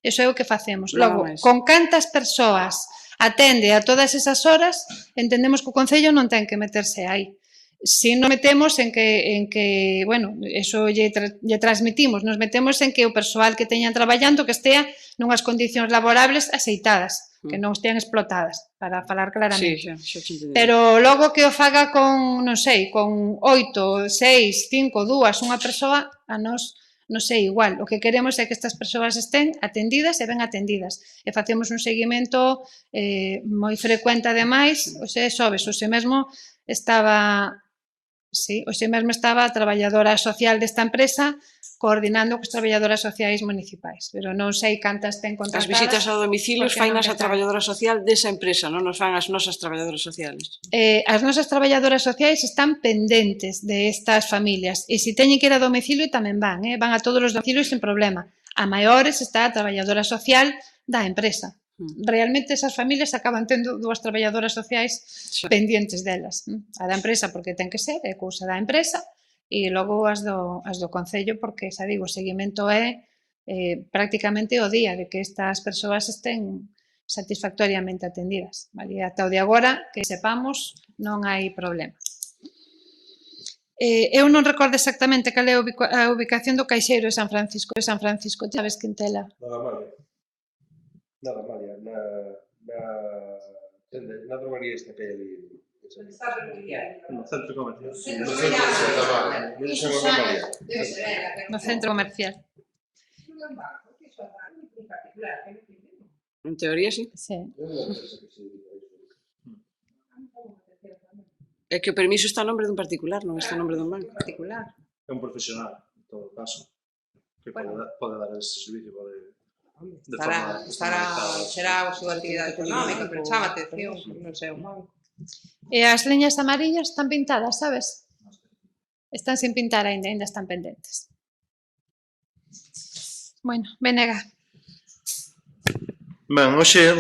Iso é o que facemos. Logo, con cantas persoas atende a todas esas horas, entendemos que o Concello non ten que meterse aí. Si non metemos en que, bueno, eso lle transmitimos, nos metemos en que o persoal que teñan traballando que estea nunhas condicións laborables aceitadas, que non estean explotadas, para falar claramente. Pero logo que o faga con, non sei, con 8, 6, 5, 2, unha persoa, a nós non sei, igual, o que queremos é que estas persoas estén atendidas e ben atendidas. E facemos un seguimento moi frecuente, ademais, hoxe mesmo estaba a traballadora social desta empresa coordinando cos traballadoras sociais municipais, pero non sei cantas ten contratadas. As visitas a domicilios fainas a traballadora social desa empresa, non nos fan as nosas traballadoras sociales. As nosas traballadoras sociais están pendentes de estas familias e se teñen que ir a domicilio tamén van a todos os domicilios sin problema. A maiores está a traballadora social da empresa. Realmente esas familias acaban tendo dúas traballadoras sociais pendientes delas. A da empresa porque ten que ser, é cousa da empresa, e logo as do Concello porque, xa digo, o seguimento é prácticamente o día de que estas persoas estén satisfactoriamente atendidas. Ata o de agora, que sepamos, non hai problema. Eu non recordo exactamente cal é a ubicación do caixeiro de San Francisco. Sabes que en tela? Na Ramalia, na drogaría esta que hai ali. No centro comercial. No centro comercial. En teoría, sí. É que o permiso está a nombre dun particular, non está a nombre dun banco. Particular. É un profesional, en todo caso, que pode dar ese servicio, será a súa actividade económica, pero chama atención, non sei, un banco. E as liñas amarillas están pintadas, sabes? Están sin pintar ainda están pendentes. Bueno, Venega. Ben, hoxe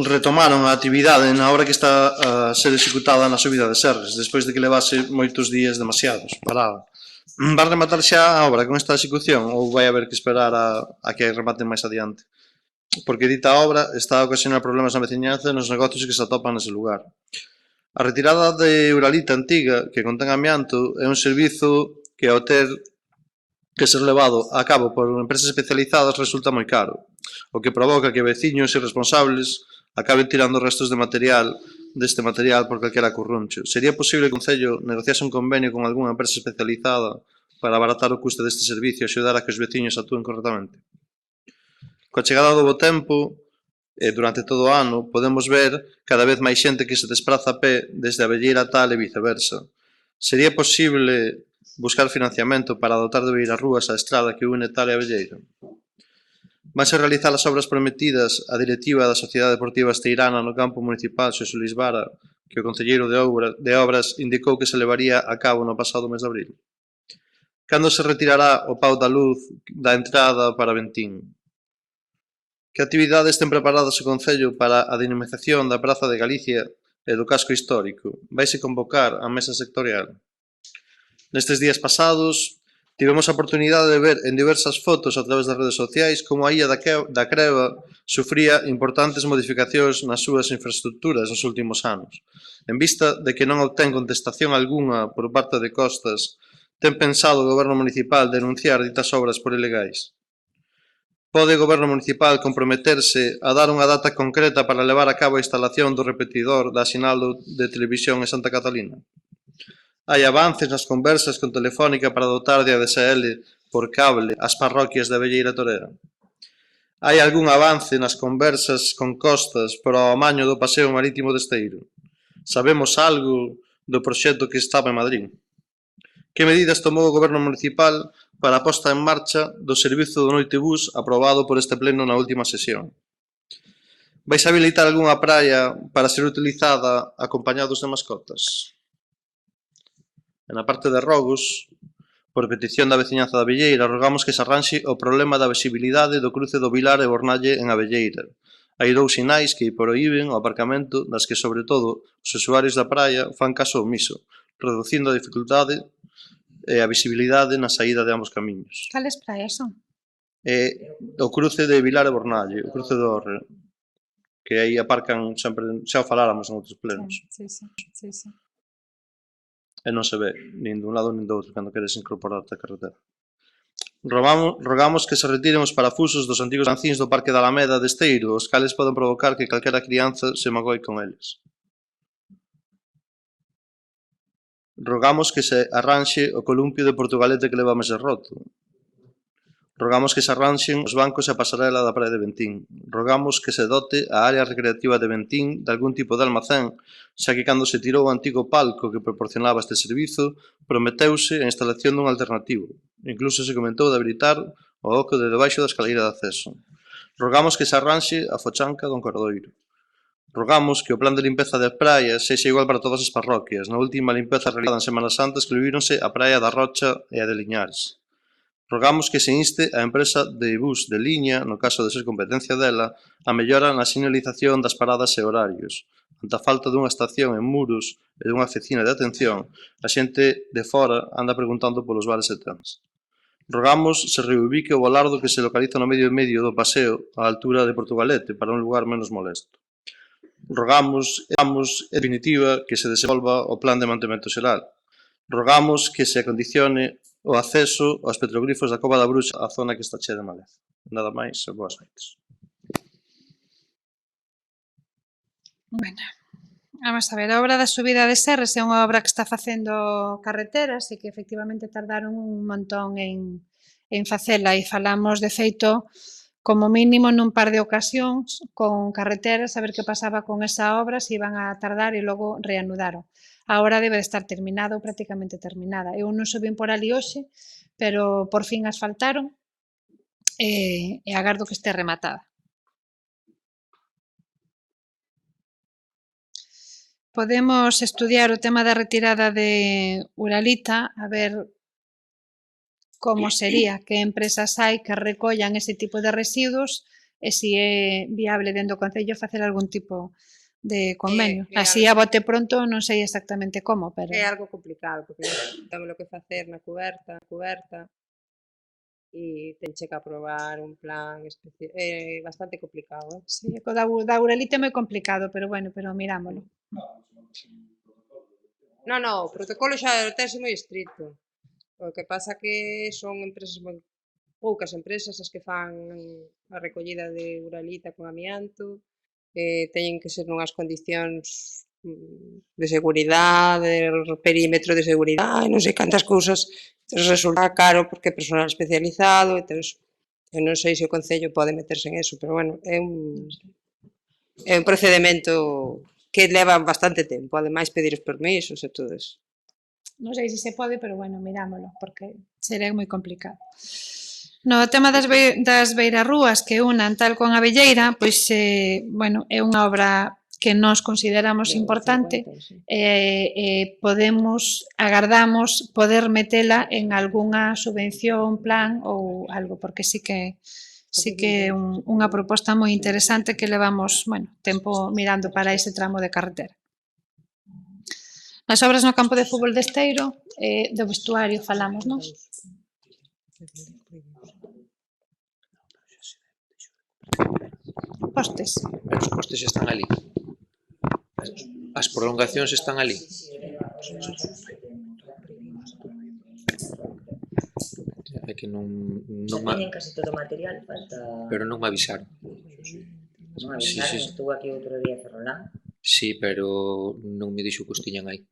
retomaron a actividade na obra que está a ser executada na subida de Serres, despois de que levase moitos días demasiados parada. Vai rematar xa a obra con esta execución ou vai haber que esperar a que rematen máis adiante? Porque dita obra está a ocasionar problemas na veciñanza e nos negocios que se atopan nese lugar. A retirada de Uralita antiga, que contén amianto, é un servizo que ao ter que ser levado a cabo por empresas especializadas resulta moi caro, o que provoca que veciños e responsables acaben tirando restos deste material por calquera curruncho. Sería posible que o Concello negociase un convenio con algunha empresa especializada para abaratar o custe deste servicio e axudar a que os veciños actúen correctamente? Coa chegada do bo tempo, e durante todo o ano, podemos ver cada vez máis xente que se despraza a pé desde a Velleira a Tal e viceversa. Sería posible buscar financiamento para dotar de beirarrúas a estrada que une Tal e a Velleira? Vanse realizar as obras prometidas a directiva da Sociedade Deportiva Esteirana no campo municipal Xosé Luís Vara, que o concelleiro de Obras indicou que se levaría a cabo no pasado mes de abril? Cando se retirará o pau da luz da entrada para Ventín? Que actividades ten preparadas o Concello para a dinamización da Praza de Galicia e do casco histórico? Vaise convocar a mesa sectorial? Nestes días pasados, tivemos a oportunidade de ver en diversas fotos a través das redes sociais como a illa da Creva sufría importantes modificacións nas súas infraestructuras nos últimos anos. En vista de que non obtén contestación algunha por parte de Costas, ten pensado o Goberno Municipal denunciar ditas obras por ilegais? Pode o Goberno Municipal comprometerse a dar unha data concreta para levar a cabo a instalación do repetidor da sinal de televisión en Santa Catalina? Hai avances nas conversas con Telefónica para dotar de ADSL por cable as parroquias da Velleira Torera? Hai algún avance nas conversas con Costas para o amaño do paseo marítimo de Esteiro? Sabemos algo do proxecto que estaba en Madrid? Que medidas tomou o Goberno Municipal para a posta en marcha do servizo do Noitebús aprobado por este pleno na última sesión? Vais habilitar algunha praia para ser utilizada acompañados de mascotas? E na parte de rogos, por petición da veciñanza da Velleira, rogamos que se arranxe o problema da visibilidade do cruce do Vilar e Bornalle en a Velleira. Hai 2 sinais que prohíben o aparcamento das que, sobre todo, os usuarios da praia fan caso omiso, reducindo a dificultade e a visibilidade na saída de ambos camiños. Cales praias son? O cruce de Vilar e Bornalle, o cruce do Orre, que aí aparcan sempre, xa o faláramos en outros plenos, Sí. e non se ve nin dun lado nin do outro cando queres incorporarte á carretera. Rogamos que se retiren os parafusos dos antigos ancíns do Parque da Alameda de Esteiro, os cales poden provocar que calquera crianza se magoe con eles. Rogamos que se arranxe o columpio de Portugalete que leva meses roto. Rogamos que se arranxen os bancos e a pasarela da praia de Ventín. Rogamos que se dote a área recreativa de Ventín de algún tipo de almacén, xa que cando se tirou o antigo palco que proporcionaba este servizo, prometeuse a instalación dun alternativo. Incluso se comentou de habilitar o oco de debaixo da escaleira de acceso. Rogamos que se arranxe a fochanca do Encordoiro. Rogamos que o plan de limpeza de praias sexa igual para todas as parroquias. Na última limpeza realizada en Semana Santa excluíronse a praia da Rocha e a de Liñares. Rogamos que se inste a empresa de bus de liña, no caso de ser competencia dela, a mellora na sinalización das paradas e horarios. Ante a falta dunha estación en Muros e dunha oficina de atención, a xente de fora anda preguntando polos bares e tendas. Rogamos se reubique o volardo que se localiza no medio do paseo á altura de Portugalete para un lugar menos molesto. Rogamos, en definitiva, que se desenvolva o plan de mantemento xeral. Rogamos que se acondicione o acceso aos petroglifos da Cova da Bruxa á zona que está chea de maleza. Nada máis e boas noites. Bueno, vamos a ver, a obra da subida de Serres é unha obra que está facendo carreteras e que efectivamente tardaron un montón en facela e falamos de feito como mínimo nun par de ocasións con carreteras a ver que pasaba con esa obra, se iban a tardar e logo reanudaron. A obra debe de estar terminada ou prácticamente terminada. Eu non subín por ali hoxe, pero por fin asfaltaron e agardo que este rematada. Podemos estudiar o tema da retirada de Uralita, a ver como sería, que empresas hai que recollan ese tipo de residuos e se é viable dentro do Concello facer algún tipo de convenio. Así a bote pronto non sei exactamente como, pero... É algo complicado, porque tamén lo que facer na cuberta, e tenche que aprobar un plan especial. É bastante complicado, Sí, co da Uralita é moi complicado, pero bueno, pero mirámolo. Non, o protocolo xa o tense moi estricto. O que pasa que son empresas moi poucas empresas as que fan a recollida de Uralita con amianto, teñen que ser nunhas condicións de seguridade, perímetro de seguridade, non sei cantas cousas, resulta caro porque é personal especializado, entón, eu non sei se o Concello pode meterse en eso, pero bueno, é un procedimento que leva bastante tempo, ademais pedir os permisos e todo eso. Non sei se se pode, pero bueno, mirámolo, porque será moi complicado. No tema das beirarrúas que unan tal con a Velleira, pois, bueno, é unha obra que nós consideramos importante e agardamos poder metela en algunha subvención, plan ou algo, porque sí que é unha proposta moi interesante que levamos, bueno, tempo mirando para ese tramo de carretera. Nas obras no campo de fútbol de Esteiro, do vestuario falamos, non? Postes. Pero os postes están ali. As prolongacións están ali. que non Xa ma, teñen casi todo o material, falta... pero non me avisaron. Non avisaron, Sí. estuvo aquí outro día Ferrolán. Sí, pero non me dixo que os tiñan aí.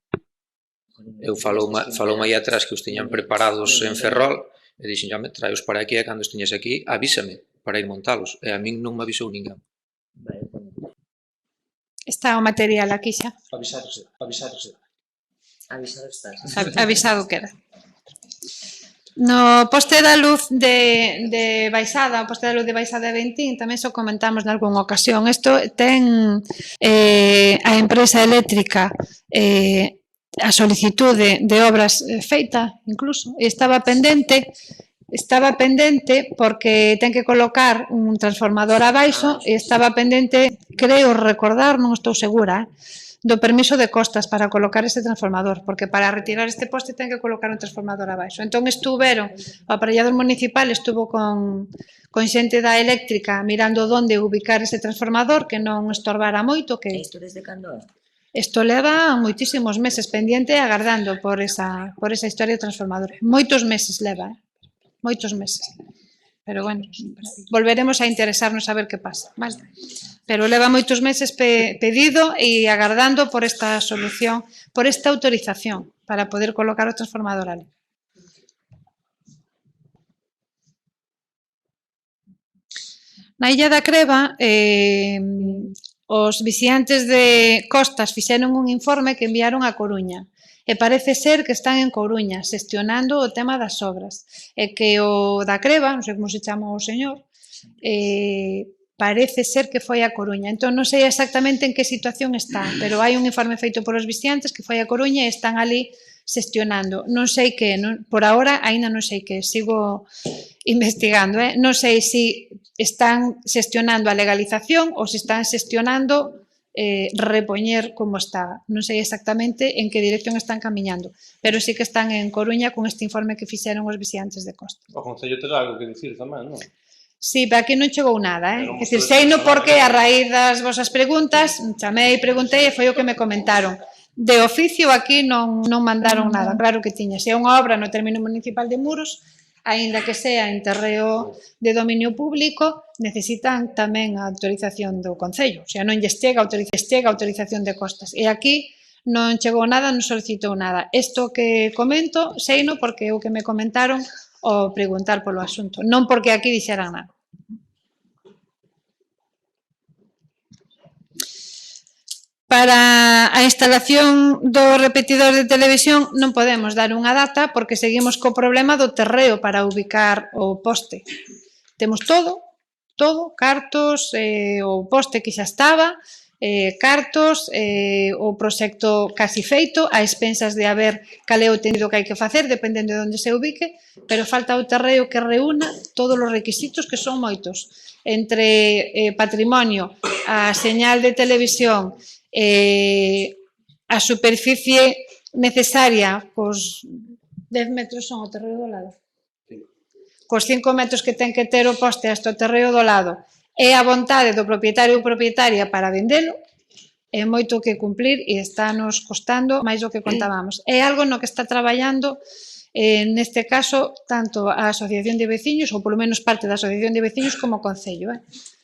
Joder, Eu faloume aí atrás que os tiñan preparados en Ferrol e dixen, "Llame, traeos para aquí e cando os tiñes aquí, avísame para ir montalos." E a min non me avisou ninguén. Vale, bueno. Está o material aquí xa. Avisarse. Avisado estás. Avisado que era. No poste da luz de Baixada, o poste da luz de Baixada de Ventín, tamén xo comentamos nalgúnha ocasión. Isto ten a empresa eléctrica a solicitude de obras feita, incluso, e estaba pendente porque ten que colocar un transformador abaixo e estaba pendente, creo recordar, non estou segura, do permiso de costas para colocar ese transformador, porque para retirar este poste ten que colocar un transformador abaixo. Entón estuveron, o aparellador municipal estuvo con xente da eléctrica mirando onde ubicar ese transformador, que non estorbara moito, que Isto desde cando é? isto leva moitísimos meses pendiente e agardando por esa historia do transformador. Moitos meses leva, moitos meses. Pero bueno, volveremos a interesarnos a ver que pasa, vale? Pero leva moitos meses pedido e agardando por esta solución, por esta autorización para poder colocar o transformador ali. Na Illa da Creba, os vixiantes de costas fixeron un informe que enviaron a Coruña. E parece ser que están en Coruña, xestionando o tema das obras. E que o da Creba, non sei como se chama o señor, parece ser que foi a Coruña. Entón, non sei exactamente en que situación está, pero hai un informe feito polos vixiantes que foi a Coruña e están ali xestionando. Non sei que, por ahora, aínda non sei que, sigo investigando, non sei se están xestionando a legalización ou se están xestionando repoñer como estaba. Non sei exactamente en que dirección están camiñando, pero sí que están en Coruña con este informe que fixeron os vixiantes de Costa. O Concello terá algo que dicir tamén, non? Sí, pero aquí non chegou nada, É dicir, seino porque a raíz das vosas preguntas, chamei e preguntei e foi o que me comentaron. De oficio aquí non mandaron nada, claro que tiña. Se é unha obra no término municipal de Muros, aínda que sea en terreo de dominio público, necesitan tamén a autorización do Concello. O sea, non lles chega a autorización de costas. E aquí non chegou nada, non solicitou nada. Isto que comento, seino porque o que me comentaron ao preguntar polo asunto, non porque aquí dixeran nada. Para a instalación do repetidor de televisión non podemos dar unha data porque seguimos co problema do terreo para ubicar o poste. Temos todo, cartos, o poste que xa estaba, cartos, o proxecto casi feito, a expensas de haber cal é o tendido que hai que facer, dependendo de onde se ubique, pero falta o terreo que reúna todos os requisitos, que son moitos, entre patrimonio, a señal de televisión, a superficie necesaria, cos 10 metros son o terreo do lado. Cos 5 metros que ten que ter o poste hasta o terreo do lado e a vontade do propietario ou propietaria para vendelo, é moito que cumplir e está nos costando máis do que contábamos. É algo no que está traballando, neste caso, tanto a Asociación de Veciños, ou polo menos parte da Asociación de Veciños, como o Concello.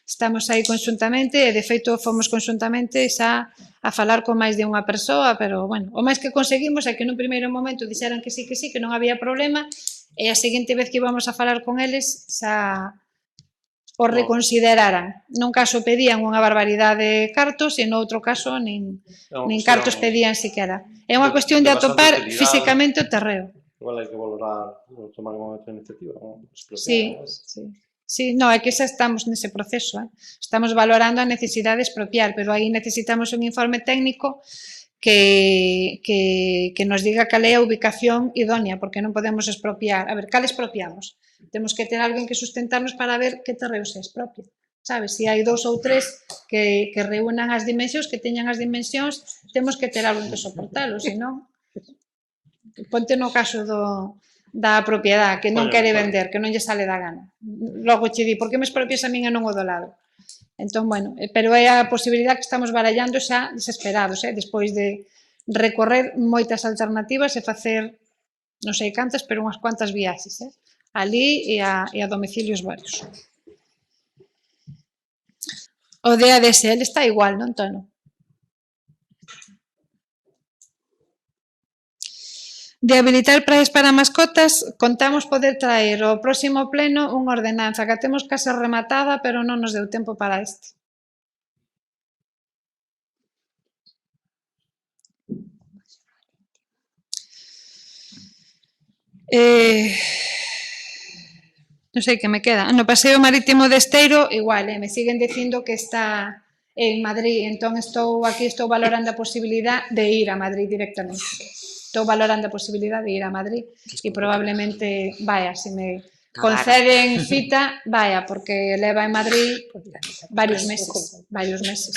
Estamos aí conxuntamente e, de feito, fomos conxuntamente xa a falar con máis de unha persoa, pero, bueno, o máis que conseguimos é que nun primeiro momento dixeran que sí, que non había problema, e a seguinte vez que íbamos a falar con eles xa o reconsideraran. Nun caso pedían unha barbaridade de cartos e no outro caso nin cartos pedían siquera. É unha cuestión de atopar físicamente o terreo. Igual hai que valorar, tomar unha outra iniciativa, non? Sí. Sí, no, é que xa estamos nese proceso, Estamos valorando a necesidade de expropiar, pero aí necesitamos un informe técnico que nos diga cal é a ubicación idónea, porque non podemos expropiar. A ver, cal expropiamos? Temos que ter alguén que sustentarnos para ver que terreo se expropia. Sabes, se hai 2 ou 3 que reúnan as dimensións, que teñan as dimensións, temos que ter alguén que soportalo, senón, ponte no caso da propiedade, que non quere vender, que non lle sale da gana. Logo che di, por que me expropias a min e non o do lado? Entón, bueno, pero é a posibilidade que estamos barallando xa desesperados, despois de recorrer moitas alternativas e facer, non sei cantas, pero unhas cuantas viaxes, ali e a domicilios varios. O de ADSL está igual, non, Tono? De habilitar praias para mascotas, contamos poder traer ao próximo pleno unha ordenanza que a temos case rematada, pero non nos deu tempo para este. Non sei que me queda. No paseo marítimo de Esteiro, igual, me siguen dicindo que está en Madrid, entón estou valorando a posibilidad de ir a Madrid directamente. Estou valorando a posibilidad de ir a Madrid e probablemente vaya, se me conceden cita, vaya, porque leva en Madrid varios meses.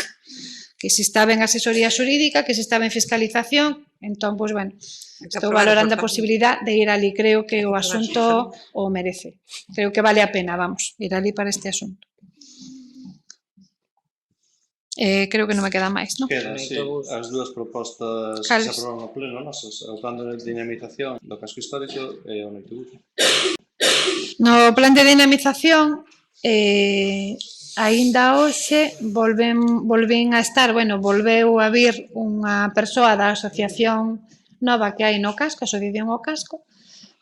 Que se está ben asesoría xurídica, que se está ben fiscalización, entón, pois, bueno, estou valorando a posibilidad de ir ali. Creo que o asunto o merece. Creo que vale a pena, vamos, ir ali para este asunto. Creo que non me queda máis, non? Quedan, sí, as dúas propostas que se aprobaron no pleno nosas, o plan de dinamización do casco histórico e o Noitebus. No plan de dinamización, aínda hoxe volvín a estar, volveu a vir unha persoa da asociación nova que hai no casco, a asociación ao casco,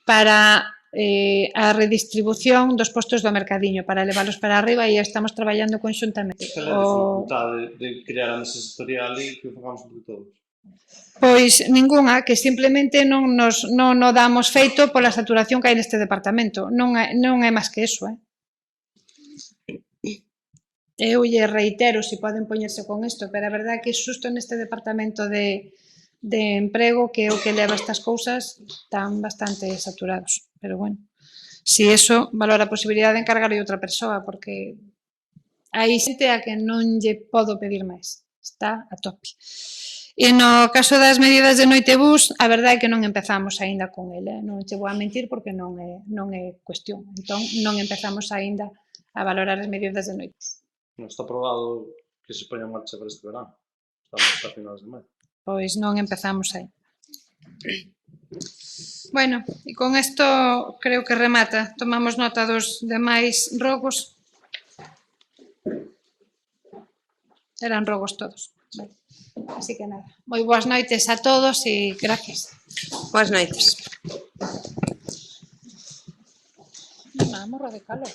para a redistribución dos postos do mercadiño, para leválos para arriba, e estamos traballando conxuntamente. Cal é a dificultade de crear a mesa sectorial e que o facamos entre todos? Pois ningunha, que simplemente non o damos feito pola saturación que hai neste departamento. Non é máis que eso, Eu lle reitero se poden poñerse con isto, pero a verdade é que xusto neste departamento de emprego, que é o que leva estas cousas, están bastante saturados. Pero bueno, si eso valora a posibilidade de encargarlo a outra persoa, porque hai xente a que non lle podo pedir máis. Está a tope. E no caso das medidas de Noitebus, a verdade é que non empezamos aínda con ele. Non che vou a mentir porque non é cuestión. Entón, non empezamos aínda a valorar as medidas de Noitebus. Non está aprobado que se poña en marcha para este verán. Estamos a finales de maio. Pois non empezamos aí. Bueno, e con isto creo que remata. Tomamos nota dos demais rogos. Eran rogos todos. Vale. Así que nada. Moi boas noites a todos e gracias. Boas noites. Morro de calor.